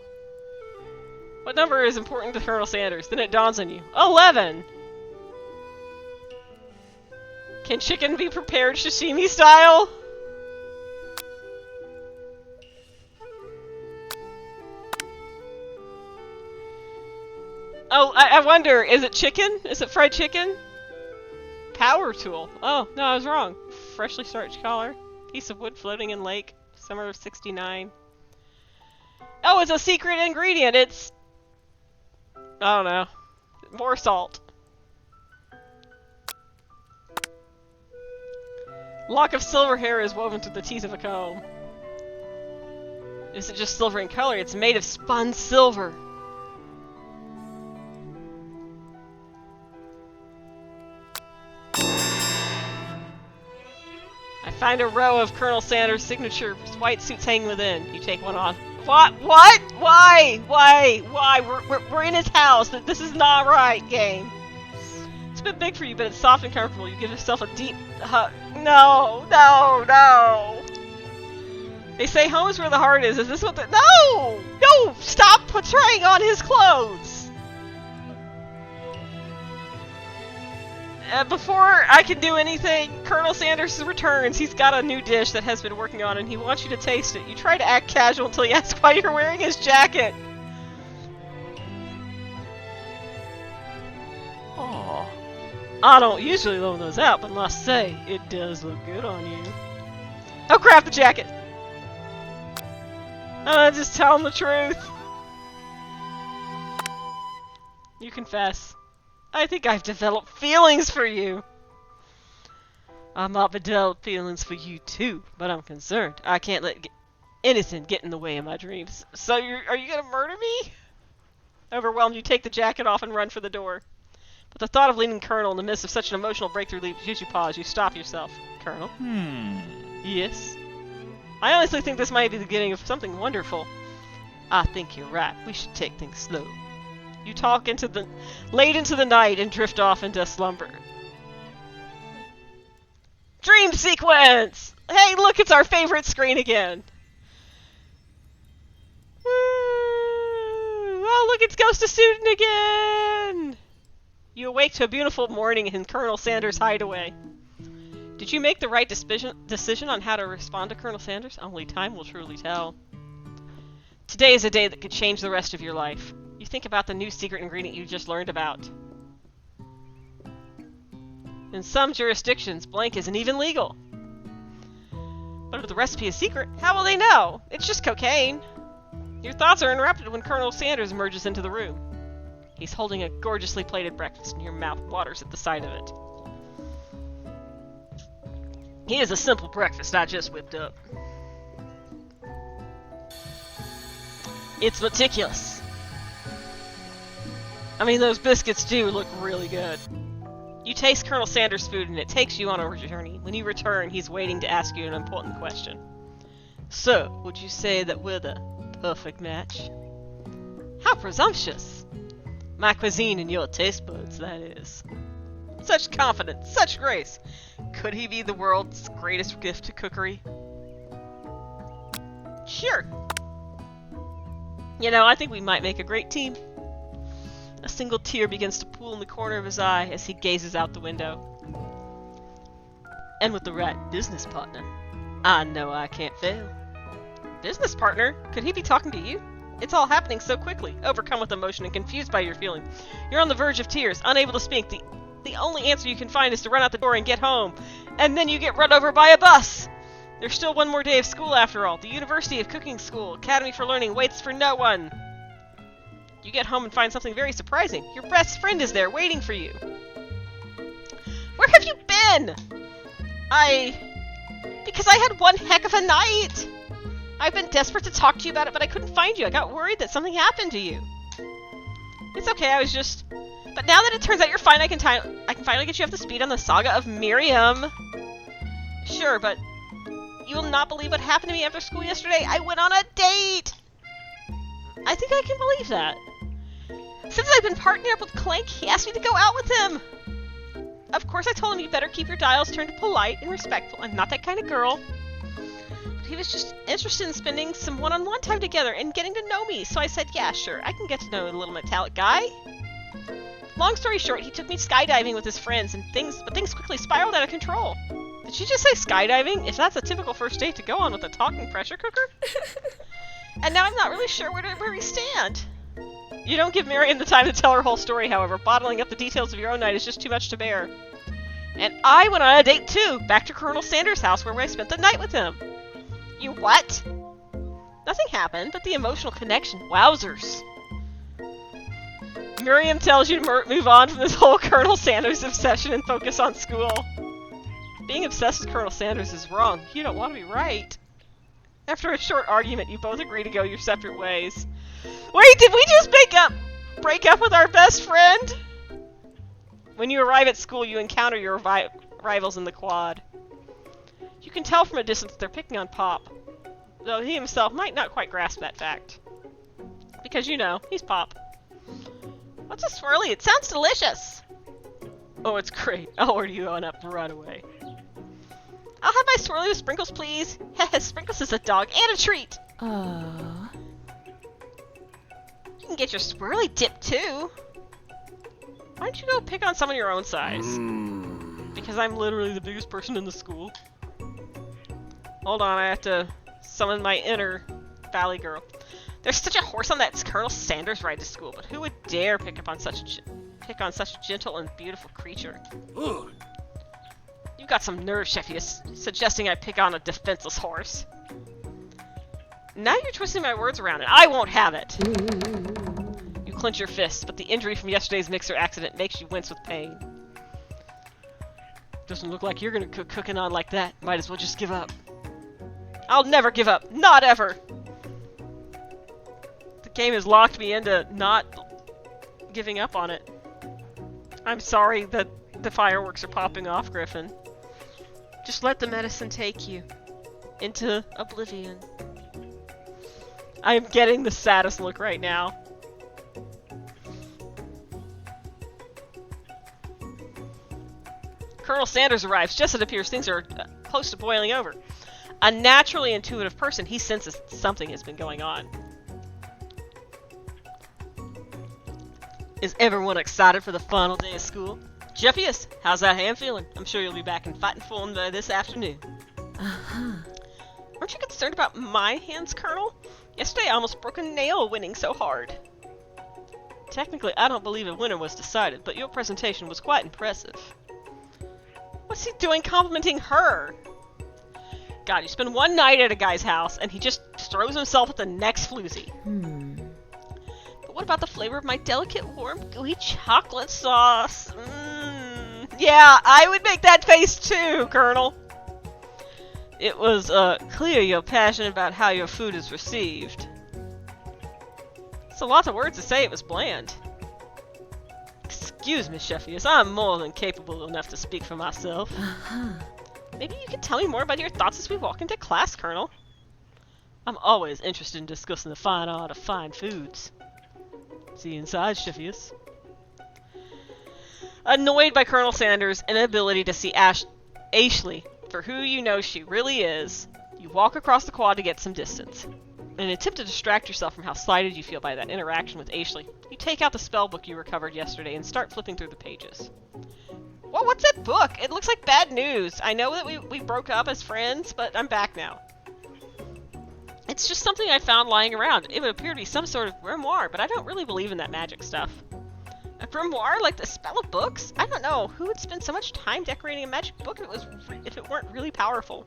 What number is important to Colonel Sanders? Then it dawns on you. 11! Can chicken be prepared sashimi style? Oh, I wonder, is it chicken? Is it fried chicken? Power tool. Oh, no, I was wrong. Freshly starched collar. Piece of wood floating in lake. Summer of '69. Oh, it's a secret ingredient. It's... I don't know. More salt. Lock of silver hair is woven through the teeth of a comb. Isn't just silver in color, it's made of spun silver. I find a row of Colonel Sanders' signature white suits hanging within. You take one off. What? What? Why? Why? Why? We're in his house. This is not right, game. It's a bit big for you, but it's soft and comfortable. You give yourself a deep hug. No! No! No! They say home is where the heart is. Is this what the... No! No! Stop portraying on his clothes! Before I can do anything, Colonel Sanders returns. He's got a new dish that has been working on, and he wants you to taste it. You try to act casual until he asks why you're wearing his jacket. Oh, I don't usually loan those out, but must say, it does look good on you. Oh crap, the jacket! Just tell him the truth. You confess. I think I've developed feelings for you. I might have developed feelings for you too, but I'm concerned. I can't let anything get in the way of my dreams. So are you gonna murder me? Overwhelmed, you take the jacket off and run for the door. But the thought of leaving Colonel in the midst of such an emotional breakthrough leaves you pause. You stop yourself. Colonel? Yes? I honestly think this might be the beginning of something wonderful. I think you're right. We should take things slow. You talk late into the night and drift off into slumber. Dream sequence! Hey, look, it's our favorite screen again. It's Ghost of Student again! You awake to a beautiful morning in Colonel Sanders' hideaway. Did you make the right decision on how to respond to Colonel Sanders? Only time will truly tell. Today is a day that could change the rest of your life. You think about the new secret ingredient you just learned about. In some jurisdictions, blank isn't even legal. But if the recipe is secret, how will they know? It's just cocaine. Your thoughts are interrupted when Colonel Sanders emerges into the room. He's holding a gorgeously plated breakfast and your mouth waters at the sight of it. He is a simple breakfast I just whipped up. It's meticulous. I mean, those biscuits do look really good. You taste Colonel Sanders' food and it takes you on a journey. When you return, he's waiting to ask you an important question. So, would you say that we're the perfect match? How presumptuous! My cuisine and your taste buds, that is. Such confidence, such grace. Could he be the world's greatest gift to cookery? Sure. You know, I think we might make a great team. A single tear begins to pool in the corner of his eye as he gazes out the window. And with the right business partner, I know I can't fail. Business partner? Could he be talking to you? It's all happening so quickly, overcome with emotion and confused by your feeling. You're on the verge of tears, unable to speak. The only answer you can find is to run out the door and get home. And then you get run over by a bus! There's still one more day of school after all. The University of Cooking School, Academy for Learning, waits for no one. You get home and find something very surprising. Your best friend is there, waiting for you. Where have you been? Because I had one heck of a night. I've been desperate to talk to you about it, but I couldn't find you. I got worried that something happened to you. It's okay, I was just... But now that it turns out you're fine, I can finally get you up to speed on the saga of Miriam. Sure, but you will not believe what happened to me after school yesterday. I went on a date. I think I can believe that. Since I've been partnered up with Clank, he asked me to go out with him. Of course, I told him you better keep your dials turned polite and respectful. I'm not that kind of girl. But he was just interested in spending some one-on-one time together and getting to know me. So I said, yeah, sure, I can get to know a little metallic guy. Long story short, he took me skydiving with his friends, and things quickly spiraled out of control. Did she just say skydiving? If that's a typical first date to go on with a talking pressure cooker? And now I'm not really sure where we stand. You don't give Miriam the time to tell her whole story, however. Bottling up the details of your own night is just too much to bear. And I went on a date too, back to Colonel Sanders' house where I spent the night with him. You what? Nothing happened, but the emotional connection. Wowzers. Miriam tells you to move on from this whole Colonel Sanders obsession and focus on school. Being obsessed with Colonel Sanders is wrong. You don't want to be right. After a short argument, you both agree to go your separate ways. Wait, did we just break up with our best friend? When you arrive at school, you encounter your rivals in the quad. You can tell from a distance they're picking on Pop, though he himself might not quite grasp that fact. Because, you know, he's Pop. What's a swirly? It sounds delicious! Oh, it's great. I'll order you one up right away. I'll have my swirly with sprinkles, please. Sprinkles is a dog and a treat. You can get your swirly dip, too. Why don't you go pick on someone your own size? Because I'm literally the biggest person in the school. Hold on, I have to summon my inner Valley Girl. There's such a horse on that Colonel Sanders ride to school, but who would dare pick on such a gentle and beautiful creature? Ooh. You've got some nerve, Sheffius, suggesting I pick on a defenseless horse. Now you're twisting my words around, and I won't have it! You clench your fists, but the injury from yesterday's mixer accident makes you wince with pain. Doesn't look like you're gonna cooking on like that. Might as well just give up. I'll never give up! Not ever! The game has locked me into not giving up on it. I'm sorry that the fireworks are popping off, Griffin. Just let the medicine take you into oblivion. I am getting the saddest look right now. Colonel Sanders arrives just as it appears things are close to boiling over. A naturally intuitive person, he senses something has been going on. Is everyone excited for the final day of school? Jeffius, how's that hand feeling? I'm sure you'll be back in fighting form by this afternoon. Uh-huh. Aren't you concerned about my hands, Colonel? Yesterday I almost broke a nail winning so hard. Technically, I don't believe a winner was decided, but your presentation was quite impressive. What's he doing complimenting her? God, you spend one night at a guy's house, and he just throws himself at the next floozy. But what about the flavor of my delicate, warm, gooey chocolate sauce? Yeah, I would make that face too, Colonel. It was clear you're passionate about how your food is received. It's a lot of words to say it was bland. Excuse me, Sheffius, I'm more than capable enough to speak for myself. Maybe you can tell me more about your thoughts as we walk into class, Colonel. I'm always interested in discussing the fine art of fine foods. See you inside, Sheffius. Annoyed by Colonel Sanders' inability to see Ashley for who you know she really is, you walk across the quad to get some distance. In an attempt to distract yourself from how slighted you feel by that interaction with Ashley, you take out the spell book you recovered yesterday and start flipping through the pages. Well, what's that book? It looks like bad news. I know that we broke up as friends, but I'm back now. It's just something I found lying around. It would appear to be some sort of grimoire, but I don't really believe in that magic stuff. A grimoire? Like the spell of books? I don't know. Who would spend so much time decorating a magic book if it weren't really powerful?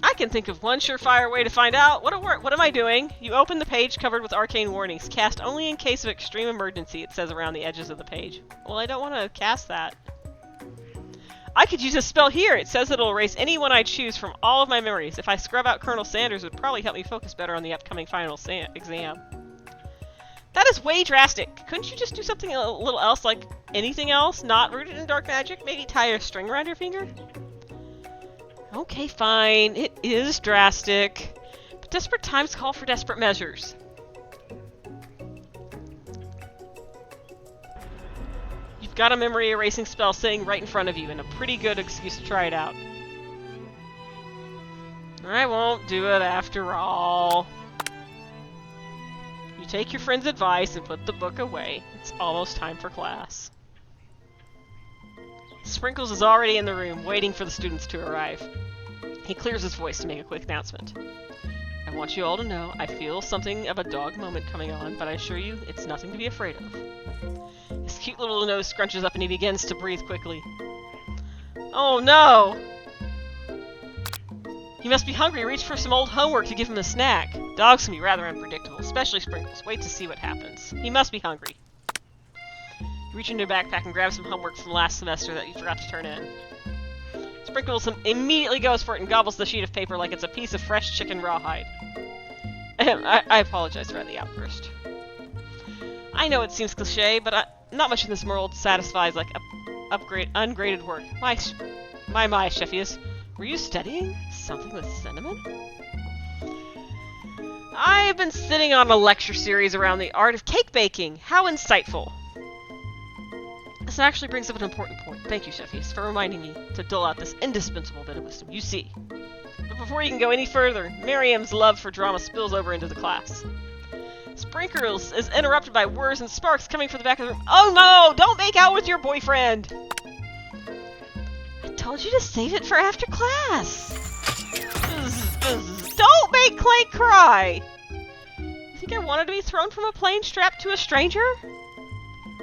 I can think of one surefire way to find out. What am I doing? You open the page covered with arcane warnings. Cast only in case of extreme emergency, it says around the edges of the page. Well, I don't want to cast that. I could use a spell here. It says it'll erase anyone I choose from all of my memories. If I scrub out Colonel Sanders, it would probably help me focus better on the upcoming final exam. That is way drastic. Couldn't you just do something a little else, like anything else? Not rooted in dark magic? Maybe tie a string around your finger? Okay, fine. It is drastic. But desperate times call for desperate measures. You've got a memory erasing spell sitting right in front of you, and a pretty good excuse to try it out. I won't do it after all. You take your friend's advice and put the book away. It's almost time for class. Sprinkles is already in the room, waiting for the students to arrive. He clears his voice to make a quick announcement. I want you all to know I feel something of a dog moment coming on, but I assure you it's nothing to be afraid of. His cute little nose scrunches up and he begins to breathe quickly. Oh no! He must be hungry. Reach for some old homework to give him a snack. Dogs can be rather unpredictable, especially Sprinkles. Wait to see what happens. He must be hungry. You reach into your backpack and grab some homework from last semester that you forgot to turn in. Sprinkles immediately goes for it and gobbles the sheet of paper like it's a piece of fresh chicken rawhide. I apologize for the outburst. I know it seems cliche, but not much in this world satisfies like ungraded work. My, Sheffius, were you studying something with cinnamon? I've been sitting on a lecture series around the art of cake baking. How insightful! This actually brings up an important point. Thank you, Sheffius, for reminding me to dole out this indispensable bit of wisdom. You see. But before you can go any further, Miriam's love for drama spills over into the class. Sprinkles is interrupted by whirs and sparks coming from the back of the room. Oh no! Don't make out with your boyfriend! I told you to save it for after class! Don't make Clank cry! You think I wanted to be thrown from a plane strapped to a stranger?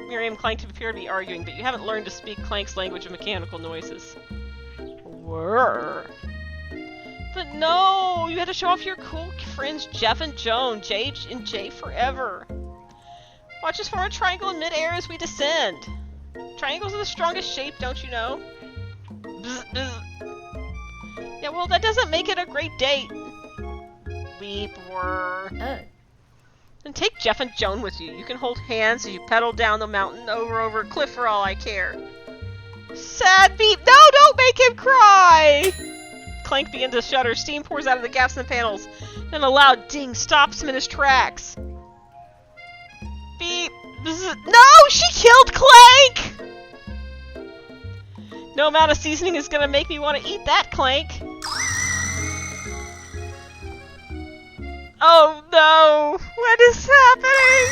Miriam and Clank appear to be arguing, but you haven't learned to speak Clank's language of mechanical noises. Whirr. But no! You had to show off your cool friends Jeff and Joan. J and J forever. Watch us form a triangle in midair as we descend. Triangles are the strongest shape, don't you know? Bzz, bzz. Yeah, well, that doesn't make it a great date. Weep, whirr. And take Jeff and Joan with you. You can hold hands as you pedal down the mountain over a cliff for all I care. Sad beep. No, don't make him cry! Clank begins to shudder. Steam pours out of the gaps in the panels. And a loud ding stops him in his tracks. Beep. No! She killed Clank! No amount of seasoning is gonna make me want to eat that, Clank. Oh no! What is happening?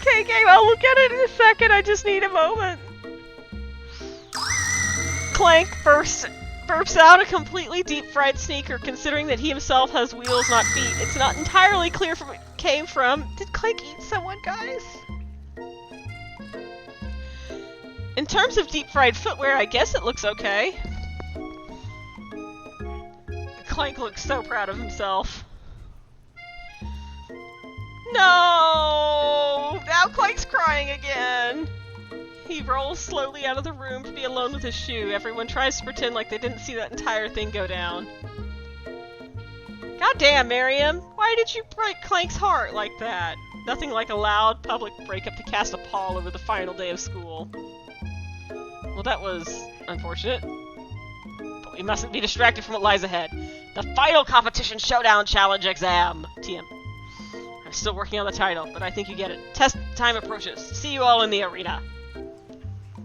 Okay, game, I'll look at it in a second. I just need a moment. Clank burps out a completely deep-fried sneaker, considering that he himself has wheels, not feet. It's not entirely clear from where it came from. Did Clank eat someone, guys? In terms of deep-fried footwear, I guess it looks okay. Clank looks so proud of himself. No! Now Clank's crying again. He rolls slowly out of the room to be alone with his shoe. Everyone tries to pretend like they didn't see that entire thing go down. God damn, Miriam! Why did you break Clank's heart like that? Nothing like a loud public breakup to cast a pall over the final day of school. Well, that was unfortunate. But we mustn't be distracted from what lies ahead. The final competition showdown challenge exam. TM. I'm still working on the title, but I think you get it. Test time approaches. See you all in the arena.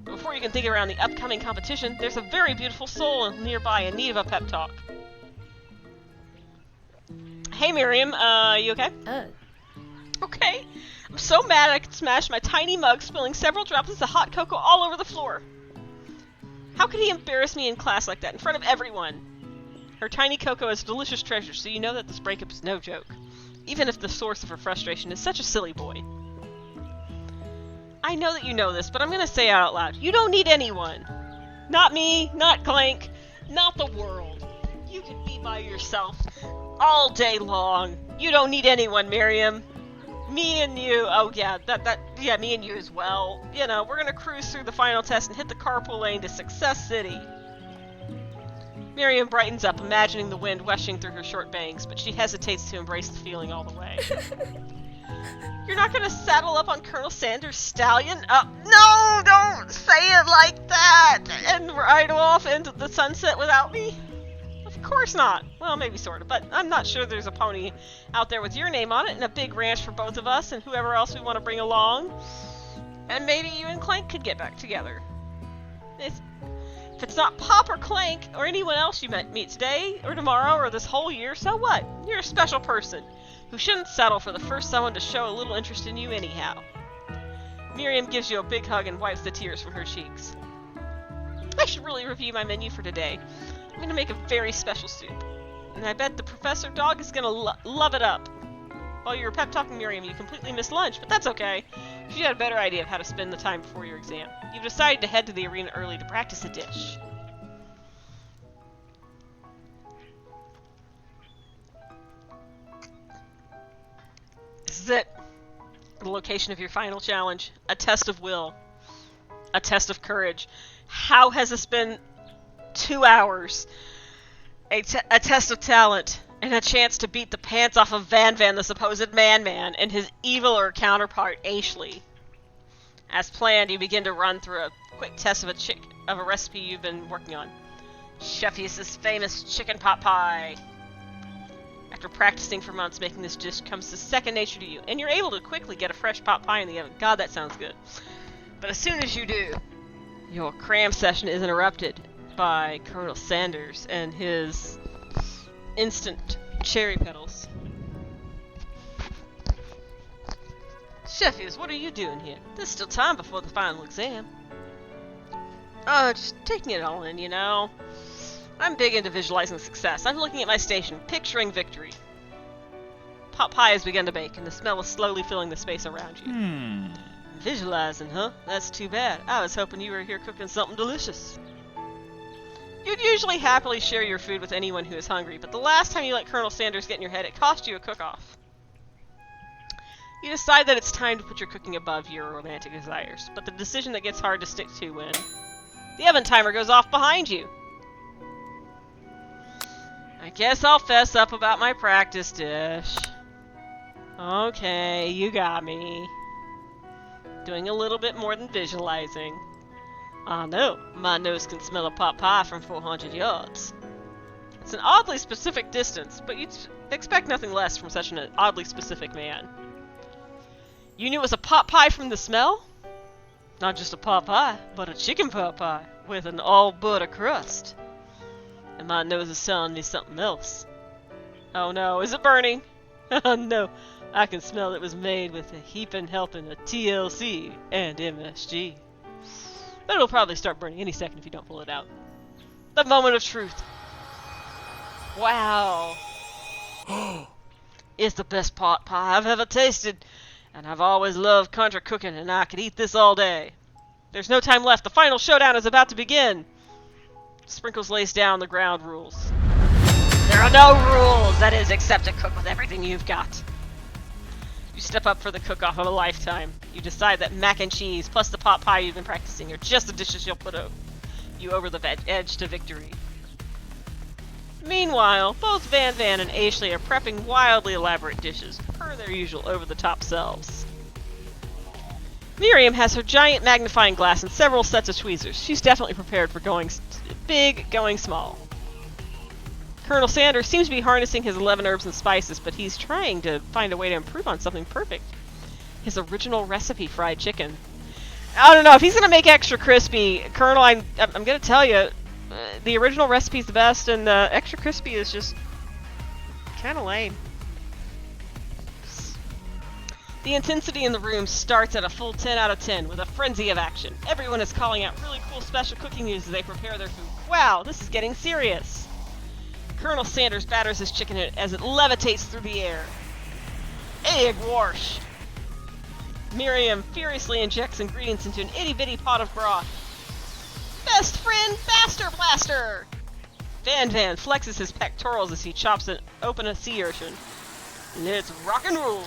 But before you can think around the upcoming competition, there's a very beautiful soul nearby in need of a pep talk. Hey Miriam, you okay? Okay. I'm so mad I could smash my tiny mug, spilling several droplets of hot cocoa all over the floor. How could he embarrass me in class like that, in front of everyone? Her tiny cocoa is a delicious treasure, so you know that this breakup is no joke. Even if the source of her frustration is such a silly boy. I know that you know this, but I'm gonna say it out loud. You don't need anyone. Not me, not Clank, not the world. You can be by yourself all day long. You don't need anyone, Miriam. Me and you, oh yeah, yeah, me and you as well. You know, we're gonna cruise through the final test and hit the carpool lane to Success City. Miriam brightens up, imagining the wind whooshing through her short bangs, but she hesitates to embrace the feeling all the way. You're not gonna saddle up on Colonel Sanders' stallion? No, don't say it like that! And ride off into the sunset without me? Of course not. Well, maybe sort of, but I'm not sure there's a pony out there with your name on it and a big ranch for both of us and whoever else we want to bring along. And maybe you and Clank could get back together. If it's not Pop or Clank or anyone else you meet today or tomorrow or this whole year, so what? You're a special person who shouldn't settle for the first someone to show a little interest in you anyhow. Miriam gives you a big hug and wipes the tears from her cheeks. I should really review my menu for today. I'm gonna make a very special soup, and I bet the professor dog is gonna love it up. While you were pep talking Miriam, you completely missed lunch, but that's okay. She had a better idea of how to spend the time before your exam. You've decided to head to the arena early to practice a dish. This is it. The location of your final challenge. A test of will. A test of courage. How has this been 2 hours? A test of talent. And a chance to beat the pants off of Van, the supposed man-man, and his eviler counterpart, Ashley. As planned, you begin to run through a quick test of a recipe you've been working on. Chef Yeast's famous chicken pot pie. After practicing for months, making this dish comes to second nature to you, and you're able to quickly get a fresh pot pie in the oven. God, that sounds good. But as soon as you do, your cram session is interrupted by Colonel Sanders and his instant cherry petals. Sheffies, what are you doing here? There's still time before the final exam. Oh, just taking it all in, you know. I'm big into visualizing success. I'm looking at my station, picturing victory. Pot pie has begun to bake, and the smell is slowly filling the space around you. Visualizing, huh? That's too bad. I was hoping you were here cooking something delicious. You'd usually happily share your food with anyone who is hungry, but the last time you let Colonel Sanders get in your head, it cost you a cook-off. You decide that it's time to put your cooking above your romantic desires, but the decision that gets hard to stick to when the oven timer goes off behind you. I guess I'll fess up about my practice dish. Okay, you got me. Doing a little bit more than visualizing. I know, my nose can smell a pot pie from 400 yards. It's an oddly specific distance, but you'd expect nothing less from such an oddly specific man. You knew it was a pot pie from the smell? Not just a pot pie, but a chicken pot pie with an all-butter crust. And my nose is telling me something else. Oh no, is it burning? Oh no, I can smell it was made with a heaping helping of TLC and MSG. But it'll probably start burning any second if you don't pull it out. The moment of truth. Wow. It's the best pot pie I've ever tasted. And I've always loved country cooking, and I could eat this all day. There's no time left. The final showdown is about to begin. Sprinkles lays down the ground rules. There are no rules, that is, except to cook with everything you've got. You step up for the cook-off of a lifetime. You decide that mac and cheese plus the pot pie you've been practicing are just the dishes you'll put you over the edge to victory. Meanwhile, both Van Van and Ashley are prepping wildly elaborate dishes, per their usual over-the-top selves. Miriam has her giant magnifying glass and several sets of tweezers. She's definitely prepared for going big, going small. Colonel Sanders seems to be harnessing his 11 herbs and spices, but he's trying to find a way to improve on something perfect. His original recipe fried chicken. I don't know, if he's going to make extra crispy, Colonel, I'm going to tell you, the original recipe's the best, and the extra crispy is just kind of lame. The intensity in the room starts at a full 10 out of 10, with a frenzy of action. Everyone is calling out really cool special cooking news as they prepare their food. Wow, this is getting serious. Colonel Sanders batters his chicken as it levitates through the air. Egg wash! Miriam furiously injects ingredients into an itty-bitty pot of broth. Best friend Baster Blaster! Van Van flexes his pectorals as he chops open a sea urchin. Let's rock and roll!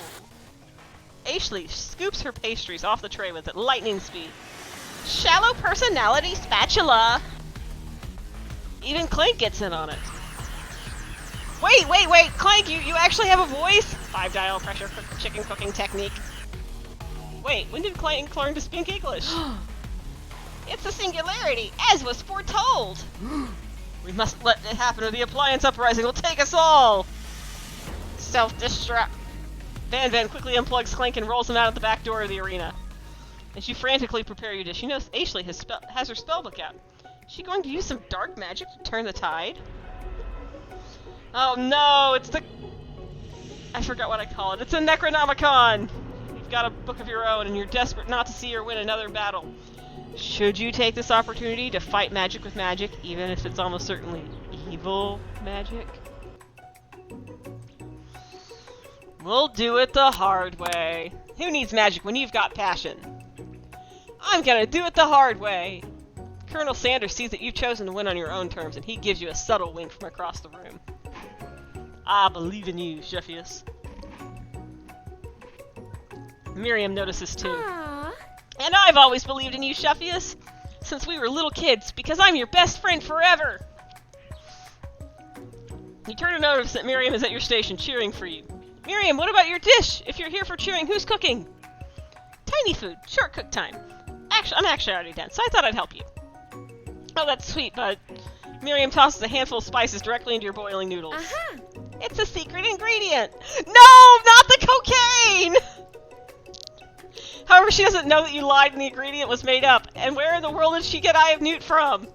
Ashley scoops her pastries off the tray with lightning speed. Shallow personality spatula! Even Clank gets in on it. Wait! Clank, you actually have a voice? 5-dial pressure chicken cooking technique. Wait, when did Clank learn to speak English? It's a singularity, as was foretold! We must let it happen or the appliance uprising will take us all! Self-destruct. Van Van quickly unplugs Clank and rolls him out of the back door of the arena. As you frantically prepare your dish, you notice Ashley has her spellbook out. Is she going to use some dark magic to turn the tide? Oh no, it's the... I forgot what I call it. It's a Necronomicon! You've got a book of your own and you're desperate not to see her win another battle. Should you take this opportunity to fight magic with magic, even if it's almost certainly evil magic? We'll do it the hard way. Who needs magic when you've got passion? I'm gonna do it the hard way! Colonel Sanders sees that you've chosen to win on your own terms, and he gives you a subtle wink from across the room. I believe in you, Shephius. Miriam notices too. Aww. And I've always believed in you, Shephius, since we were little kids, because I'm your best friend forever! You turn to notice that Miriam is at your station cheering for you. Miriam, what about your dish? If you're here for cheering, who's cooking? Tiny food, short cook time. I'm actually already done, so I thought I'd help you. Oh, that's sweet, but Miriam tosses a handful of spices directly into your boiling noodles. Uh-huh. It's a secret ingredient! No, not the cocaine! However, she doesn't know that you lied and the ingredient was made up. And where in the world did she get Eye of Newt from?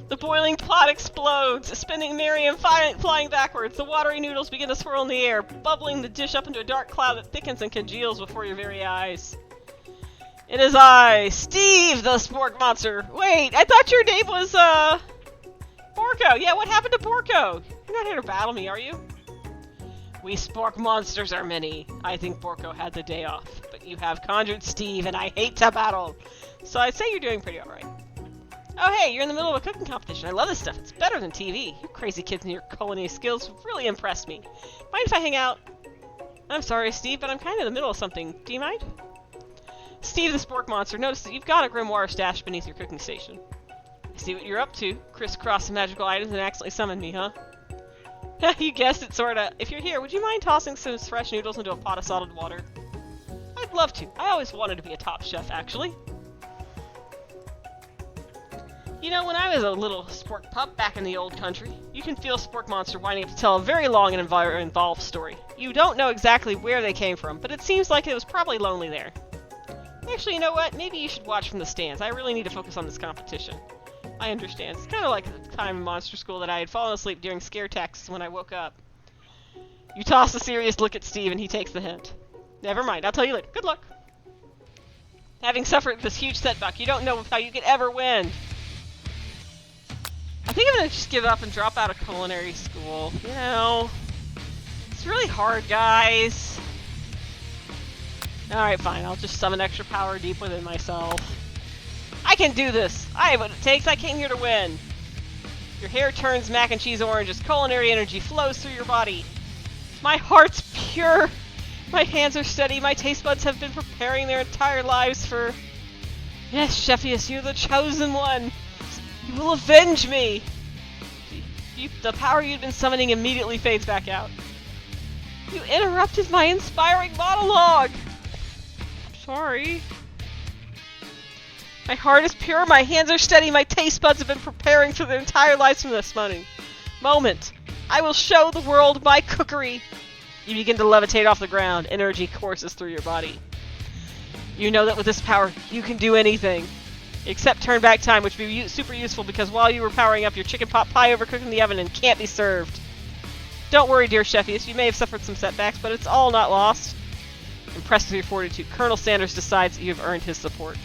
The boiling pot explodes, spinning Miriam flying backwards. The watery noodles begin to swirl in the air, bubbling the dish up into a dark cloud that thickens and congeals before your very eyes. It is I, Steve, the spork monster. Wait, I thought your name was, Borko. Yeah, what happened to Borko? You're not here to battle me, are you? We spork monsters are many. I think Borko had the day off, but you have conjured Steve, and I hate to battle. So I'd say you're doing pretty alright. Oh hey, you're in the middle of a cooking competition. I love this stuff. It's better than TV. You crazy kids and your culinary skills really impressed me. Mind if I hang out? I'm sorry, Steve, but I'm kind of in the middle of something. Do you mind? Steve the Spork Monster, notice that you've got a grimoire stashed beneath your cooking station. I see what you're up to. Crisscross some magical items and accidentally summon me, huh? You guessed it, sorta. If you're here, would you mind tossing some fresh noodles into a pot of salted water? I'd love to. I always wanted to be a top chef, actually. You know, when I was a little spork pup back in the old country, you can feel Spork Monster winding up to tell a very long and involved story. You don't know exactly where they came from, but it seems like it was probably lonely there. Actually, you know what? Maybe you should watch from the stands. I really need to focus on this competition. I understand. It's kind of like the time in monster school that I had fallen asleep during scare texts when I woke up. You toss a serious look at Steve and he takes the hint. Never mind, I'll tell you later. Good luck. Having suffered this huge setback, you don't know how you could ever win. I think I'm gonna just give up and drop out of culinary school. You know, it's really hard, guys. Alright, fine. I'll just summon extra power deep within myself. I can do this! I have what it takes. I came here to win. Your hair turns mac and cheese orange as culinary energy flows through your body. My heart's pure. My hands are steady. My taste buds have been preparing their entire lives for... Yes, Shephius, you're the chosen one. You will avenge me. The power you'd been summoning immediately fades back out. You interrupted my inspiring monologue. Sorry. My heart is pure, my hands are steady, my taste buds have been preparing for their entire lives from this moment. I will show the world my cookery. You begin to levitate off the ground. Energy courses through your body. You know that with this power, you can do anything. Except turn back time, which would be super useful because while you were powering up, your chicken pot pie overcooked in the oven and can't be served. Don't worry, dear Shephius, you may have suffered some setbacks, but it's all not lost. Impressed with your fortitude, Colonel Sanders decides that you've earned his support.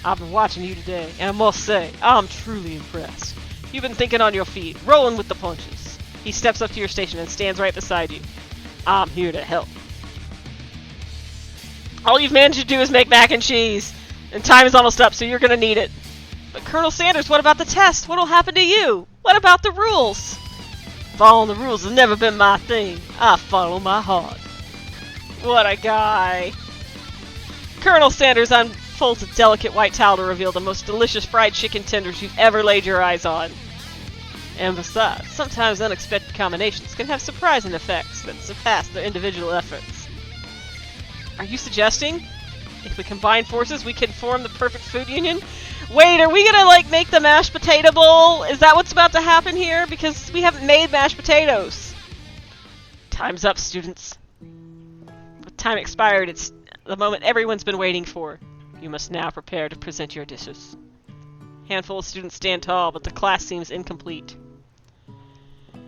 I've been watching you today, and I must say, I'm truly impressed. You've been thinking on your feet, rolling with the punches. He steps up to your station and stands right beside you. I'm here to help. All you've managed to do is make mac and cheese, and time is almost up, so you're gonna need it. But Colonel Sanders, what about the test? What'll happen to you? What about the rules? Following the rules has never been my thing. I follow my heart. What a guy. Colonel Sanders unfolds a delicate white towel to reveal the most delicious fried chicken tenders you've ever laid your eyes on. And besides, sometimes unexpected combinations can have surprising effects that surpass their individual efforts. Are you suggesting, if we combine forces, we can form the perfect food union? Wait, are we gonna, like, make the mashed potato bowl? Is that what's about to happen here? Because we haven't made mashed potatoes. Time's up, students. With time expired, it's the moment everyone's been waiting for. You must now prepare to present your dishes. A handful of students stand tall, but the class seems incomplete.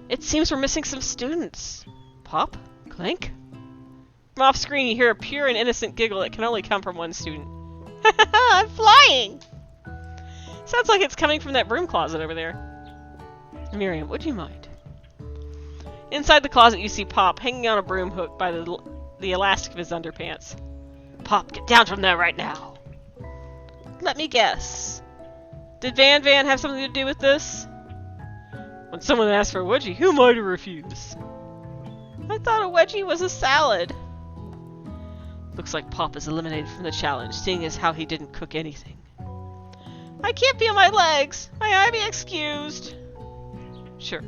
It seems we're missing some students. Pop? Clank? From off screen, you hear a pure and innocent giggle that can only come from one student. I'm flying! Sounds like it's coming from that broom closet over there. Miriam, would you mind? Inside the closet, you see Pop hanging on a broom hook by the elastic of his underpants. Pop, get down from there right now. Let me guess. Did Van have something to do with this? When someone asks for a wedgie, who am I to refuse? I thought a wedgie was a salad. Looks like Pop is eliminated from the challenge, seeing as how he didn't cook anything. I can't feel my legs. May I be excused? Sure.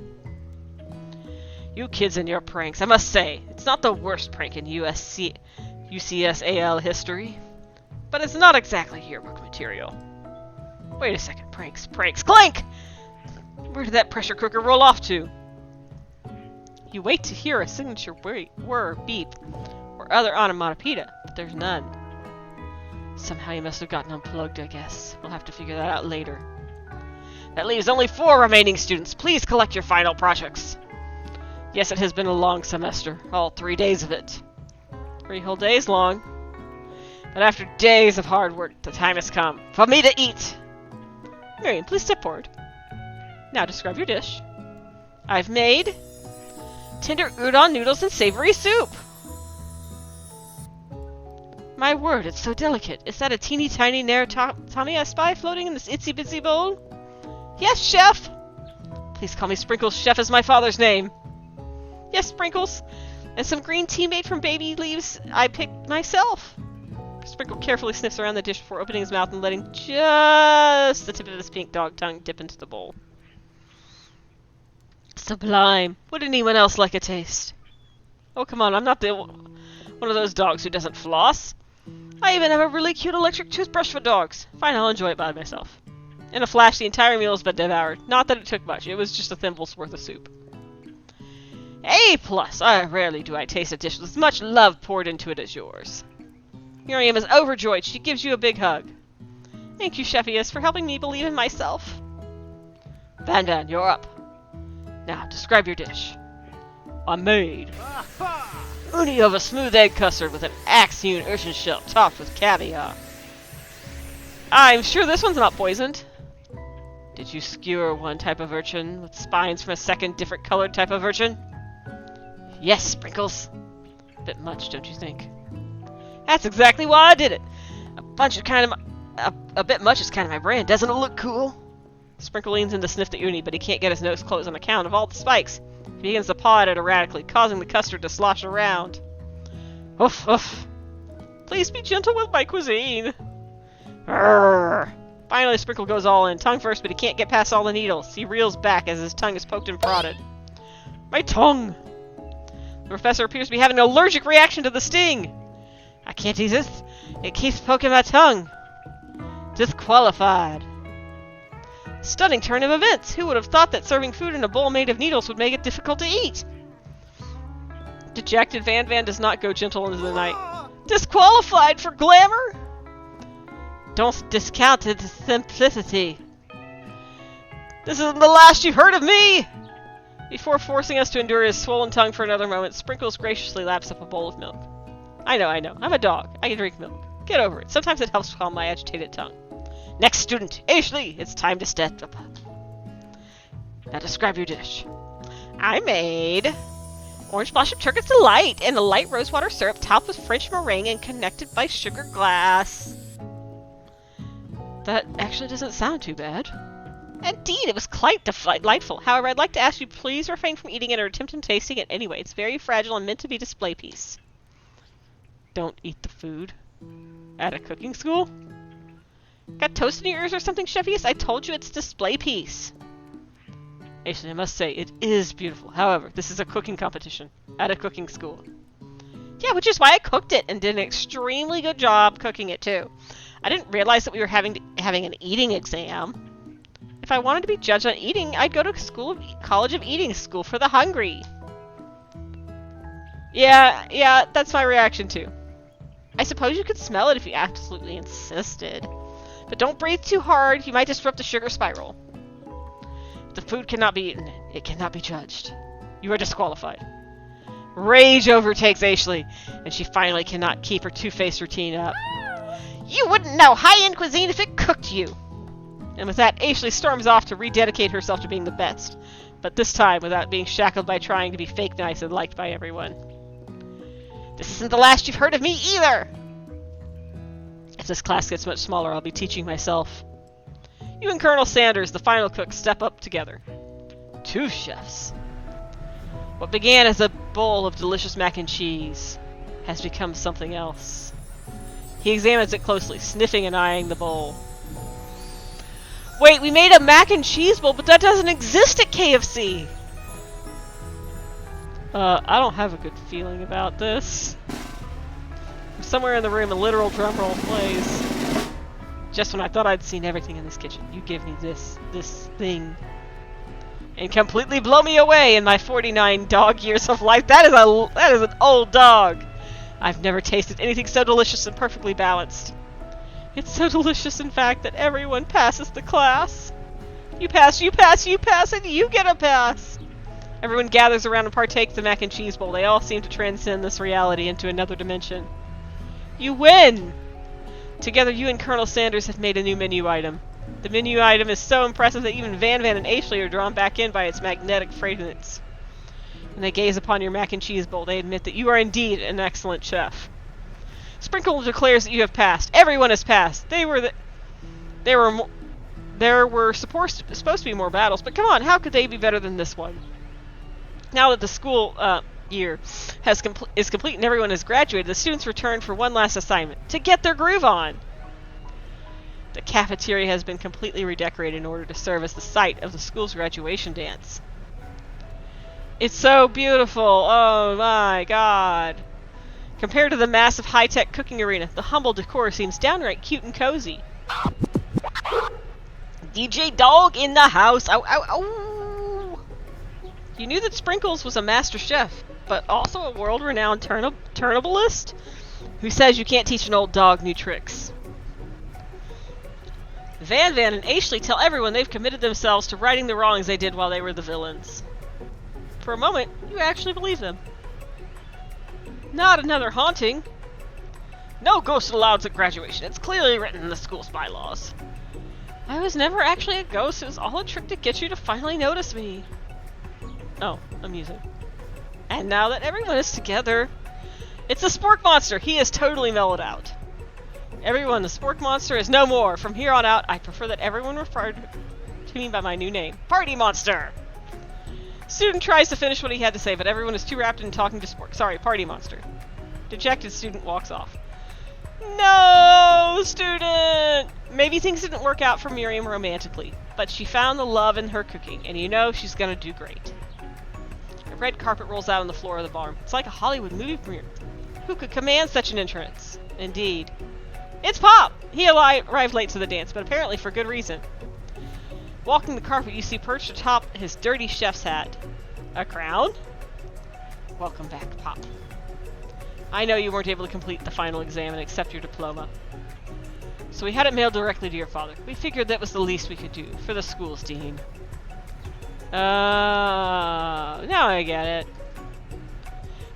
You kids and your pranks, I must say, it's not the worst prank in UCSAL history. But it's not exactly yearbook material. Wait a second, pranks. Clank! Where did that pressure cooker roll off to? You wait to hear a signature whir, beep, or other onomatopoeia, but there's none. Somehow you must have gotten unplugged, I guess. We'll have to figure that out later. That leaves only 4 remaining students. Please collect your final projects. Yes, it has been a long semester. All 3 days of it. 3 whole days long. But after days of hard work, the time has come for me to eat. Miriam, please step forward. Now describe your dish. I've made tender udon noodles and savory soup. My word, it's so delicate. Is that a teeny tiny Tommy I spy floating in this itsy bitsy bowl? Yes, chef! Please call me Sprinkles. Chef is my father's name. Yes, Sprinkles. And some green tea made from baby leaves I picked myself. Sprinkle carefully sniffs around the dish before opening his mouth and letting just the tip of his pink dog tongue dip into the bowl. Sublime. Would anyone else like a taste? Oh, come on, I'm not one of those dogs who doesn't floss. I even have a really cute electric toothbrush for dogs. Fine, I'll enjoy it by myself. In a flash, the entire meal has been devoured. Not that it took much, it was just a thimbleful's worth of soup. A+! Rarely do I taste a dish with as much love poured into it as yours. Miriam is overjoyed. She gives you a big hug. Thank you, Shephius, for helping me believe in myself. Van, you're up. Now, describe your dish. I made uni of a smooth egg custard with an axe-hewn urchin shell topped with caviar. I'm sure this one's not poisoned. Did you skewer one type of urchin with spines from a second different colored type of urchin? Yes, Sprinkles. A bit much, don't you think? That's exactly why I did it. A bit much is kind of my brand. Doesn't it look cool? Sprinkle leans in to sniff the uni, but he can't get his nose closed on account of all the spikes. He begins to paw at it erratically, causing the custard to slosh around. Oof, oof. Please be gentle with my cuisine. Arrgh. Finally, Sprinkle goes all in, tongue first, but he can't get past all the needles. He reels back as his tongue is poked and prodded. My tongue! The professor appears to be having an allergic reaction to the sting. I can't eat this. It keeps poking my tongue. Disqualified. Stunning turn of events! Who would have thought that serving food in a bowl made of needles would make it difficult to eat? Dejected Van does not go gentle into the night. Disqualified for glamour? Don't discount its simplicity. This isn't the last you've heard of me! Before forcing us to endure his swollen tongue for another moment, Sprinkles graciously laps up a bowl of milk. I know. I'm a dog. I can drink milk. Get over it. Sometimes it helps calm my agitated tongue. Next student, Ashley, it's time to step up. Now describe your dish. I made orange blossom turkey delight and a light rosewater syrup topped with French meringue and connected by sugar glass. That actually doesn't sound too bad. Indeed, it was quite delightful. However, I'd like to ask you please refrain from eating it or attempting tasting it anyway. It's very fragile and meant to be a display piece. Don't eat the food. At a cooking school? Got toast in your ears or something, Chefius? I told you it's a display piece. Actually, I must say, it is beautiful. However, this is a cooking competition at a cooking school. Yeah, which is why I cooked it and did an extremely good job cooking it, too. I didn't realize that we were having an eating exam. If I wanted to be judged on eating, I'd go to College of Eating School for the Hungry. Yeah, that's my reaction, too. I suppose you could smell it if you absolutely insisted. But don't breathe too hard, you might disrupt the sugar spiral. If the food cannot be eaten, it cannot be judged. You are disqualified. Rage overtakes Ashley, and she finally cannot keep her two-faced routine up. You wouldn't know high-end cuisine if it cooked you! And with that, Ashley storms off to rededicate herself to being the best. But this time without being shackled by trying to be fake nice and liked by everyone. This isn't the last you've heard of me either! As this class gets much smaller, I'll be teaching myself. You and Colonel Sanders, the final cook, step up together. Two chefs. What began as a bowl of delicious mac and cheese has become something else. He examines it closely, sniffing and eyeing the bowl. Wait, we made a mac and cheese bowl, but that doesn't exist at KFC! I don't have a good feeling about this. Somewhere in the room, a literal drumroll plays. Just when I thought I'd seen everything in this kitchen, you give me this thing. And completely blow me away in my 49 dog years of life. That is an old dog! I've never tasted anything so delicious and perfectly balanced. It's so delicious, in fact, that everyone passes the class. You pass, and you get a pass! Everyone gathers around and partakes of the mac and cheese bowl. They all seem to transcend this reality into another dimension. You win! Together, you and Colonel Sanders have made a new menu item. The menu item is so impressive that even Van and Ashley are drawn back in by its magnetic fragrance. When they gaze upon your mac and cheese bowl, they admit that you are indeed an excellent chef. Sprinkle declares that you have passed. Everyone has passed. There were supposed to be more battles, but come on, how could they be better than this one? Now that the school year is complete and everyone has graduated, the students return for one last assignment, to get their groove on. The cafeteria has been completely redecorated in order to serve as the site of the school's graduation dance. It's so beautiful, oh my god. Compared to the massive high-tech cooking arena, the humble decor seems downright cute and cozy. DJ Dog in the house! Ow, ow, ow! You knew that Sprinkles was a master chef, but also a world-renowned turnablist? Who says you can't teach an old dog new tricks? Van and Ashley tell everyone they've committed themselves to righting the wrongs they did while they were the villains. For a moment, you actually believe them. Not another haunting. No ghosts allowed at graduation. It's clearly written in the school's bylaws. I was never actually a ghost. It was all a trick to get you to finally notice me. Oh, amusing. And now that everyone is together, it's the Spork Monster. He is totally mellowed out. Everyone, the Spork Monster is no more. From here on out, I prefer that everyone referred to me by my new name, Party Monster. Student tries to finish what he had to say, but everyone is too wrapped in talking to Spork. Sorry, Party Monster. Dejected student walks off. No, student! Maybe things didn't work out for Miriam romantically, but she found the love in her cooking, and you know she's gonna do great. A red carpet rolls out on the floor of the barn. It's like a Hollywood movie premiere. Who could command such an entrance? Indeed. It's Pop! He arrived late to the dance, but apparently for good reason. Walking the carpet, you see perched atop his dirty chef's hat. A crown? Welcome back, Pop. I know you weren't able to complete the final exam and accept your diploma. So we had it mailed directly to your father. We figured that was the least we could do for the school's dean. Now I get it.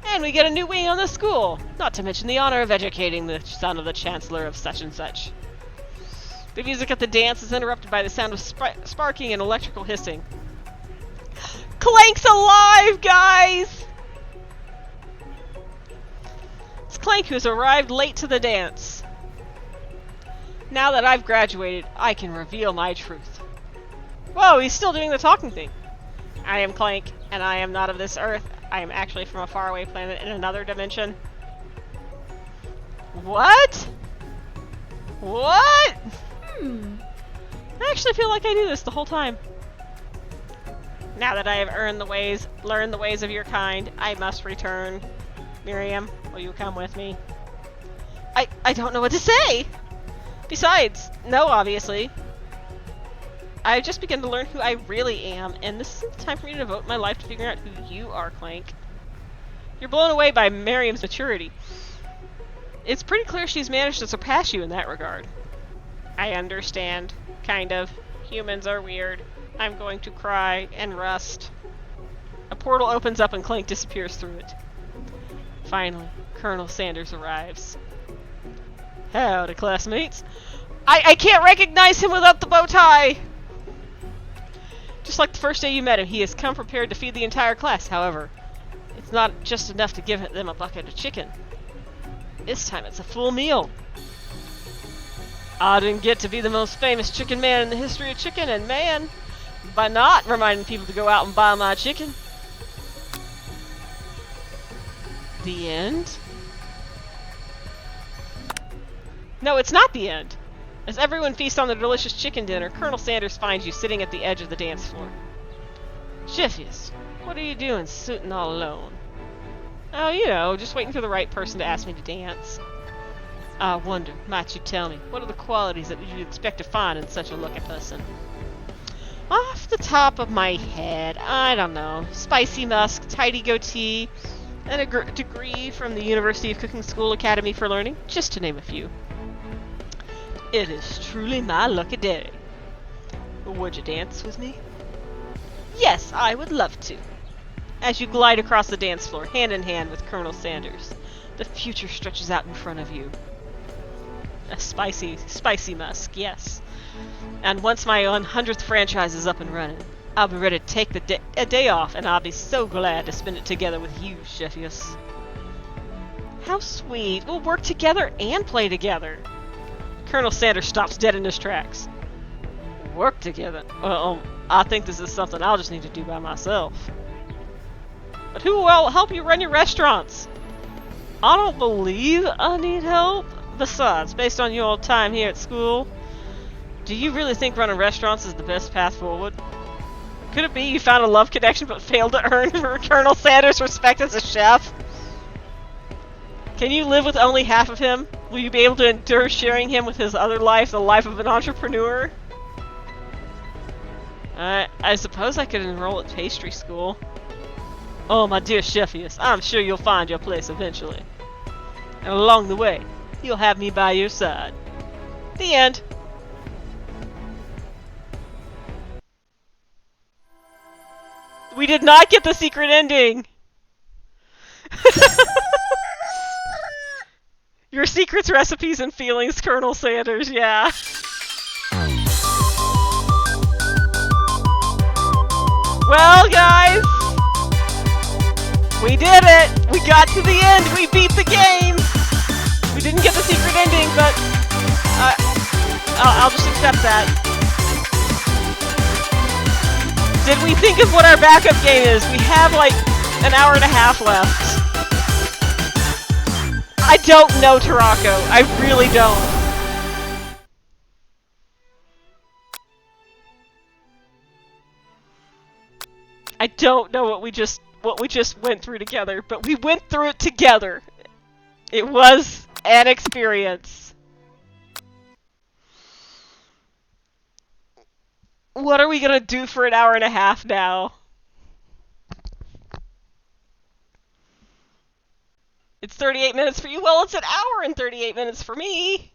And we get a new wing on the school, not to mention the honor of educating the son of the chancellor of such and such. The music at the dance is interrupted by the sound of sparking and electrical hissing. Clank's alive, guys! It's Clank who's arrived late to the dance. Now that I've graduated, I can reveal my truth. Whoa, he's still doing the talking thing. I am Clank, and I am not of this earth. I am actually from a faraway planet in another dimension. What? What? I actually feel like I knew this the whole time. Now that I have learned the ways of your kind, I must return. Miriam, will you come with me? I don't know what to say! Besides, no, obviously. I've just begun to learn who I really am, and this isn't the time for me to devote my life to figuring out who you are, Clank. You're blown away by Miriam's maturity. It's pretty clear she's managed to surpass you in that regard. I understand. Kind of. Humans are weird. I'm going to cry and rust. A portal opens up and Clank disappears through it. Finally, Colonel Sanders arrives. Howdy, classmates. I can't recognize him without the bow tie! Just like the first day you met him, he has come prepared to feed the entire class. However, it's not just enough to give them a bucket of chicken. This time it's a full meal. I didn't get to be the most famous chicken man in the history of chicken, and man, by not reminding people to go out and buy my chicken. The end? No, it's not the end. As everyone feasts on the delicious chicken dinner, Colonel Sanders finds you sitting at the edge of the dance floor. Shiffius, what are you doing sitting all alone? Oh, you know, just waiting for the right person to ask me to dance. I wonder, might you tell me, what are the qualities that you'd expect to find in such a lucky person? Off the top of my head, I don't know. Spicy musk, tidy goatee, and a degree from the University of Cooking School Academy for Learning, just to name a few. It is truly my lucky day. Would you dance with me? Yes, I would love to. As you glide across the dance floor, hand in hand with Colonel Sanders, the future stretches out in front of you. A spicy musk, yes. And once my 100th franchise is up and running, I'll be ready to take a day off, and I'll be so glad to spend it together with you, Shiffius. How sweet. We'll work together and play together. Colonel Sanders stops dead in his tracks. Work together? I think this is something I'll just need to do by myself. But who will help you run your restaurants? I don't believe I need help. Besides, based on your time here at school, do you really think running restaurants is the best path forward? Could it be you found a love connection but failed to earn Colonel Sanders' respect as a chef? Can you live with only half of him? Will you be able to endure sharing him with his other life, the life of an entrepreneur? I suppose I could enroll at pastry school. Oh, my dear Shiffius, I'm sure you'll find your place eventually. And along the way, you'll have me by your side. The end. We did not get the secret ending. Your secrets, recipes, and feelings, Colonel Sanders, yeah. Well, guys, we did it! We got to the end! We beat the game! We didn't get the secret ending, but I'll just accept that. Did we think of what our backup game is? We have like an hour and a half left. I don't know, Tarako. I really don't. I don't know what we just went through together, but we went through it together. It was an experience. What are we gonna do for an hour and a half now? It's 38 minutes for you. Well, it's an hour and 38 minutes for me.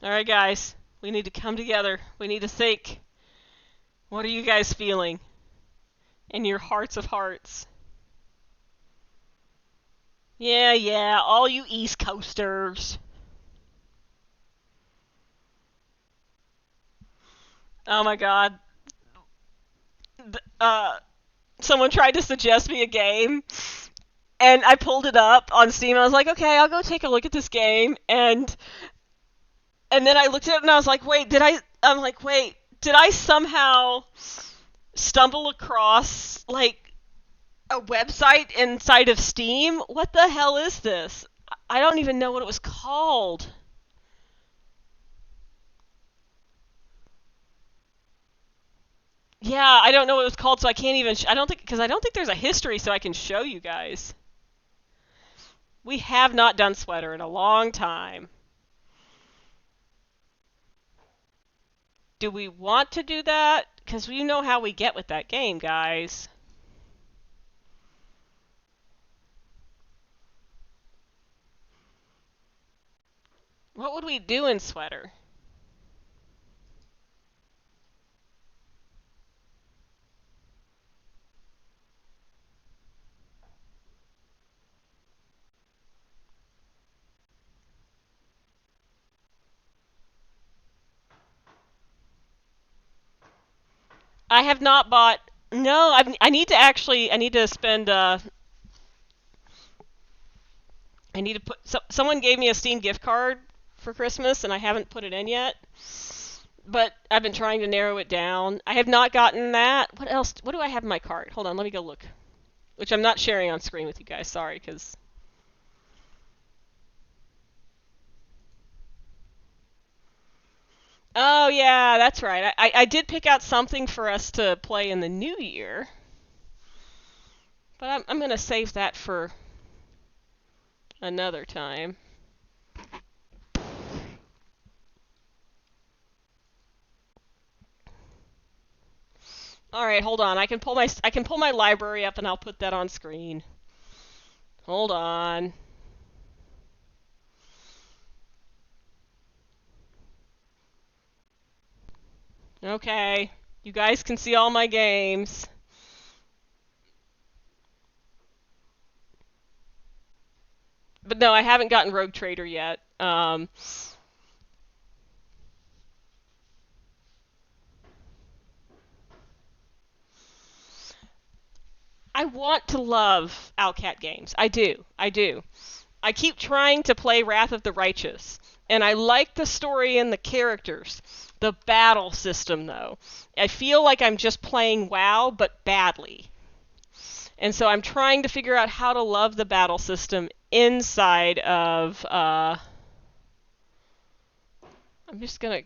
Alright, guys. We need to come together. We need to think. What are you guys feeling? In your hearts of hearts. Yeah, all you East Coasters. Oh my god. Someone tried to suggest me a game, and I pulled it up on Steam. I was like, okay, I'll go take a look at this game, and then I looked at it and I was like, wait, did I somehow stumble across like a website inside of Steam? What the hell is this? I don't even know what it was called. Yeah, I don't know what it was called, so I can't even. I don't think there's a history, so I can show you guys. We have not done Sweater in a long time. Do we want to do that? Because you know how we get with that game, guys. What would we do in Sweater? I have not bought. No, I need to actually. I need to spend. I need to put. Someone gave me a Steam gift card for Christmas, and I haven't put it in yet. But I've been trying to narrow it down. I have not gotten that. What else? What do I have in my cart? Hold on, let me go look. Which I'm not sharing on screen with you guys. Sorry, because. Oh yeah, that's right. I did pick out something for us to play in the new year. But I'm going to save that for another time. All right, hold on. I can pull my library up and I'll put that on screen. Hold on. Okay. You guys can see all my games. But no, I haven't gotten Rogue Trader yet. I want to love Owlcat games. I do. I keep trying to play Wrath of the Righteous, and I like the story and the characters. The battle system, though. I feel like I'm just playing WoW, but badly. And so I'm trying to figure out how to love the battle system inside of... I'm just gonna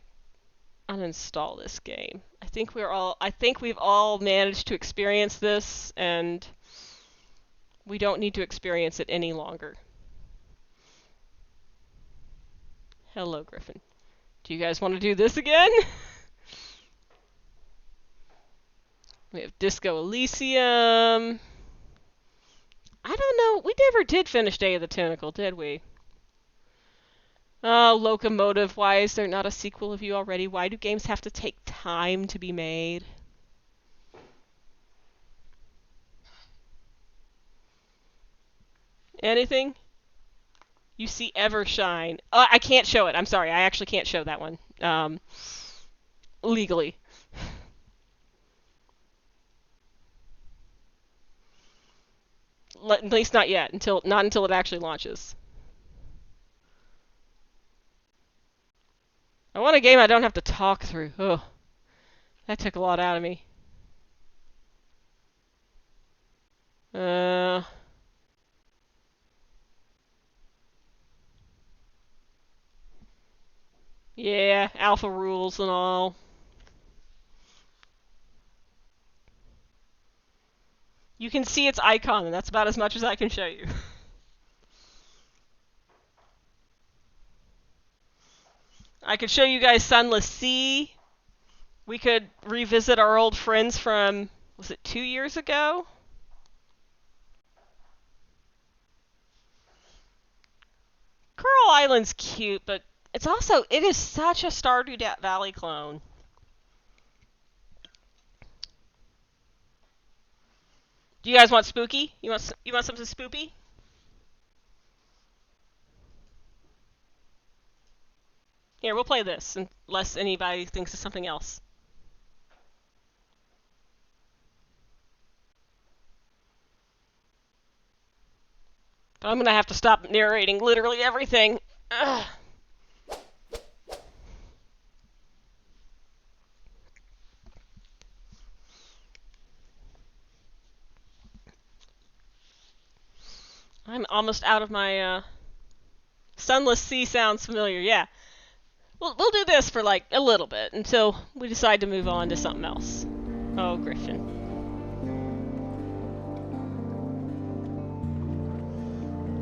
uninstall this game. I think we've all managed to experience this, and we don't need to experience it any longer. Hello, Griffin. Do you guys want to do this again? We have Disco Elysium. I don't know. We never did finish Day of the Tentacle, did we? Locomotive. Why is there not a sequel of you already? Why do games have to take time to be made? Anything? You see Evershine. I can't show it. I'm sorry. I actually can't show that one. Legally. At least not yet. Not until it actually launches. I want a game I don't have to talk through. Ugh. That took a lot out of me. Uh... Yeah, alpha rules and all. You can see its icon, and that's about as much as I can show you. I could show you guys Sunless Sea. We could revisit our old friends from, was it 2 years ago? Coral Island's cute, but it is such a Stardew Valley clone. Do you guys want spooky? You want something spoopy? Here, we'll play this, unless anybody thinks of something else. But I'm gonna have to stop narrating literally everything. Ugh. I'm almost out of my, Sunless Sea sounds familiar, yeah. We'll do this for like a little bit until we decide to move on to something else. Oh, Griffin.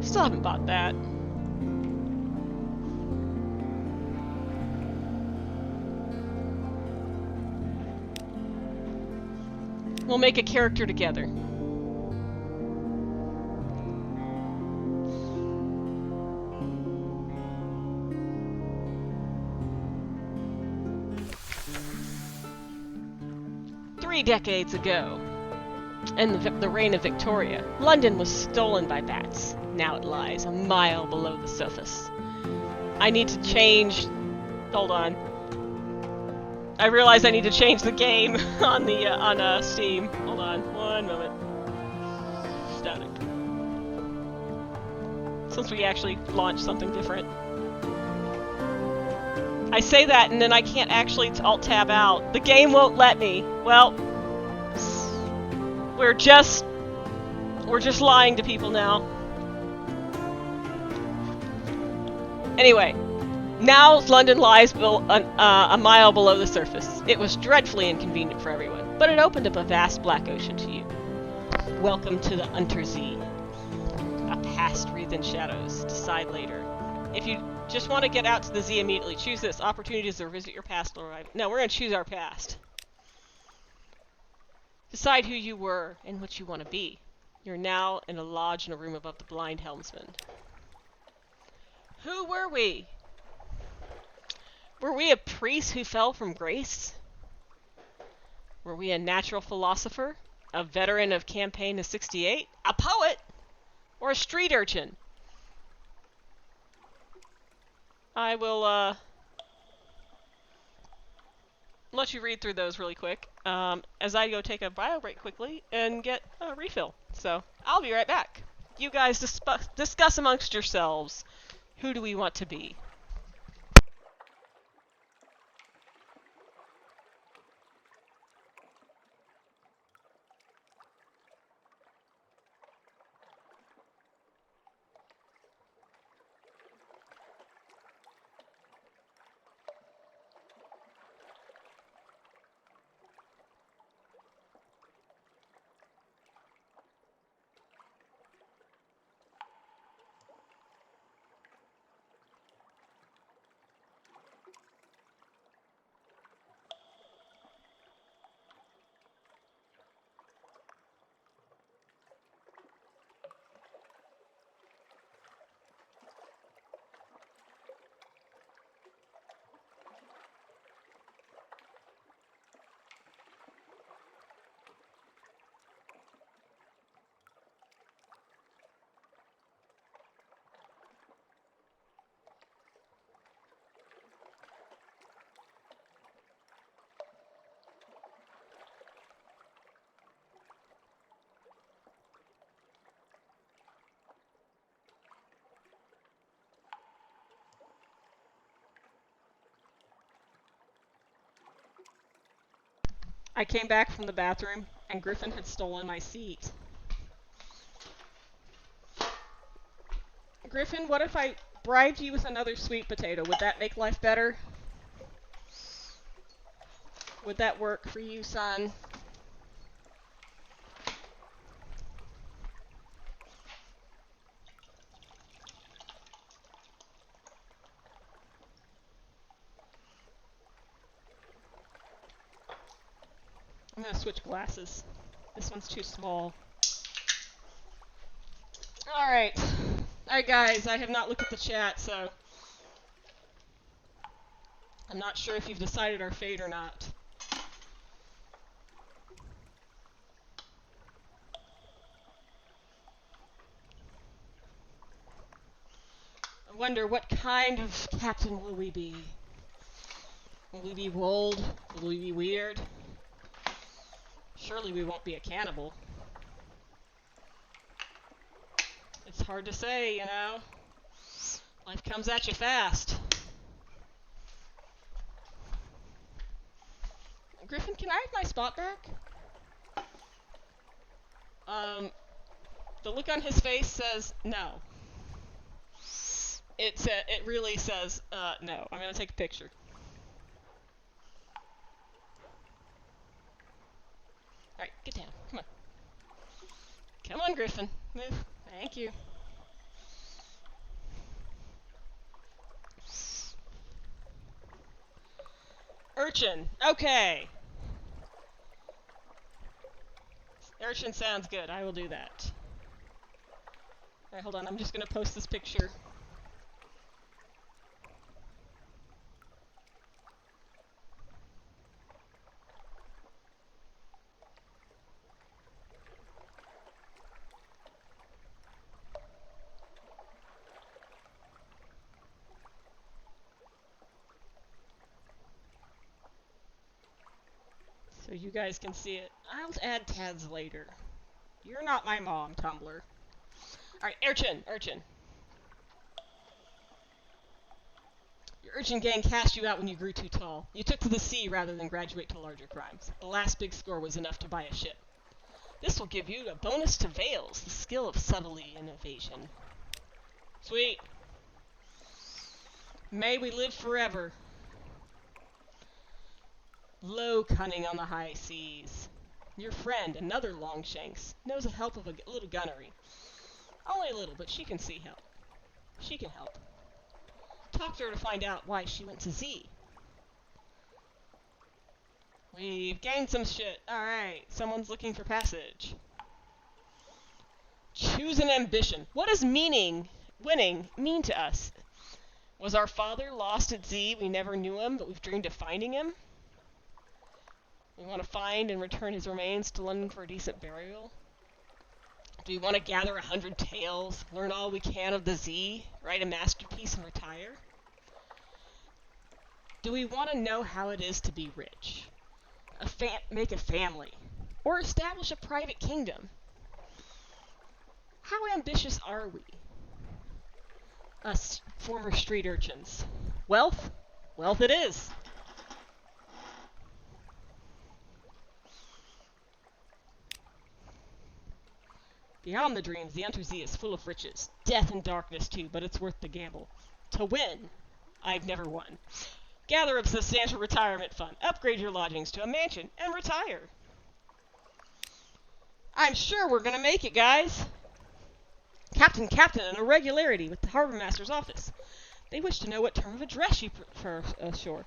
Still haven't bought that. We'll make a character together. Three decades ago, in the reign of Victoria, London was stolen by bats. Now it lies a mile below the surface. I need to change... Hold on. I realized I need to change the game on the on Steam. Hold on, one moment. Static. Since we actually launched something different. I say that and then I can't actually alt-tab out. The game won't let me. Well, we're just lying to people now. Anyway, now London lies a mile below the surface. It was dreadfully inconvenient for everyone, but it opened up a vast black ocean to you. Welcome to the Untersee, a past wreathed in shadows. Decide later. If you just want to get out to the Z immediately, choose this. Opportunities to visit your past. No, we're going to choose our past. Decide who you were and what you want to be. You're now in a lodge in a room above the blind helmsman. Who were we? Were we a priest who fell from grace? Were we a natural philosopher? A veteran of campaign of 68? A poet? Or a street urchin? I will, let you read through those really quick, as I go take a bio break quickly and get a refill. So, I'll be right back. You guys discuss amongst yourselves. Who do we want to be? I came back from the bathroom, and Griffin had stolen my seat. Griffin, what if I bribed you with another sweet potato? Would that make life better? Would that work for you, son? I'm gonna switch glasses. This one's too small. Alright. Alright, guys, I have not looked at the chat, so I'm not sure if you've decided our fate or not. I wonder what kind of captain will we be? Will we be bold? Will we be weird? Surely we won't be a cannibal. It's hard to say, you know. Life comes at you fast. Griffin, can I have my spot back? The look on his face says no. It really says no. I'm gonna take a picture. Alright, get down. Come on. Come on, Griffin. Move. Thank you. Urchin. Okay. Urchin sounds good. I will do that. Alright, hold on. I'm just going to post this picture. So you guys can see it. I'll add tabs later. You're not my mom, Tumblr. Alright, Urchin. Your Urchin gang cast you out when you grew too tall. You took to the sea rather than graduate to larger crimes. The last big score was enough to buy a ship. This will give you a bonus to Veils, the skill of subtlety and evasion. Sweet. May we live forever. Low cunning on the high seas. Your friend, another Longshanks, knows a help of a little gunnery. Only a little, but she can see help. She can help. Talk to her to find out why she went to Z. We've gained some shit. Alright, someone's looking for passage. Choose an ambition. What does winning mean to us? Was our father lost at Z? We never knew him, but we've dreamed of finding him? We want to find and return his remains to London for a decent burial? Do we want to gather 100 tales, learn all we can of the Z, write a masterpiece and retire? Do we want to know how it is to be rich? Make a family? Or establish a private kingdom? How ambitious are we? Us former street urchins. Wealth? Wealth it is. Beyond the dreams, the Untersee is full of riches. Death and darkness, too, but it's worth the gamble. To win, I've never won. Gather a substantial retirement fund, upgrade your lodgings to a mansion, and retire. I'm sure we're going to make it, guys. Captain, an irregularity with the Harbor Master's office. They wish to know what term of address you prefer ashore.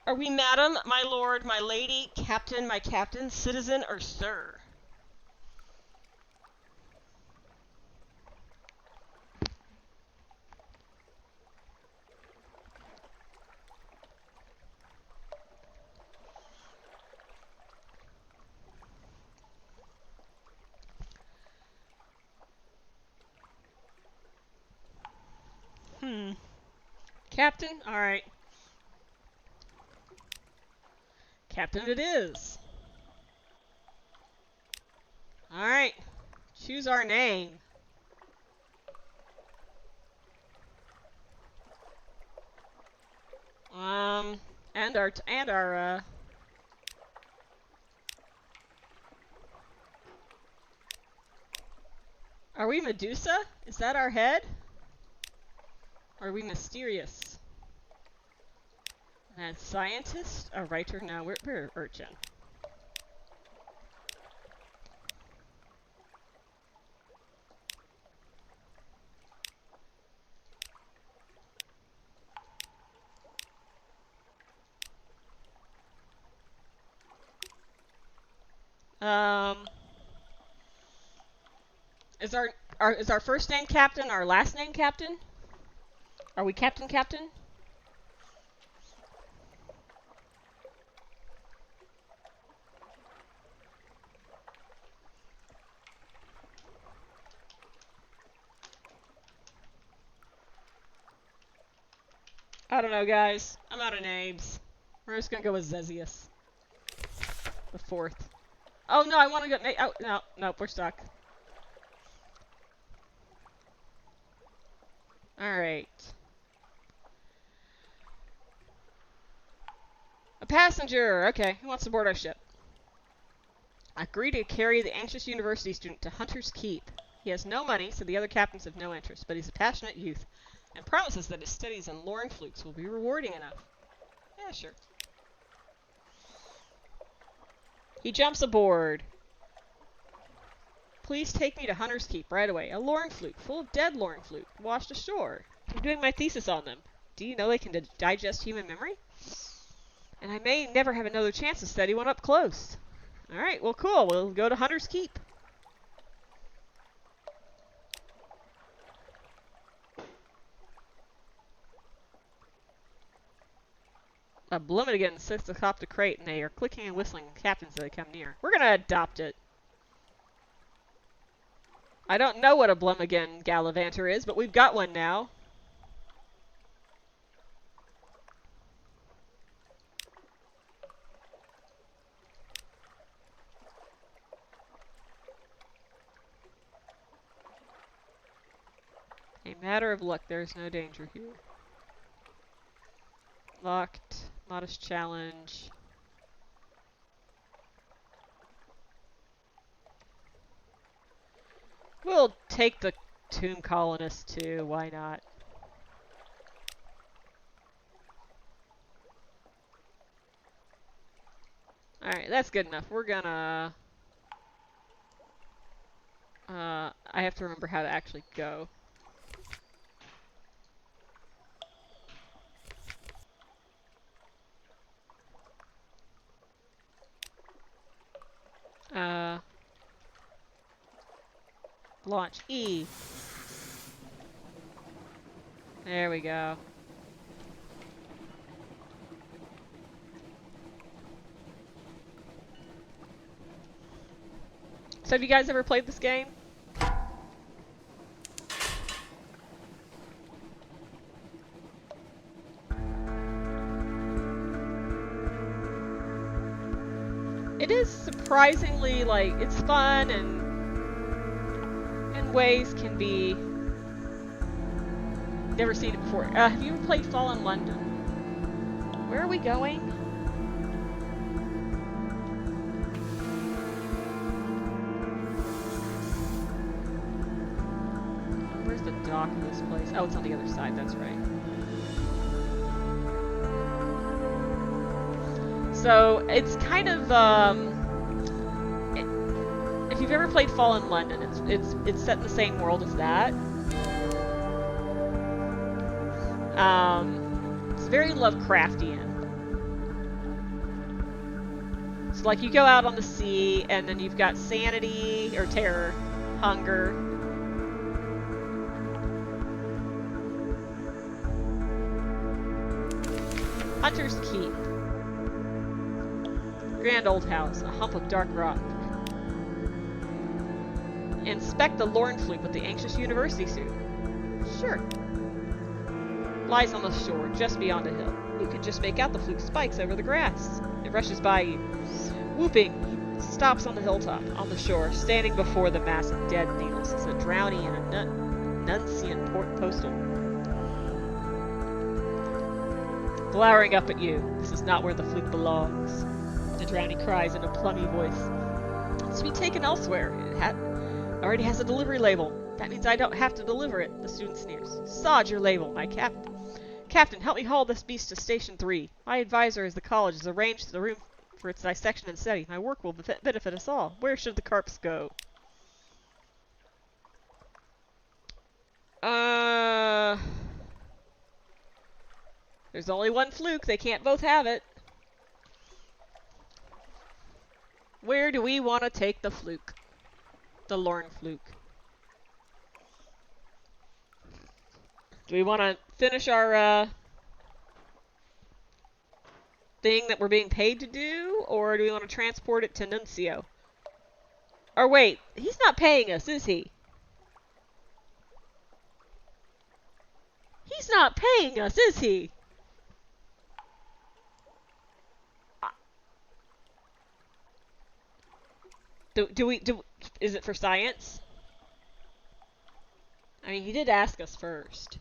Are we madam, my lord, my lady, captain, my captain, citizen, or sir? Captain? Alright. Captain it is. Alright. Choose our name. And our Are we Medusa? Is that our head? Or are we mysterious? And scientist? A writer? No, we're urchin. Is our first name Captain our last name Captain? Are we Captain? I don't know, guys. I'm out of names. We're just gonna go with Zezius. The fourth. Oh no, I want to go. Oh, no, we're stuck. Alright. A passenger! Okay, who wants to board our ship? Agree to carry the anxious university student to Hunter's Keep. He has no money, so the other captains have no interest, but he's a passionate youth, and promises that his studies in lore and flukes will be rewarding enough. Yeah, sure. He jumps aboard. Please take me to Hunter's Keep right away. A Lorn fluke, full of dead Lorn fluke, washed ashore. I'm doing my thesis on them. Do you know they can digest human memory? And I may never have another chance to study one up close. Alright, well cool. We'll go to Hunter's Keep. A Blummigan sits atop the crate, and they are clicking and whistling captains as they come near. We're gonna adopt it. I don't know what a Blummigan Gallivanter is, but we've got one now. A matter of luck, there is no danger here. Locked. Modest challenge. We'll take the tomb colonists too, why not? Alright, that's good enough. We're gonna... I have to remember how to actually go. Launch E. There we go. So have you guys ever played this game? It is surprisingly, like, it's fun and in ways can be... Never seen it before. Have you ever played Fallen London? Where are we going? Where's the dock of this place? Oh, it's on the other side, that's right. So, it's kind of, if you've ever played Fallen London, it's set in the same world as that. It's very Lovecraftian. So, like, you go out on the sea, and then you've got sanity, or terror, hunger. Hunter's Keep. Grand old house, a hump of dark rock. Inspect the Lorn fluke with the anxious university suit. Sure. Lies on the shore, just beyond a hill. You can just make out the fluke spikes over the grass. It rushes by you. Whooping, he stops on the hilltop, on the shore, standing before the mass of dead needles. It's a drowny and a nuncient postal. Glowering up at you. This is not where the fluke belongs. The drowny cries in a plummy voice. It's to be taken elsewhere. It already has a delivery label. That means I don't have to deliver it, the student sneers. Sod your label, my captain. Captain, help me haul this beast to Station 3. My advisor is the college has arranged the room for its dissection and study. My work will benefit us all. Where should the corpse go? There's only one fluke. They can't both have it. Where do we want to take the fluke? The Lorne fluke. Do we want to finish our thing that we're being paid to do? Or do we want to transport it to Nuncio? Or wait, he's not paying us, is he? He's not paying us, is he? Is it for science? I mean, he did ask us first.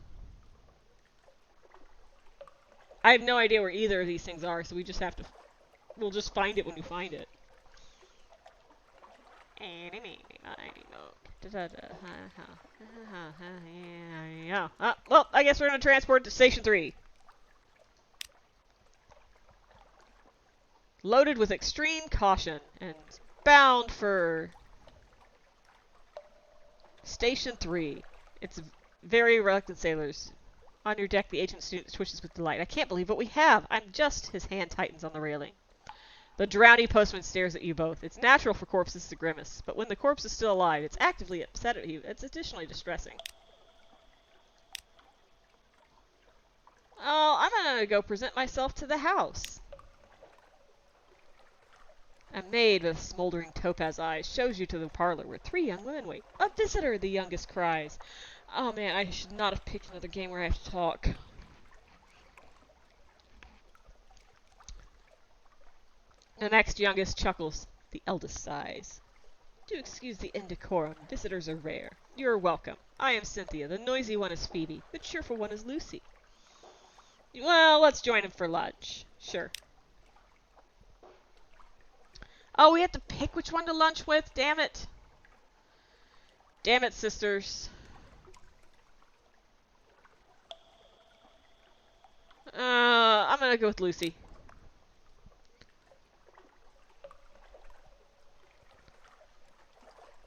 I have no idea where either of these things are, so we just have to... We'll just find it when we find it. Well, I guess we're going to transport to Station 3. Loaded with extreme caution and bound for Station 3. It's very reluctant sailors. On your deck, the ancient student twitches with delight. I can't believe what we have. I'm just... His hand tightens on the railing. The drowny postman stares at you both. It's natural for corpses to grimace, but when the corpse is still alive, it's actively upset at you. It's additionally distressing. Oh, I'm gonna go present myself to the house. A maid with smoldering topaz eyes shows you to the parlor where 3 young women wait. A visitor, the youngest cries. Oh man, I should not have picked another game where I have to talk. The next youngest chuckles. The eldest sighs. Do excuse the indecorum. Visitors are rare. You're welcome. I am Cynthia. The noisy one is Phoebe. The cheerful one is Lucy. Well, let's join him for lunch. Sure. Oh, we have to pick which one to lunch with? Damn it. Damn it, sisters. I'm gonna go with Lucy.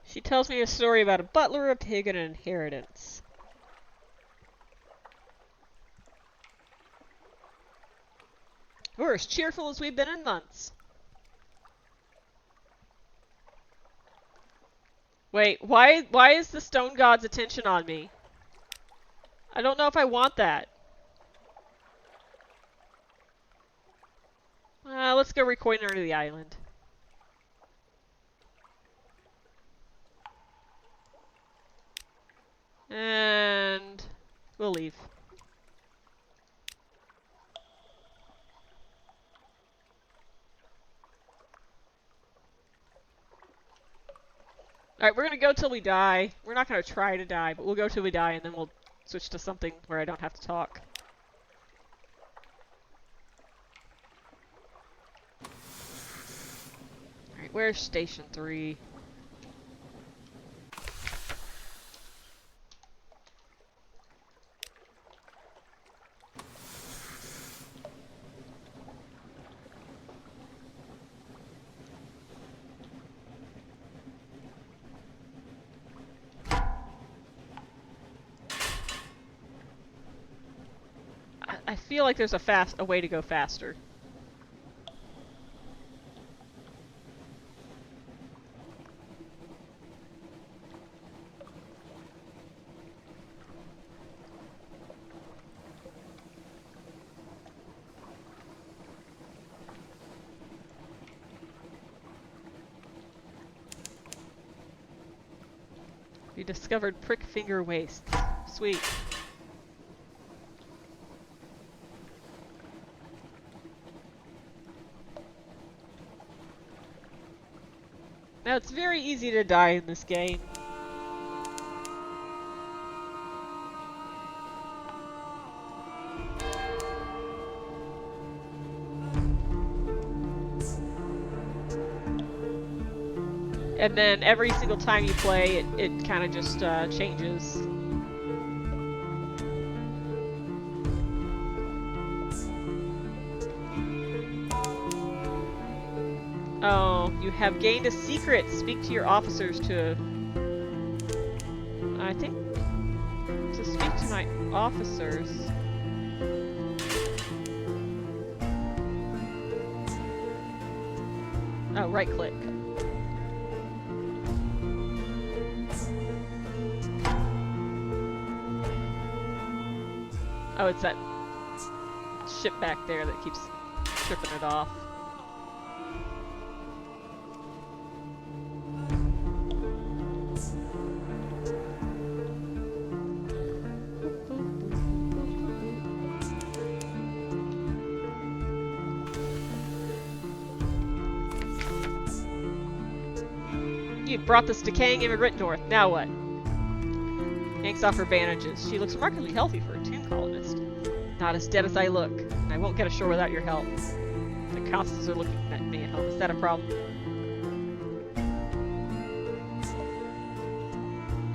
She tells me a story about a butler, a pig, and an inheritance. We're as cheerful as we've been in months. Wait, why is the stone god's attention on me? I don't know if I want that. Let's go reconnoiter the island. And we'll leave. Alright, we're gonna go till we die. We're not gonna try to die, but we'll go till we die and then we'll switch to something where I don't have to talk. Alright, where's Station 3? I feel like there's a way to go faster. We discovered prick finger wastes. Sweet. Now, it's very easy to die in this game. And then every single time you play, it kind of just changes. Oh, you have gained a secret. Speak to your officers to... I think... to speak to my officers... Oh, right click. Oh, it's that ship back there that keeps tripping it off. You brought this decaying immigrant north. Now what? Yanks off her bandages. She looks remarkably healthy for a tomb colonist. Not as dead as I look. I won't get ashore without your help. The consuls are looking at me at home. Is that a problem?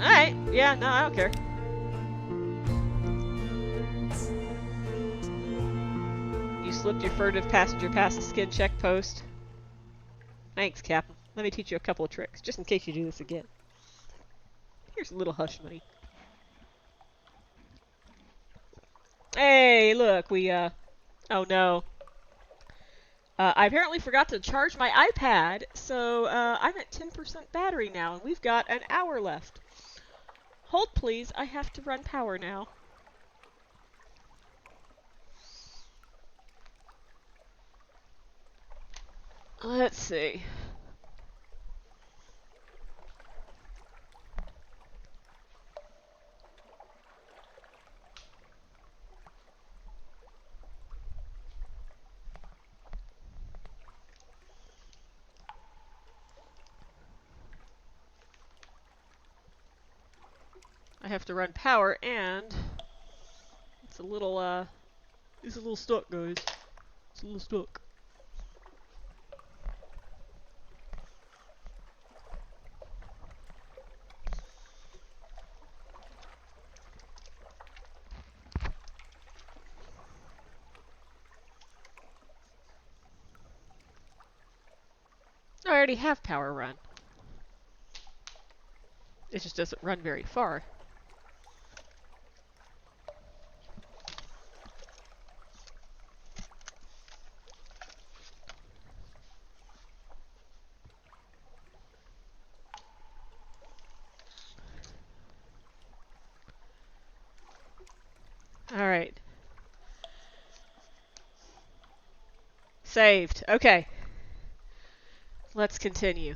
Alright. Yeah, no, I don't care. You slipped your furtive passenger past the skin check post. Thanks, Captain. Let me teach you a couple of tricks, just in case you do this again. Here's a little hush money. Hey, look, we, oh no. I apparently forgot to charge my iPad, so, I'm at 10% battery now, and we've got an hour left. Hold, please. I have to run power now. Let's see. I have to run power, and it's a little stuck, guys. It's a little stuck. I already have power run. It just doesn't run very far. Alright. Saved. Okay. Let's continue.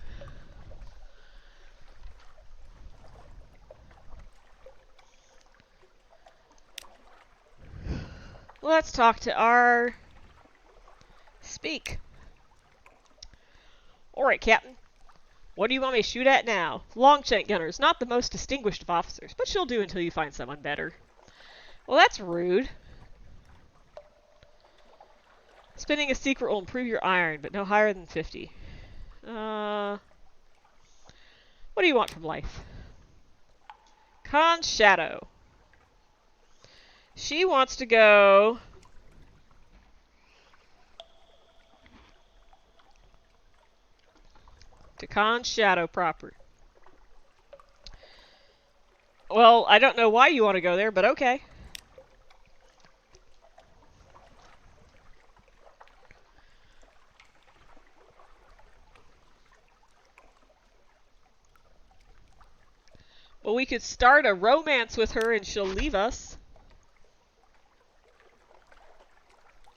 Let's talk to our... Speak. Alright, Captain. What do you want me to shoot at now? Longshank gunner's not the most distinguished of officers, but she'll do until you find someone better. Well, that's rude. Spinning a secret will improve your iron, but no higher than 50. What do you want from life? Khan's Shadow. She wants to go... to Khan's Shadow proper. Well, I don't know why you want to go there, but okay. Well, we could start a romance with her and she'll leave us.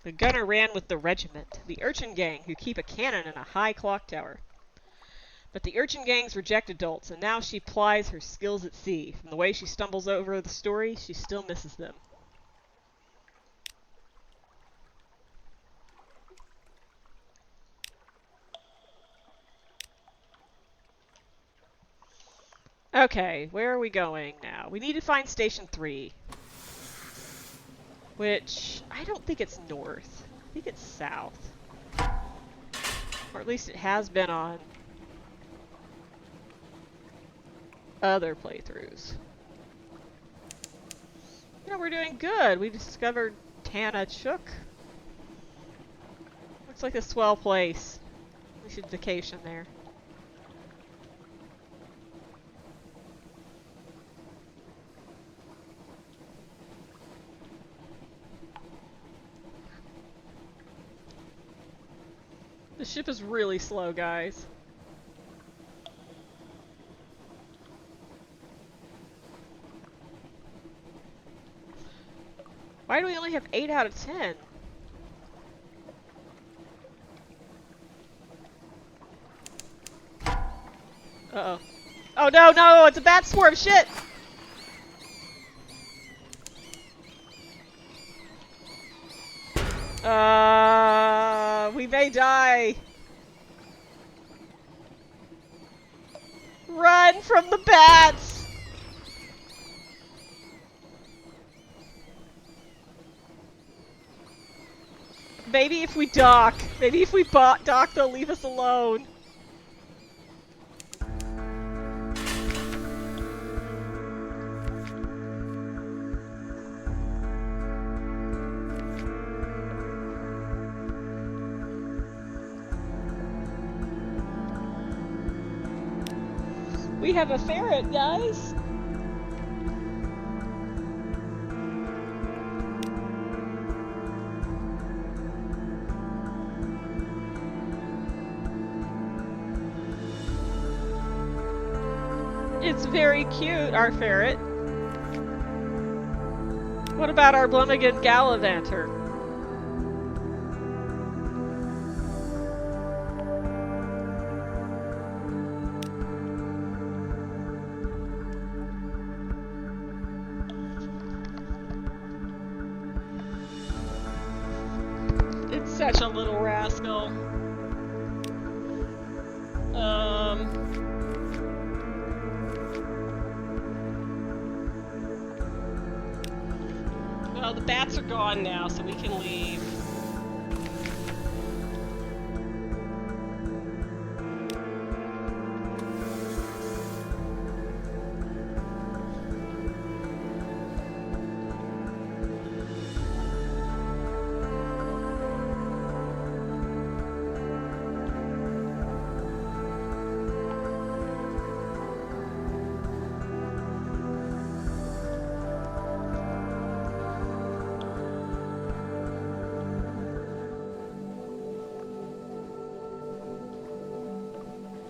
The gunner ran with the regiment, the urchin gang, who keep a cannon in a high clock tower. But the urchin gangs reject adults, and now she plies her skills at sea. From the way she stumbles over the story, she still misses them. Okay, where are we going now? We need to find Station 3. Which, I don't think it's north. I think it's south. Or at least it has been on other playthroughs. You know, we're doing good. We discovered Tana Chook. Looks like a swell place. We should vacation there. The ship is really slow, guys. Why do we only have 8 out of 10? Uh-oh. Oh no, no, it's a bat swarm, shit! We may die. Run from the bats! Maybe if we dock. Maybe if we dock, they'll leave us alone. We have a ferret, guys. It's very cute, our ferret. What about our Blummigan Gallivanter? It's such a little rascal. Well, the bats are gone now, so we can leave.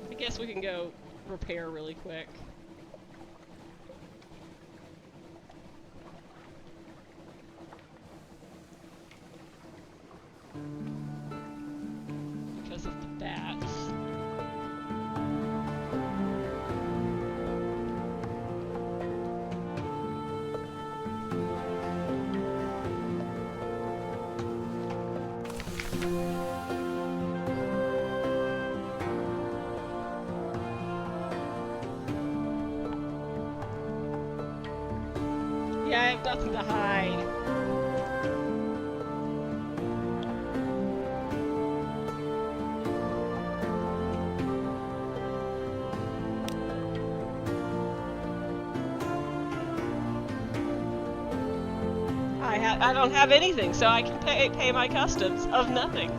I guess we can go repair really quick. Because of the bats. Yeah, I have nothing to hide. I don't have anything, so I can pay my customs of nothing.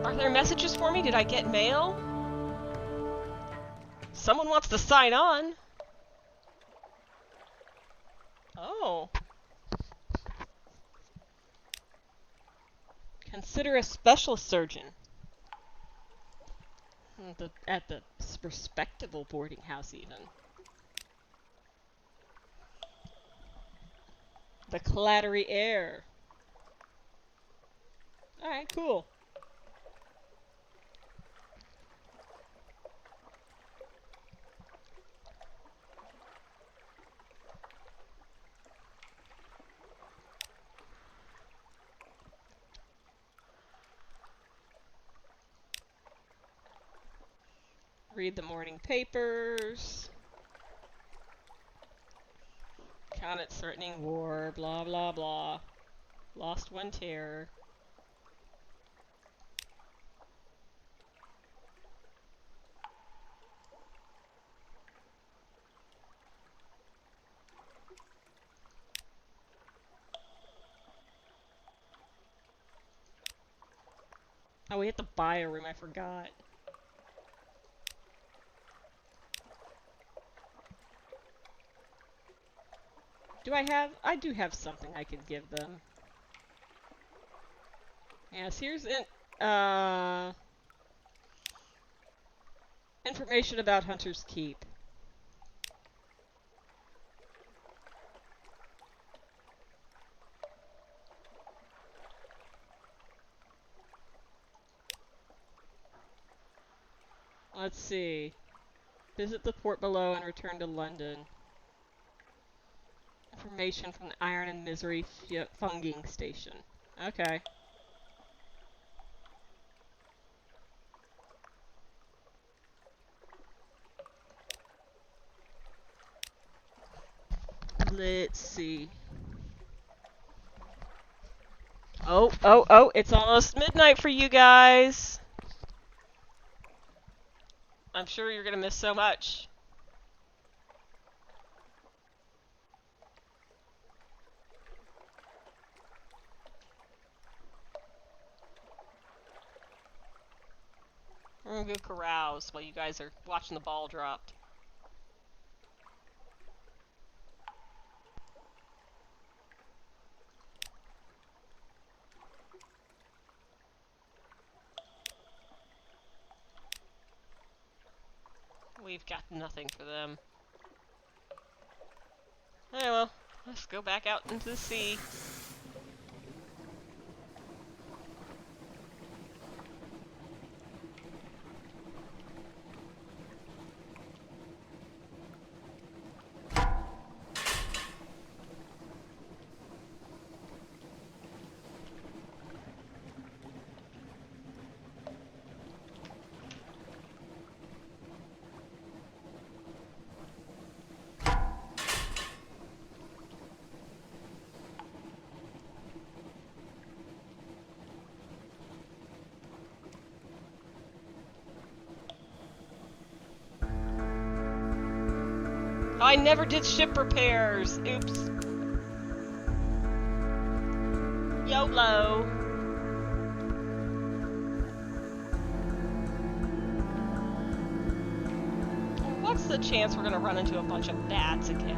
Are there messages for me? Did I get mail? Someone wants to sign on. Oh. Consider a special surgeon. At the respectable boarding house, even. The clattery air. Alright, cool. Read the morning papers. Counted threatening war, blah blah blah. Lost one terror. Oh, we have to buy a room, I forgot. Do I have? I do have something I could give them. Yes, here's information about Hunter's Keep. Let's see. Visit the port below and return to London. Information from the Iron and Misery Funging Station. Okay. Let's see. Oh, it's almost midnight for you guys. I'm sure you're gonna miss so much. We're gonna go carouse while you guys are watching the ball drop. We've got nothing for them. Oh well, let's go back out into the sea. Oh, I never did ship repairs. Oops. YOLO. What's the chance we're gonna run into a bunch of bats again?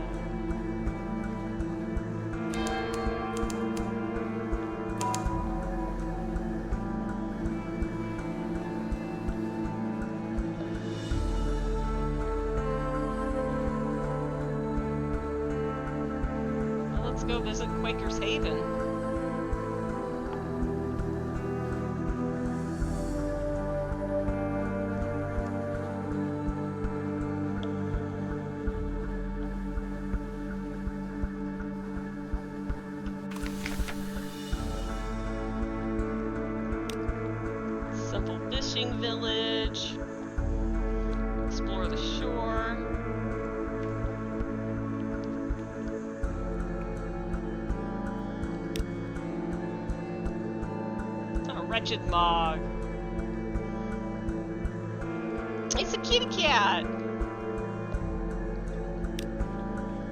Let's go visit Quaker's Haven. Simple fishing village. Explore the shore. Wretched Mog. It's a kitty cat!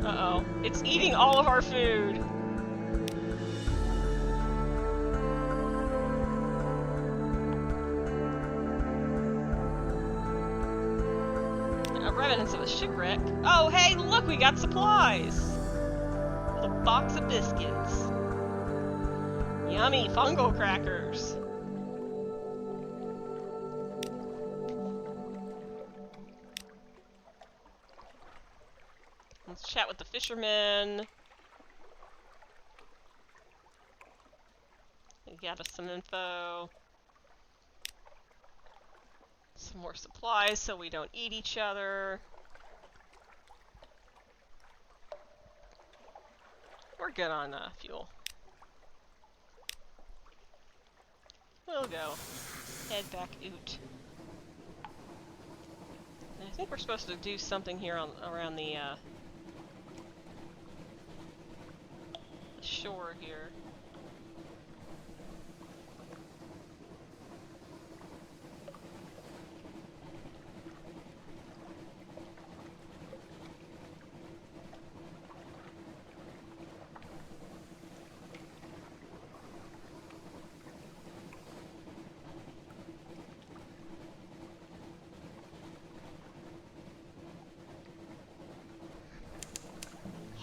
Uh-oh. It's eating all of our food. Remnants of a shipwreck. Oh, hey, look, we got supplies! With a box of biscuits. Yummy fungal crackers. Let's chat with the fishermen. Gather some info. Some more supplies so we don't eat each other. We're good on fuel. We'll go. Head back out. And I think we're supposed to do something here on around the shore here.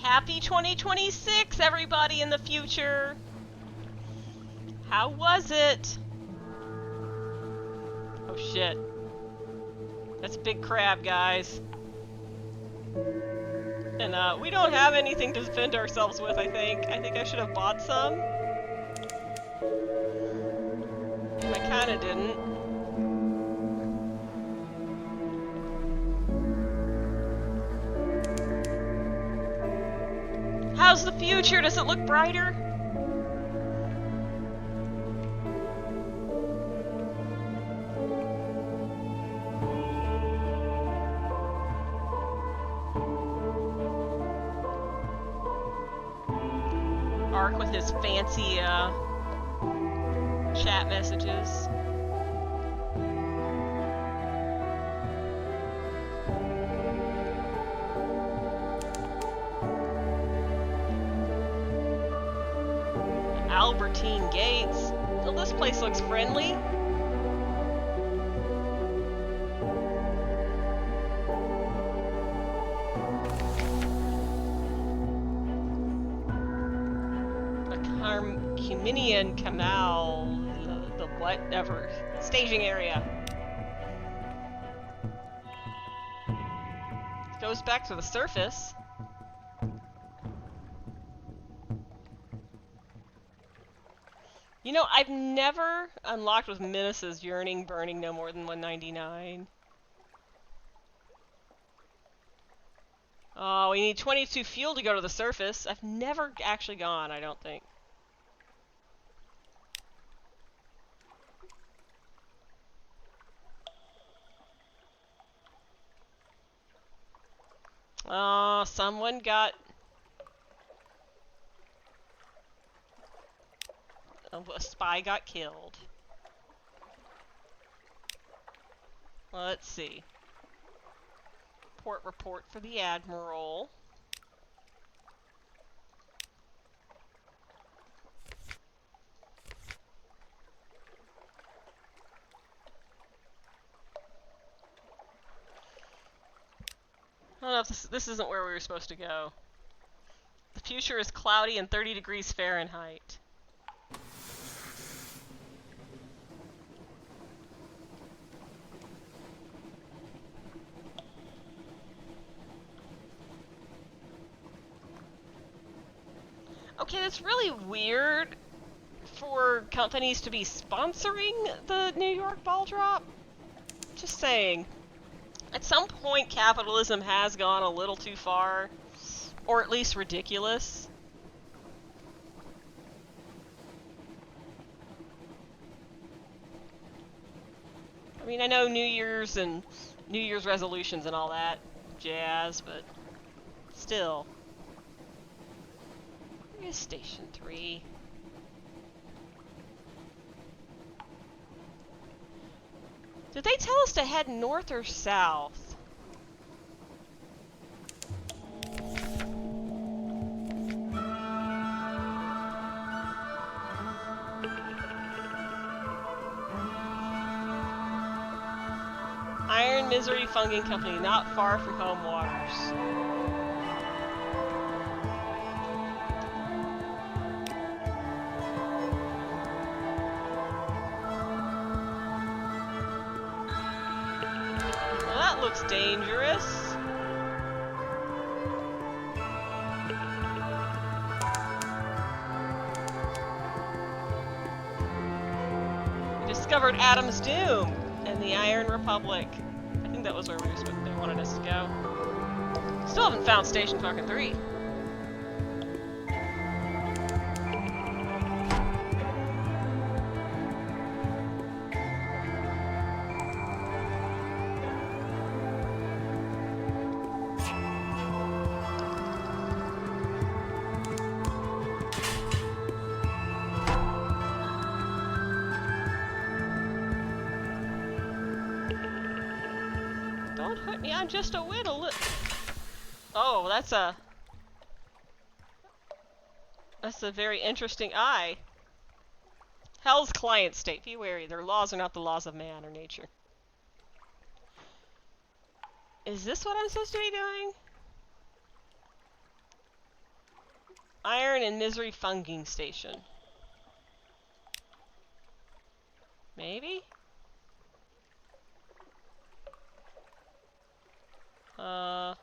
Happy 2026, everybody in the future! How was it? Oh shit. That's a big crab, guys. And we don't have anything to defend ourselves with, I think. I think I should have bought some. I kinda didn't. How's the future? Does it look brighter? Ark with his fancy chat messages. Albertine Gates. Well, this place looks friendly. Cuminian Canal, the whatever, staging area. It goes back to the surface. You know, I've never unlocked with Menace's Yearning Burning no more than 199. Oh, we need 22 fuel to go to the surface. I've never actually gone, I don't think. Someone got... a spy got killed. Let's see. Port report for the Admiral. I don't know if this isn't where we were supposed to go. The future is cloudy and 30 degrees Fahrenheit. Okay, that's really weird for companies to be sponsoring the New York ball drop. Just saying. At some point, capitalism has gone a little too far, or at least ridiculous. I mean, I know New Year's and New Year's resolutions and all that jazz, but still. Where's Station 3? Did they tell us to head north or south? Iron Misery Funging Company, not far from home waters. Looks dangerous. We discovered Adam's Doom and the Iron Republic. I think that was where they wanted us to go. Still haven't found Station fucking 3. I'm just a whittle. Oh, that's a very interesting eye. Hell's client state. Be wary. Their laws are not the laws of man or nature. Is this what I'm supposed to be doing? Iron and Misery Funging Station. Maybe? The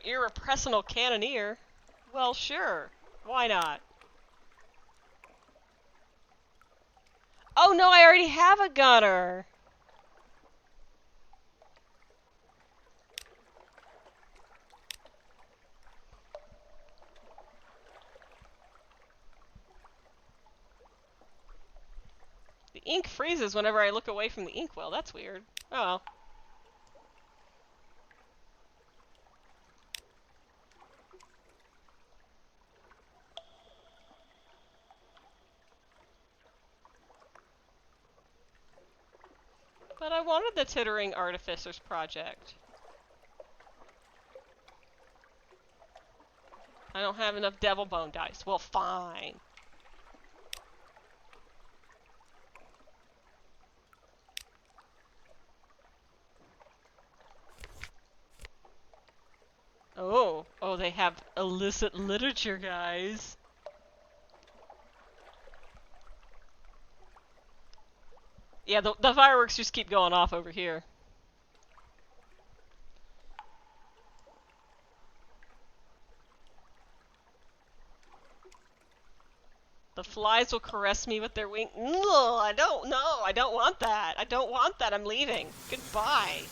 Irrepressible Cannoneer? Well, sure. Why not? Oh no, I already have a gunner! The ink freezes whenever I look away from the inkwell. That's weird. Oh well. But I wanted the Tittering Artificers project. I don't have enough Devil Bone dice. Well, fine. Oh, they have illicit literature, guys. Yeah, the fireworks just keep going off over here. The flies will caress me with their wings. No, I don't know. I don't want that. I don't want that. I'm leaving. Goodbye.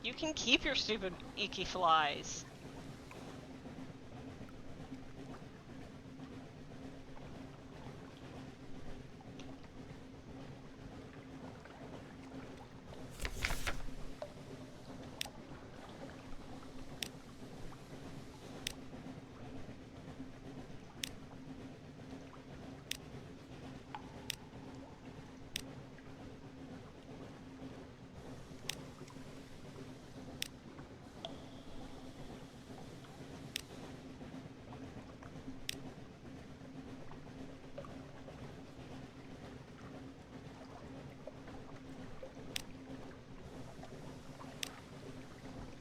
You can keep your stupid icky flies.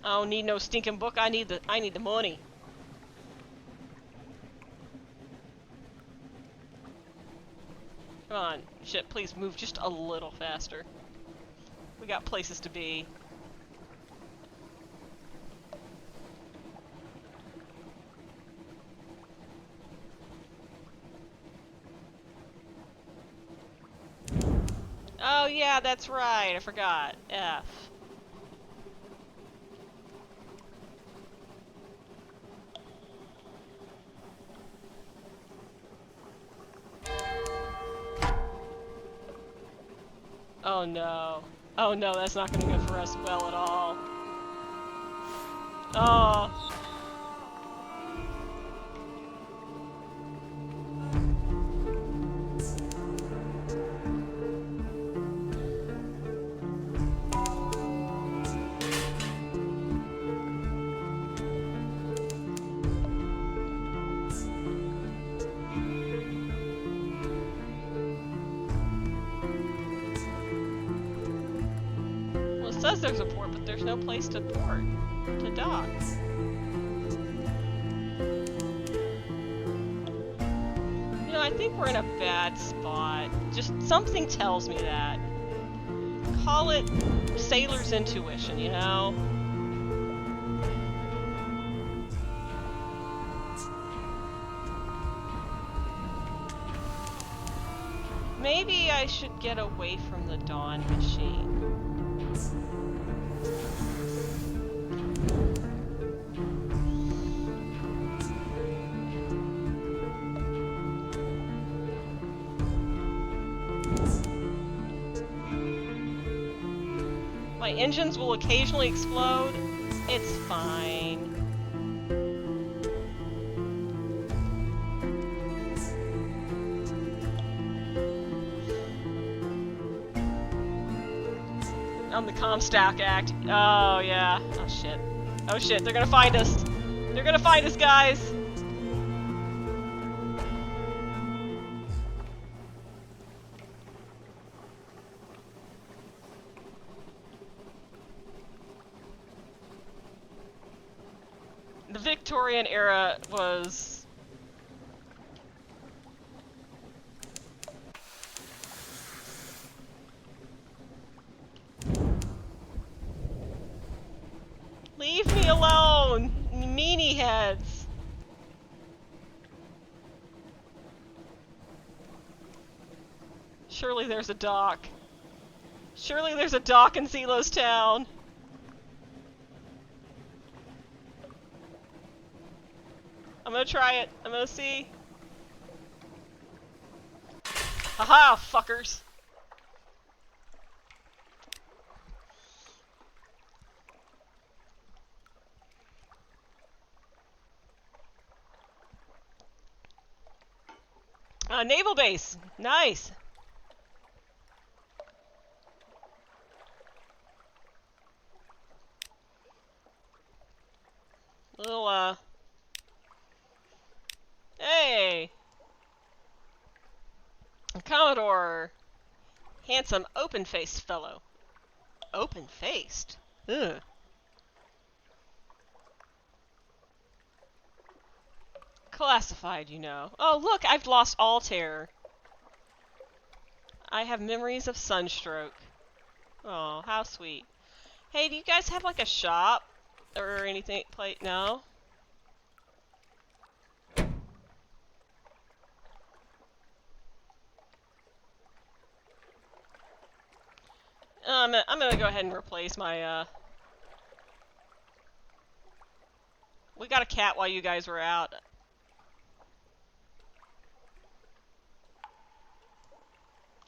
I don't need no stinking book. I need the money. Come on, shit, please move just a little faster. We got places to be. Oh yeah, that's right, I forgot. F. Oh no. Oh no, that's not gonna go for us well at all. Oh. It says there's a port, but there's no place to port, to dock. You know, I think we're in a bad spot. Just something tells me that. Call it sailor's intuition, you know? Maybe I should get away from the Dawn machine. My engines will occasionally explode. It's fine. On the Comstock Act. Oh, yeah. Oh, shit. Oh, shit. They're gonna find us. They're gonna find us, guys. Victorian era was... Leave me alone, meanie heads! Surely there's a dock. Surely there's a dock in Zelo's town. I'm gonna try it. I'm gonna see. Haha, fuckers! Naval base! Nice! Little, Hey! Commodore! Handsome, open-faced fellow. Open-faced? Ugh. Classified, you know. Oh, look! I've lost all terror. I have memories of sunstroke. Oh, how sweet. Hey, do you guys have, like, a shop? Or anything? No? I'm gonna go ahead and replace my, We got a cat while you guys were out.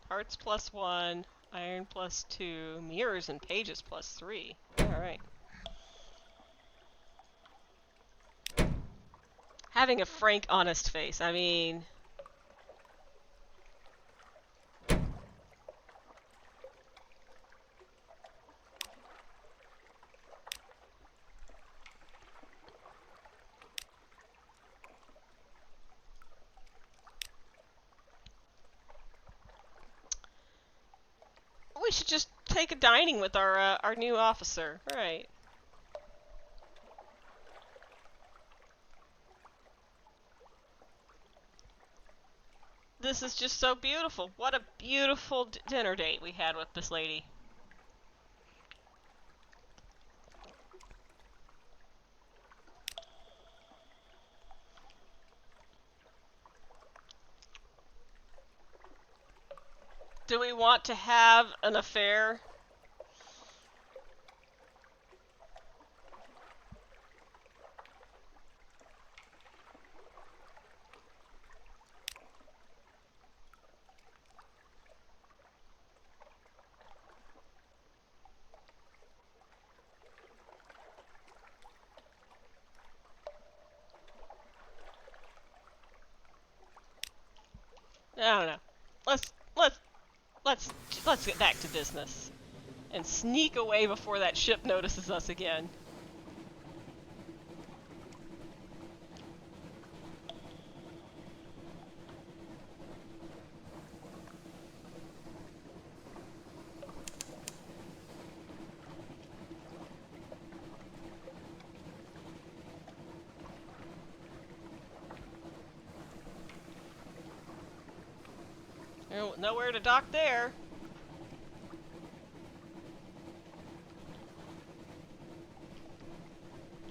Hearts +1, iron +2, mirrors and pages +3. Alright. Having a frank, honest face, I mean... We should just take a dining with our new officer. Right. This is just so beautiful. What a beautiful dinner date we had with this lady. Do we want to have an affair? I don't know. Let's get back to business and sneak away before that ship notices us again. Nowhere to dock there.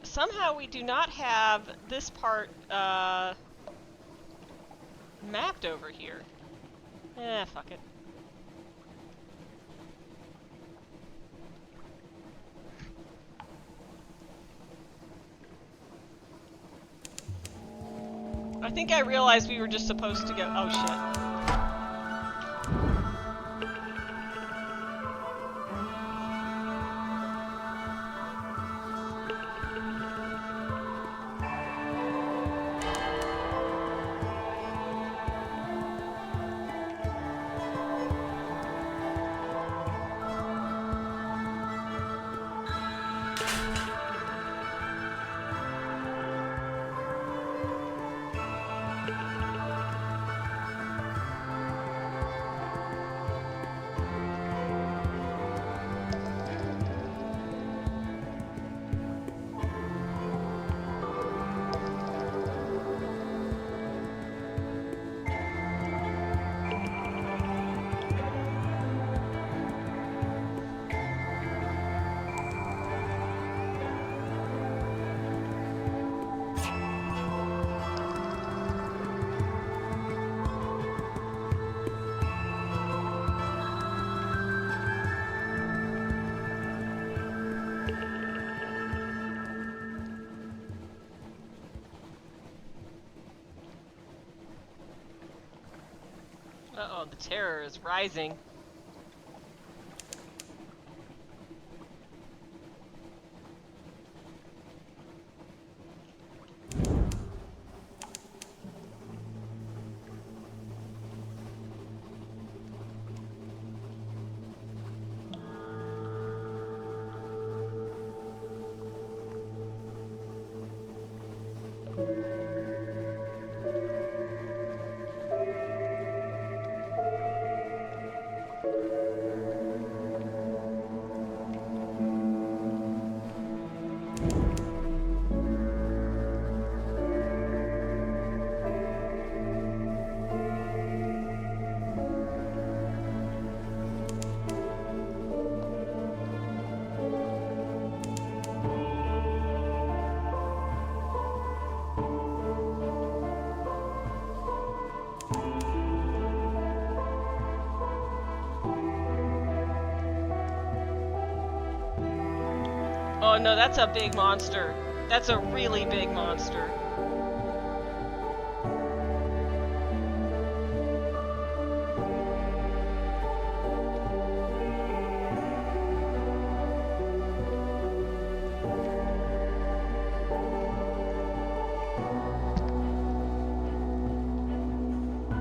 Somehow we do not have this part mapped over here. Fuck it. I think I realized we were just supposed to go... Oh, shit. Oh, the terror is rising. Oh no, that's a big monster. That's a really big monster.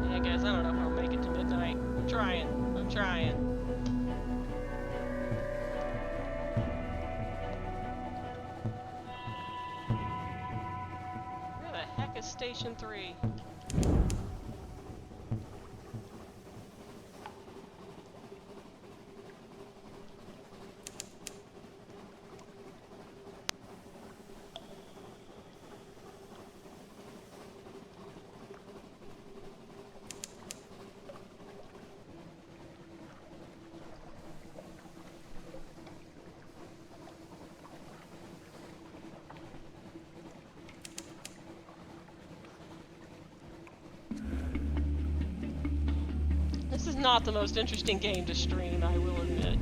Yeah, guys, I don't know if I'll make it to midnight. I'm trying. I'm trying. Where the heck is Station 3? This is not the most interesting game to stream, I will admit.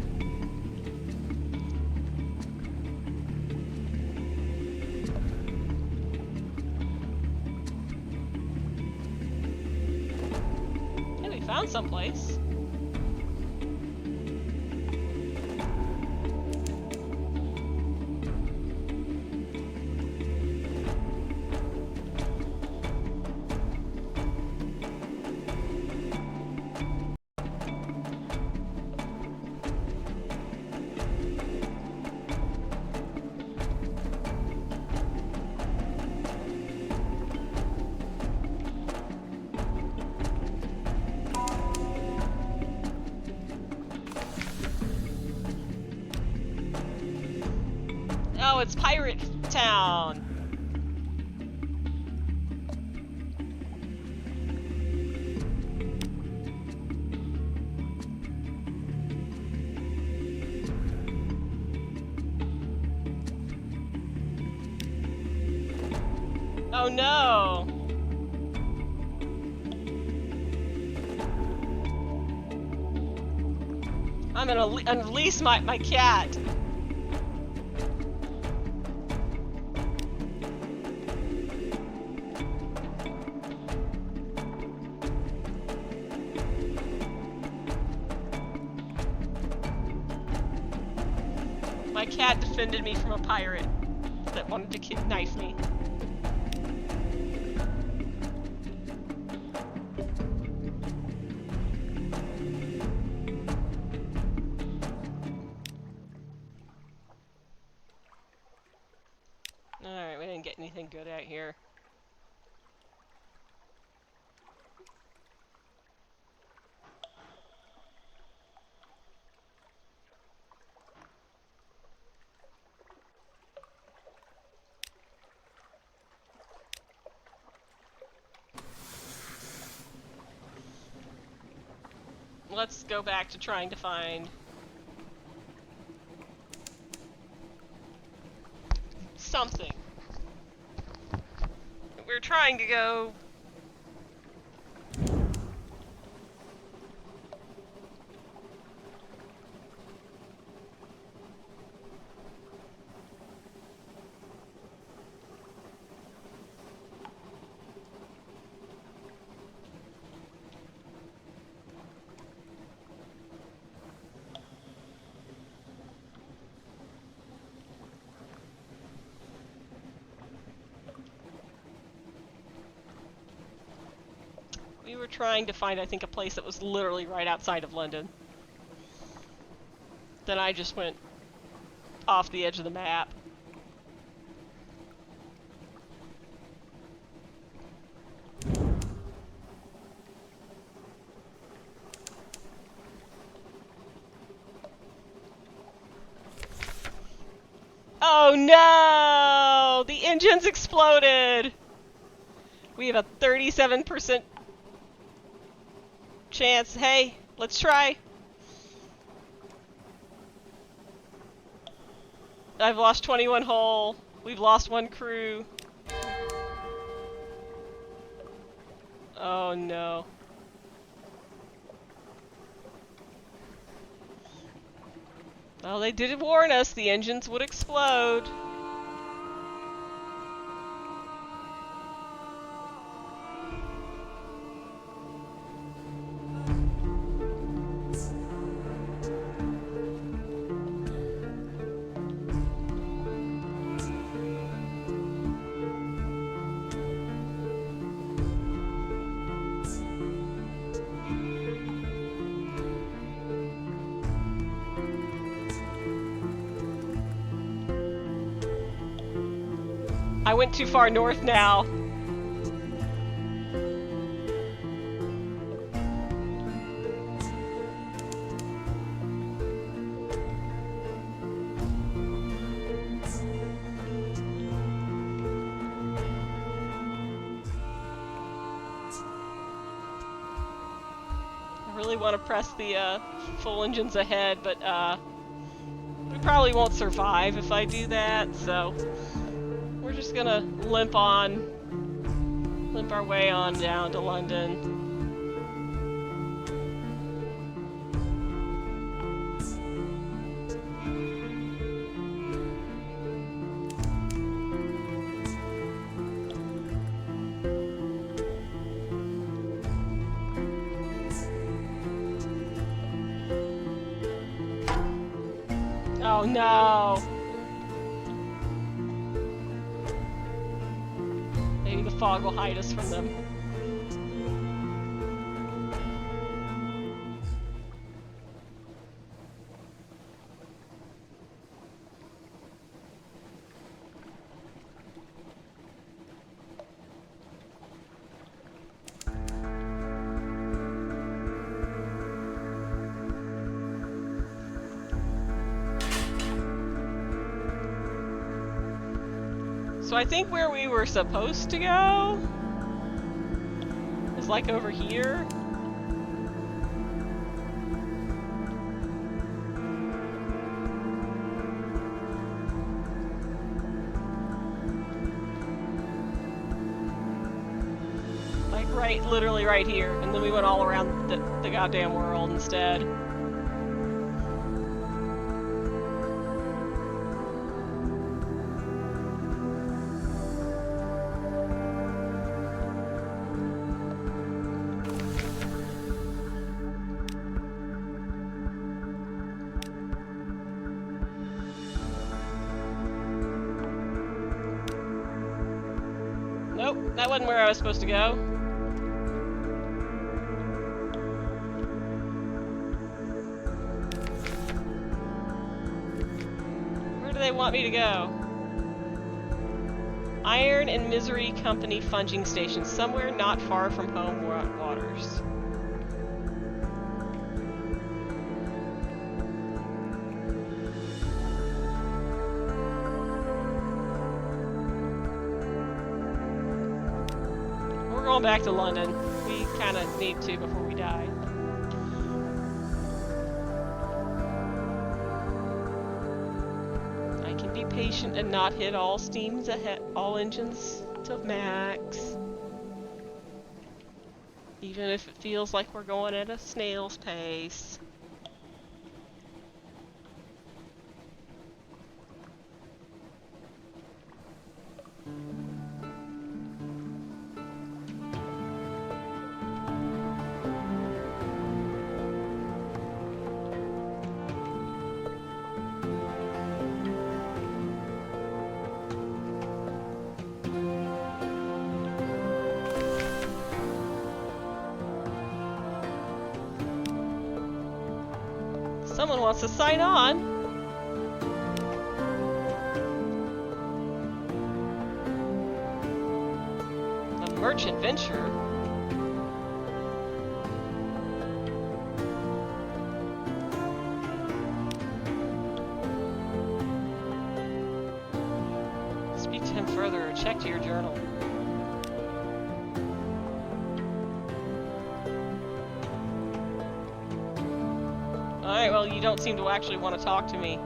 Hey, we found someplace. Oh, it's Pirate Town! Oh no! I'm gonna unleash my cat! My cat defended me from a pirate that wanted to knife me. Alright, we didn't get anything good out here. Let's go back to trying to find something. We're trying to go... trying to find, I think, a place that was literally right outside of London. Then I just went off the edge of the map. Oh no! The engine's exploded! We have a 37% chance. Hey, let's try. I've lost 21 hull. We've lost 1 crew. Oh no. Well, they did warn us the engines would explode. I went too far north now. I really want to press the full engines ahead, but we probably won't survive if I do that, so we're just gonna limp our way on down to London. Oh no! Maybe the fog will hide us from them. So I think where we were supposed to go is like over here. Like literally right here. And then we went all around the goddamn world instead. Nope, that wasn't where I was supposed to go. Where do they want me to go? Iron and Misery Company Funging Station, somewhere not far from home waters. We're going back to London. We kind of need to before we die. I can be patient and not hit all engines to max. Even if it feels like we're going at a snail's pace. Someone wants to sign on. A merchant venture. Speak to him further or check to your journal. Alright, well, you don't seem to actually want to talk to me.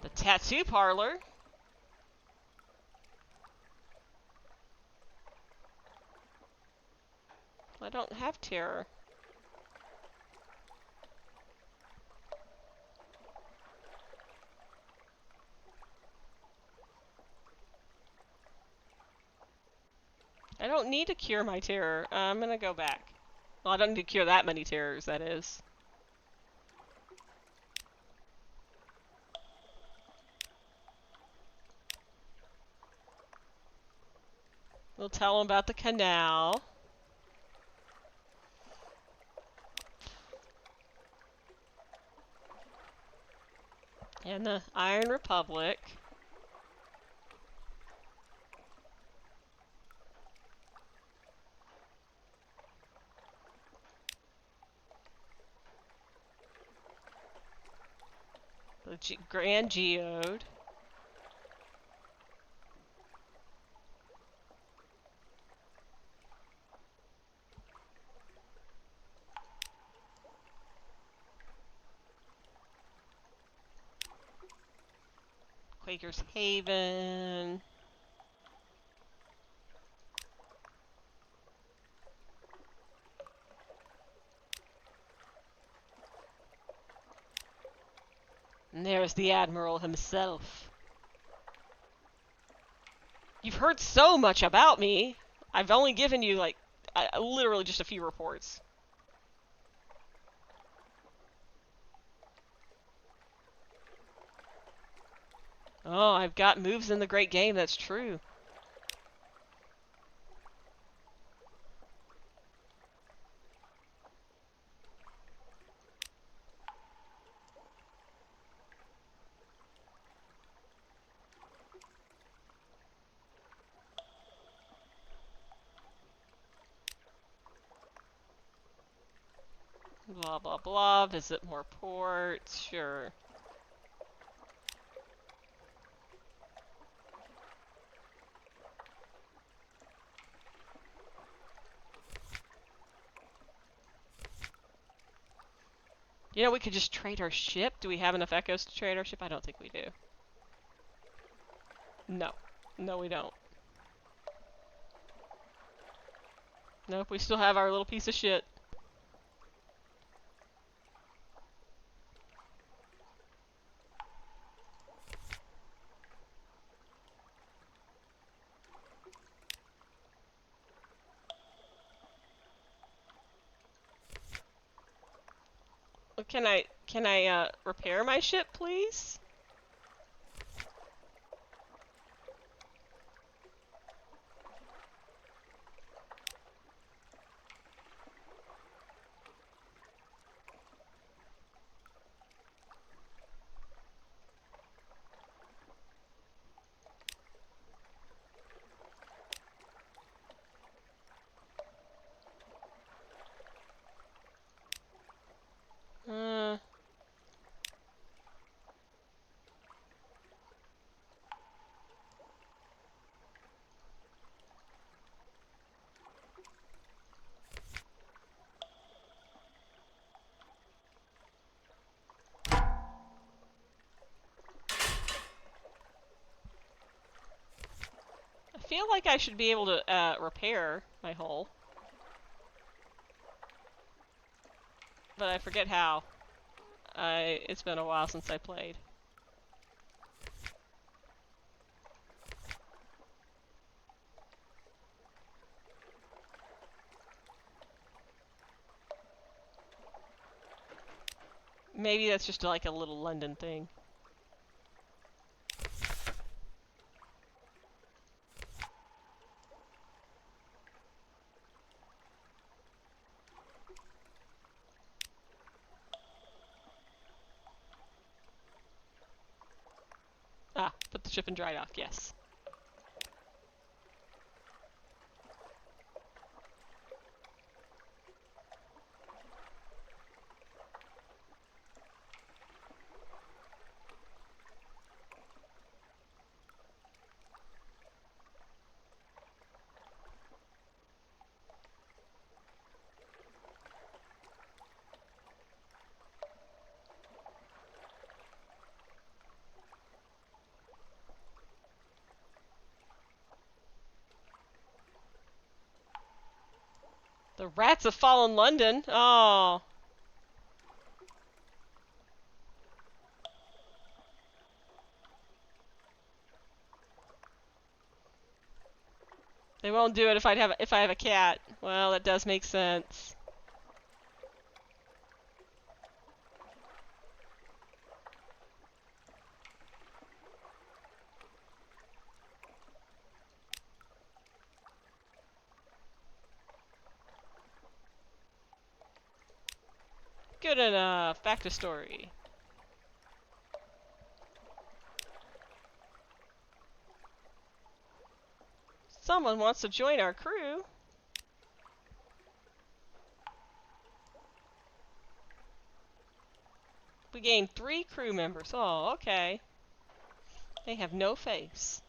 The tattoo parlor? I don't have terror. I don't need to cure my terror. I'm gonna go back. Well, I don't need to cure that many terrors, that is. We'll tell him about the canal. And the Iron Republic. The Grand Geode. Quaker's Haven. And there's the Admiral himself. You've heard so much about me. I've only given you, like, literally just a few reports. Oh, I've got moves in the great game, that's true. Blah, blah, blah. Visit more ports. Sure. You know, we could just trade our ship. Do we have enough echoes to trade our ship? I don't think we do. No. No, we don't. Nope, we still have our little piece of shit. Can I repair my ship, please? I feel like I should be able to repair my hull. But I forget how. It's been a while since I played. Maybe that's just like a little London thing. Ah, put the ship in dry dock, yes. The rats of fallen London? Oh. They won't do it if I have a cat. Well, that does make sense. Good enough. Back to story. Someone wants to join our crew. We gained 3 crew members. Oh, okay. They have no face.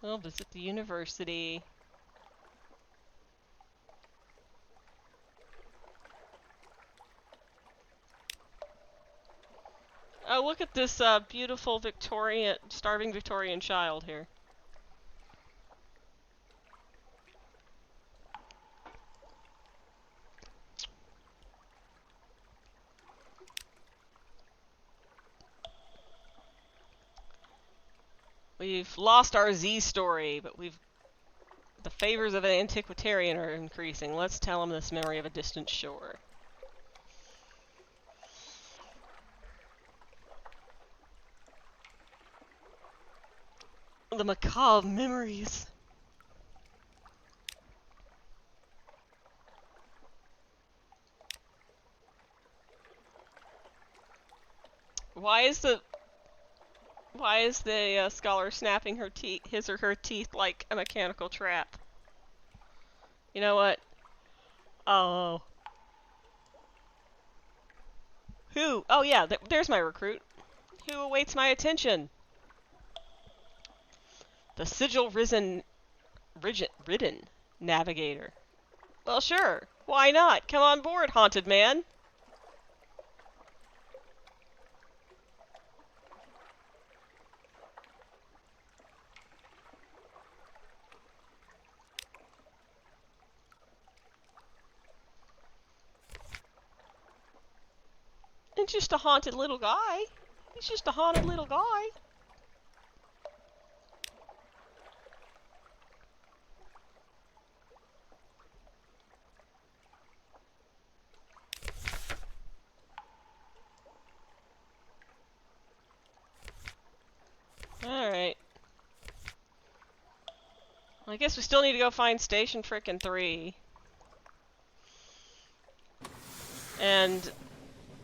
We'll visit the university. Oh, look at this beautiful starving Victorian child here. We've lost our Z story, but the favors of an antiquarian are increasing. Let's tell him this memory of a distant shore. The macabre memories. Why is the scholar snapping his or her teeth like a mechanical trap? You know what? Oh. Who? Oh yeah, there's my recruit. Who awaits my attention? The ridden navigator. Well, sure. Why not? Come on board, haunted man. It's just a haunted little guy. He's just a haunted little guy. Alright. Well, I guess we still need to go find Station Frickin' 3. And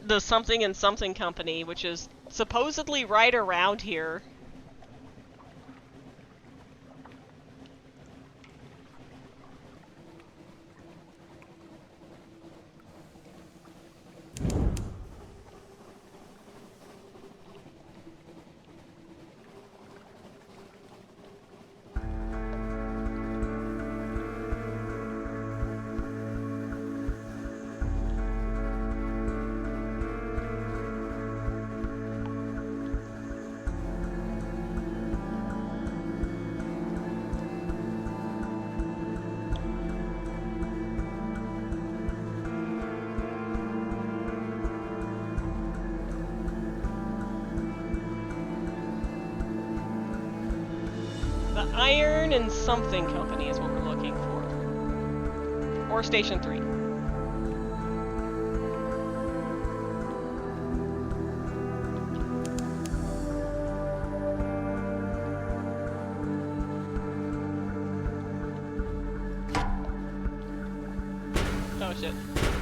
the something and something company, which is supposedly right around here. The Iron and Something Company is what we're looking for. Or Station 3.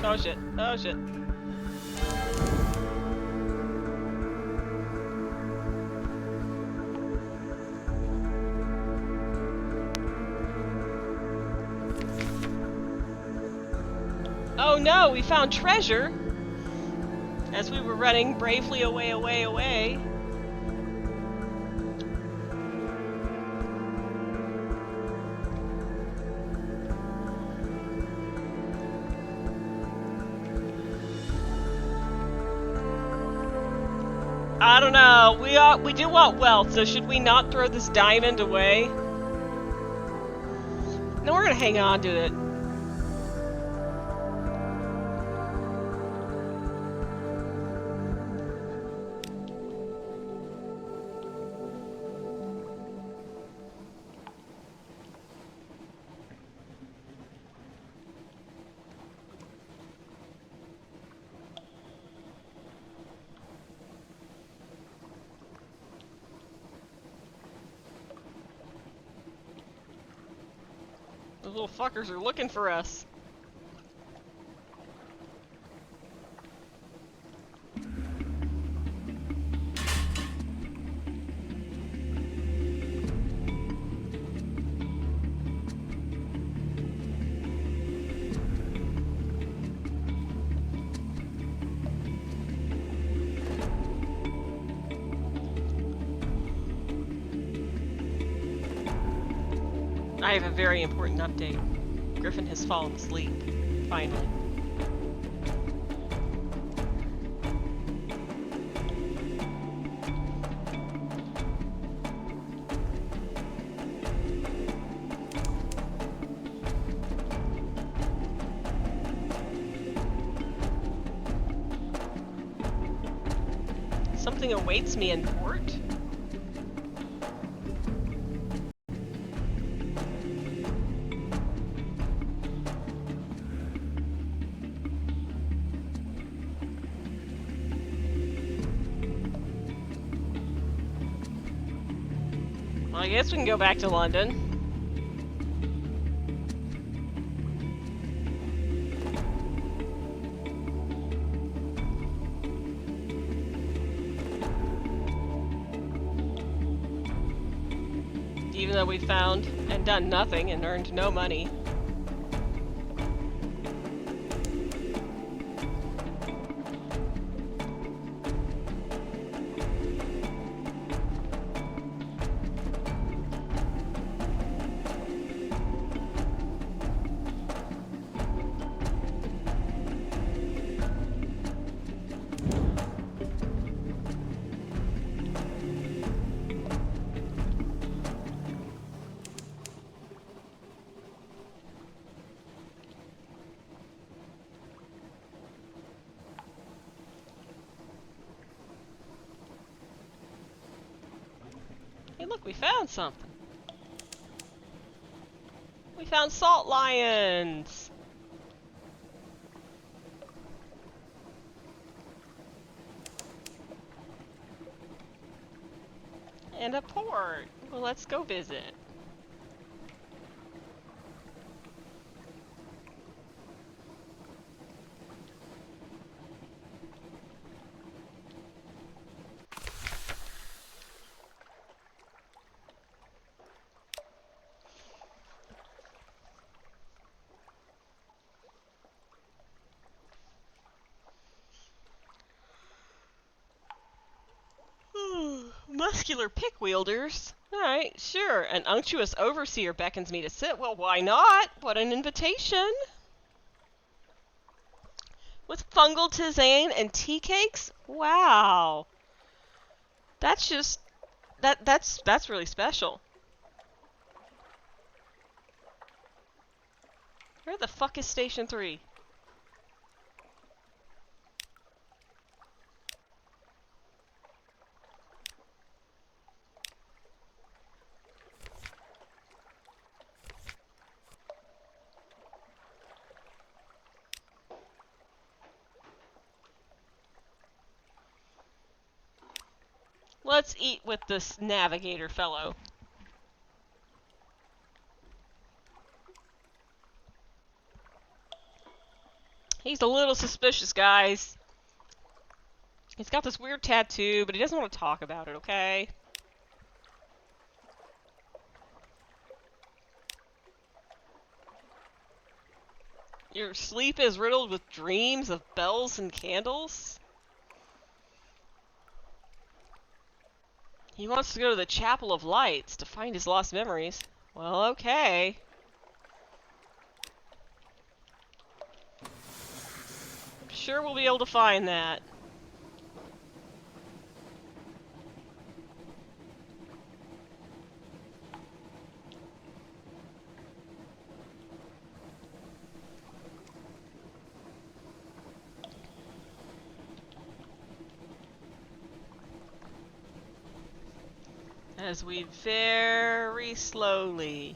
Oh shit. Oh shit. Oh no, we found treasure! As we were running bravely away, away, away. I don't know. We do want wealth, so should we not throw this diamond away? No, we're gonna hang on to it. Those little fuckers are looking for us. I have a very important update. Griffin has fallen asleep. Finally. Something awaits me in port? Well, I guess we can go back to London. Even though we found and done nothing and earned no money. Hey, look, we found something. We found salt lions. And a port. Well, let's go visit. Muscular pick wielders? Alright, sure. An unctuous overseer beckons me to sit. Well, why not? What an invitation. With fungal tisane and tea cakes? Wow. That's just... That's really special. Where the fuck is Station 3? Let's eat with this navigator fellow. He's a little suspicious, guys. He's got this weird tattoo, but he doesn't want to talk about it, okay? Your sleep is riddled with dreams of bells and candles? He wants to go to the Chapel of Lights to find his lost memories. Well, okay. Sure we'll be able to find that. As we very slowly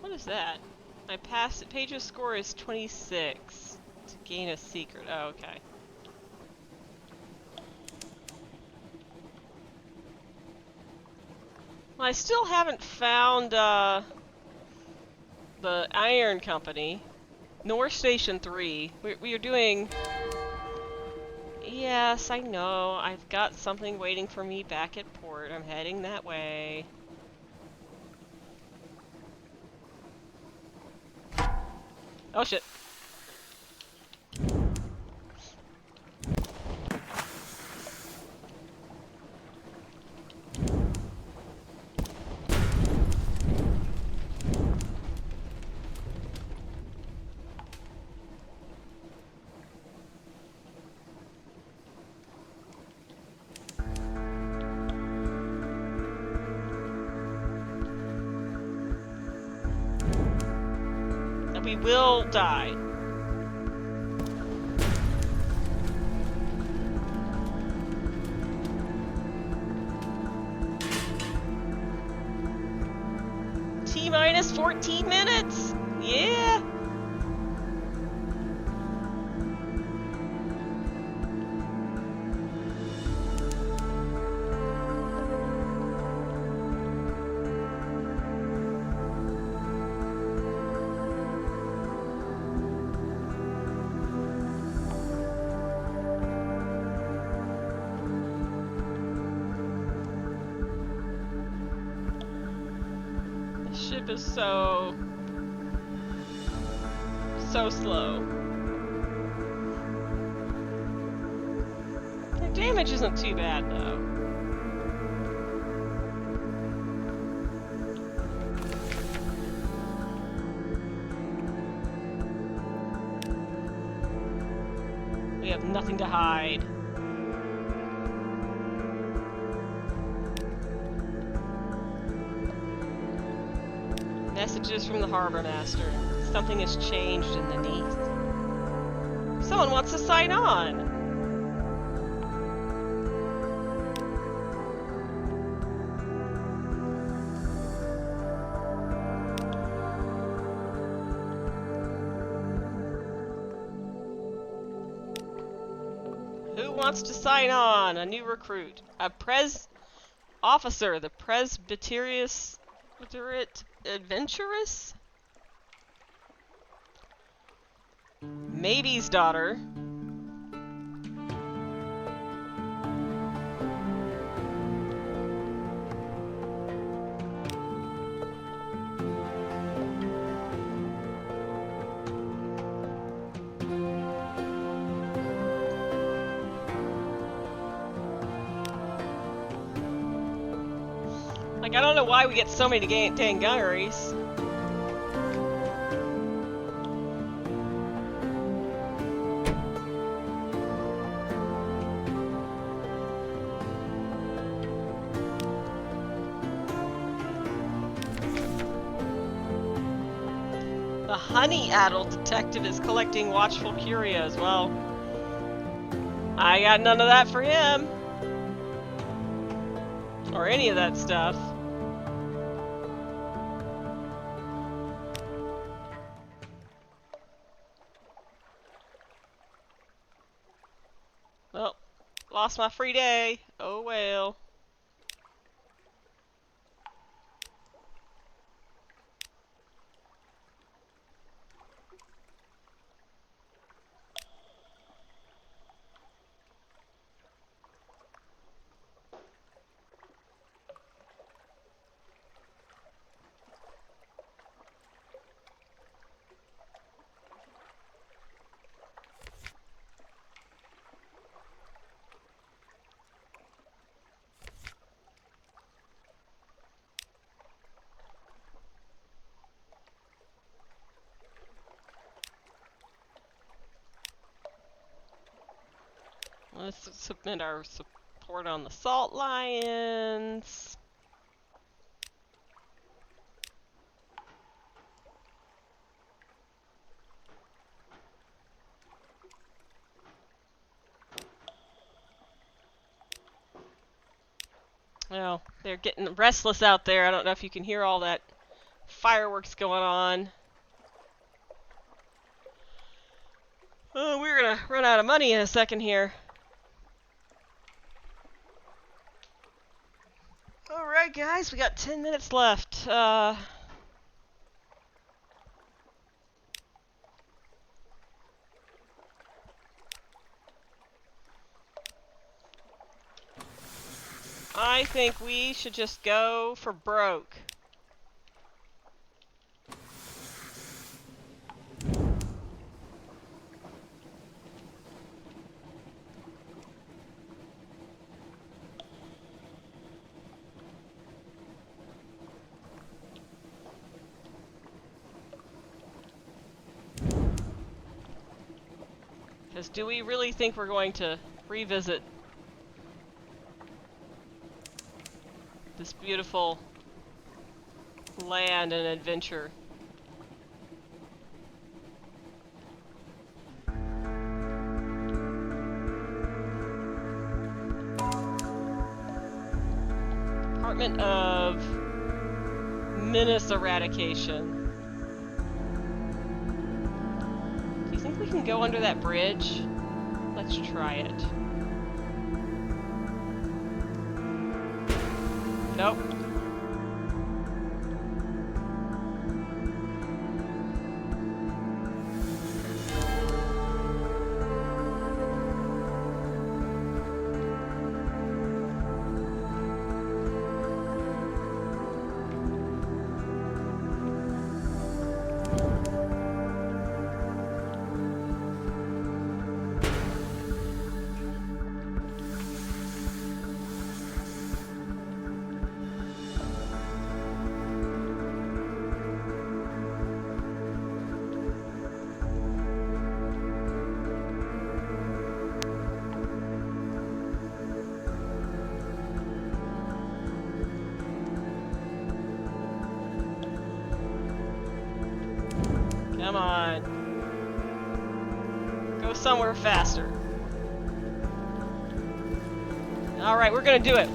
What is that? My page's score is 26 to gain a secret. Oh, okay. Well, I still haven't found the Iron Company, nor Station 3. We are doing... Yes, I know. I've got something waiting for me back at port. I'm heading that way. Oh shit. We will die. T-minus 14 minutes? Yeah! Ship is so slow. Their damage isn't too bad though. We have nothing to hide. Messages from the Harbor Master. Something has changed in the Neath. Someone wants to sign on! Who wants to sign on? A new recruit. A officer, the Presbyterius Adventurous? Maybe's daughter. Like, I don't know why we get so many dang gunneries. The honey adult detective is collecting watchful curios. Well, I got none of that for him. Or any of that stuff. Well, lost my free day. Oh well. Let's submit our support on the Salt Lions. Well, they're getting restless out there. I don't know if you can hear all that fireworks going on. Oh, we're gonna run out of money in a second here. Alright guys, we got 10 minutes left. I think we should just go for broke. Because do we really think we're going to revisit this beautiful land and adventure? Department of Menace Eradication. Do you think we can go under that bridge? Let's try it. Nope. Come on. Go somewhere faster. Alright, we're gonna do it.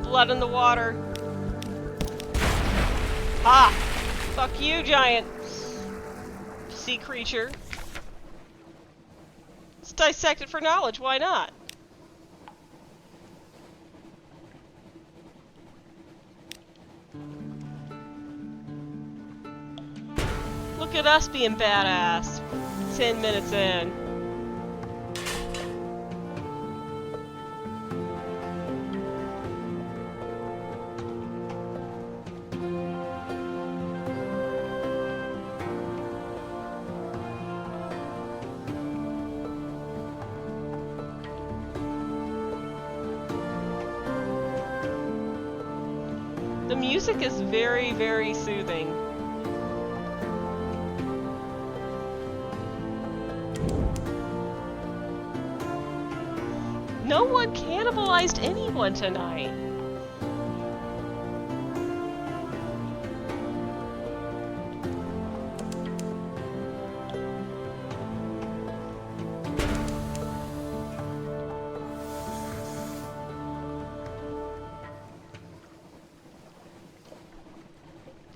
Blood in the water. Ha! Fuck you, giant sea creature. Let's dissect it for knowledge, why not? Look at us being badass. 10 minutes in. The music is very, very soothing. No one cannibalized anyone tonight.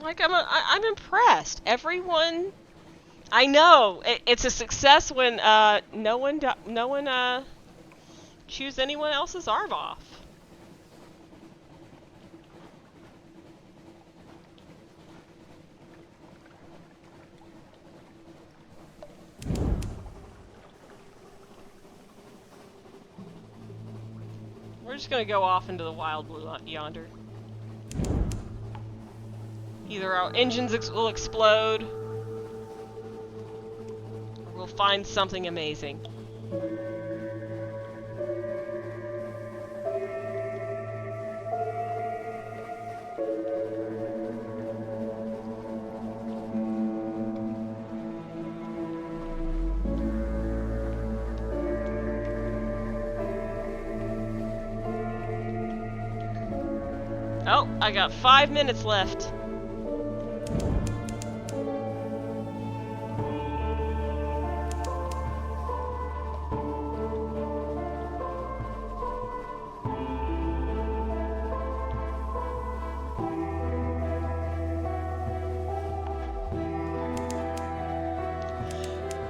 Like, I'm impressed. Everyone, I know it's a success when no one chews anyone else's arm off. We're just gonna go off into the wild blue yonder. Either our engines will explode, or we'll find something amazing. Oh, I got 5 minutes left.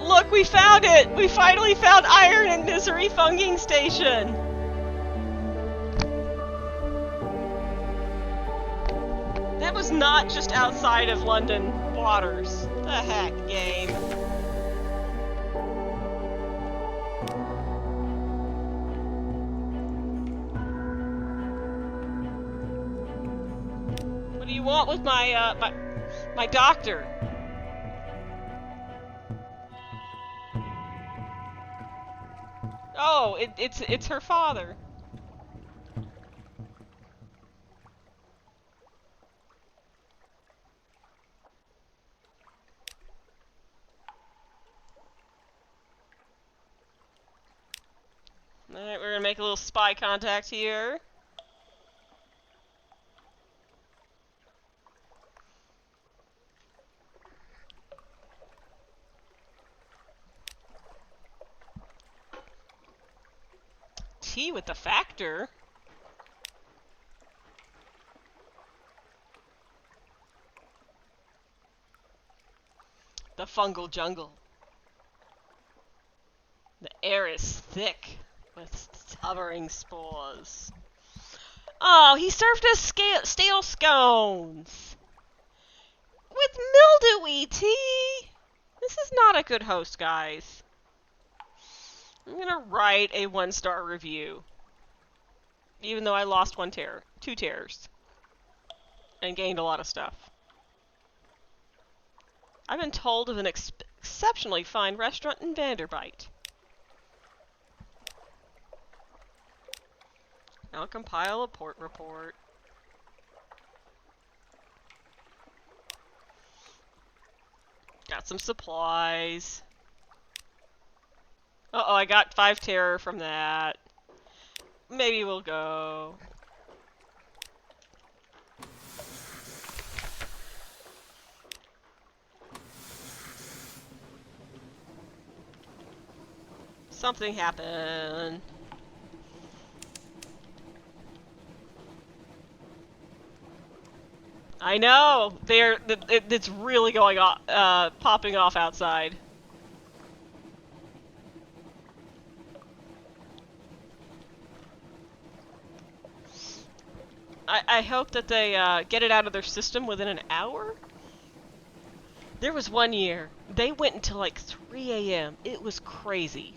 Look, we found it! We finally found iron in Misery Funging Station! That was not just outside of London waters. The heck, game. What do you want with my doctor? Oh, it's her father. Alright, we're gonna make a little spy contact here. Tea with the factor? The fungal jungle. The air is thick with hovering spores. Oh, he served us stale scones! With mildewy tea! This is not a good host, guys. I'm gonna write a 1-star review. Even though I lost 2 tears. And gained a lot of stuff. I've been told of an exceptionally fine restaurant in Vanderbilt. I'll compile a port report. Got some supplies. Uh-oh, I got 5 terror from that. Maybe we'll go. Something happened. I know! It's really going off, popping off outside. I hope that they get it out of their system within an hour? There was one year, they went until like 3 a.m. It was crazy.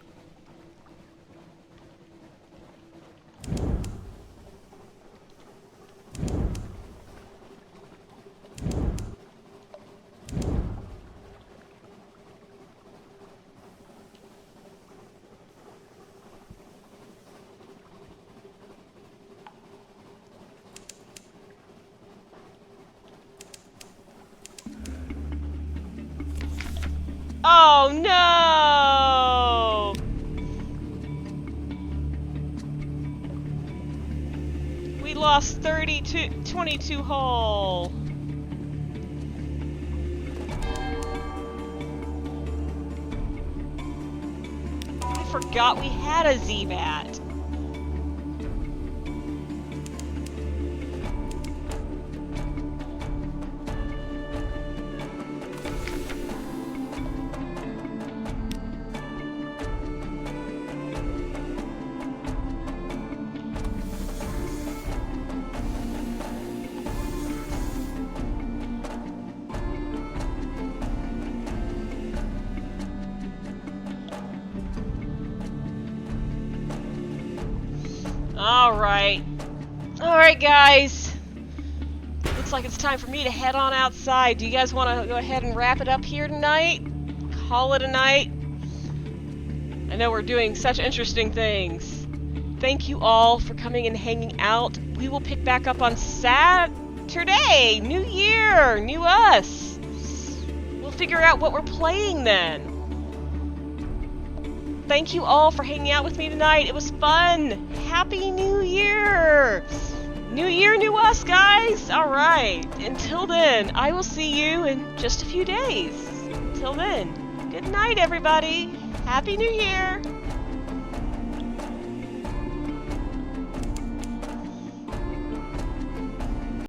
Oh no! lost 22 hull. I forgot we had a ZVAT. Alright guys, looks like it's time for me to head on outside. Do you guys want to go ahead and wrap it up here tonight? Call it a night? I know we're doing such interesting things. Thank you all for coming and hanging out. We will pick back up on Saturday! New year! New us! We'll figure out what we're playing then. Thank you all for hanging out with me tonight. It was fun. Happy New Year. New year, new us, guys. All right. Until then, I will see you in just a few days. Until then, good night, everybody. Happy New Year.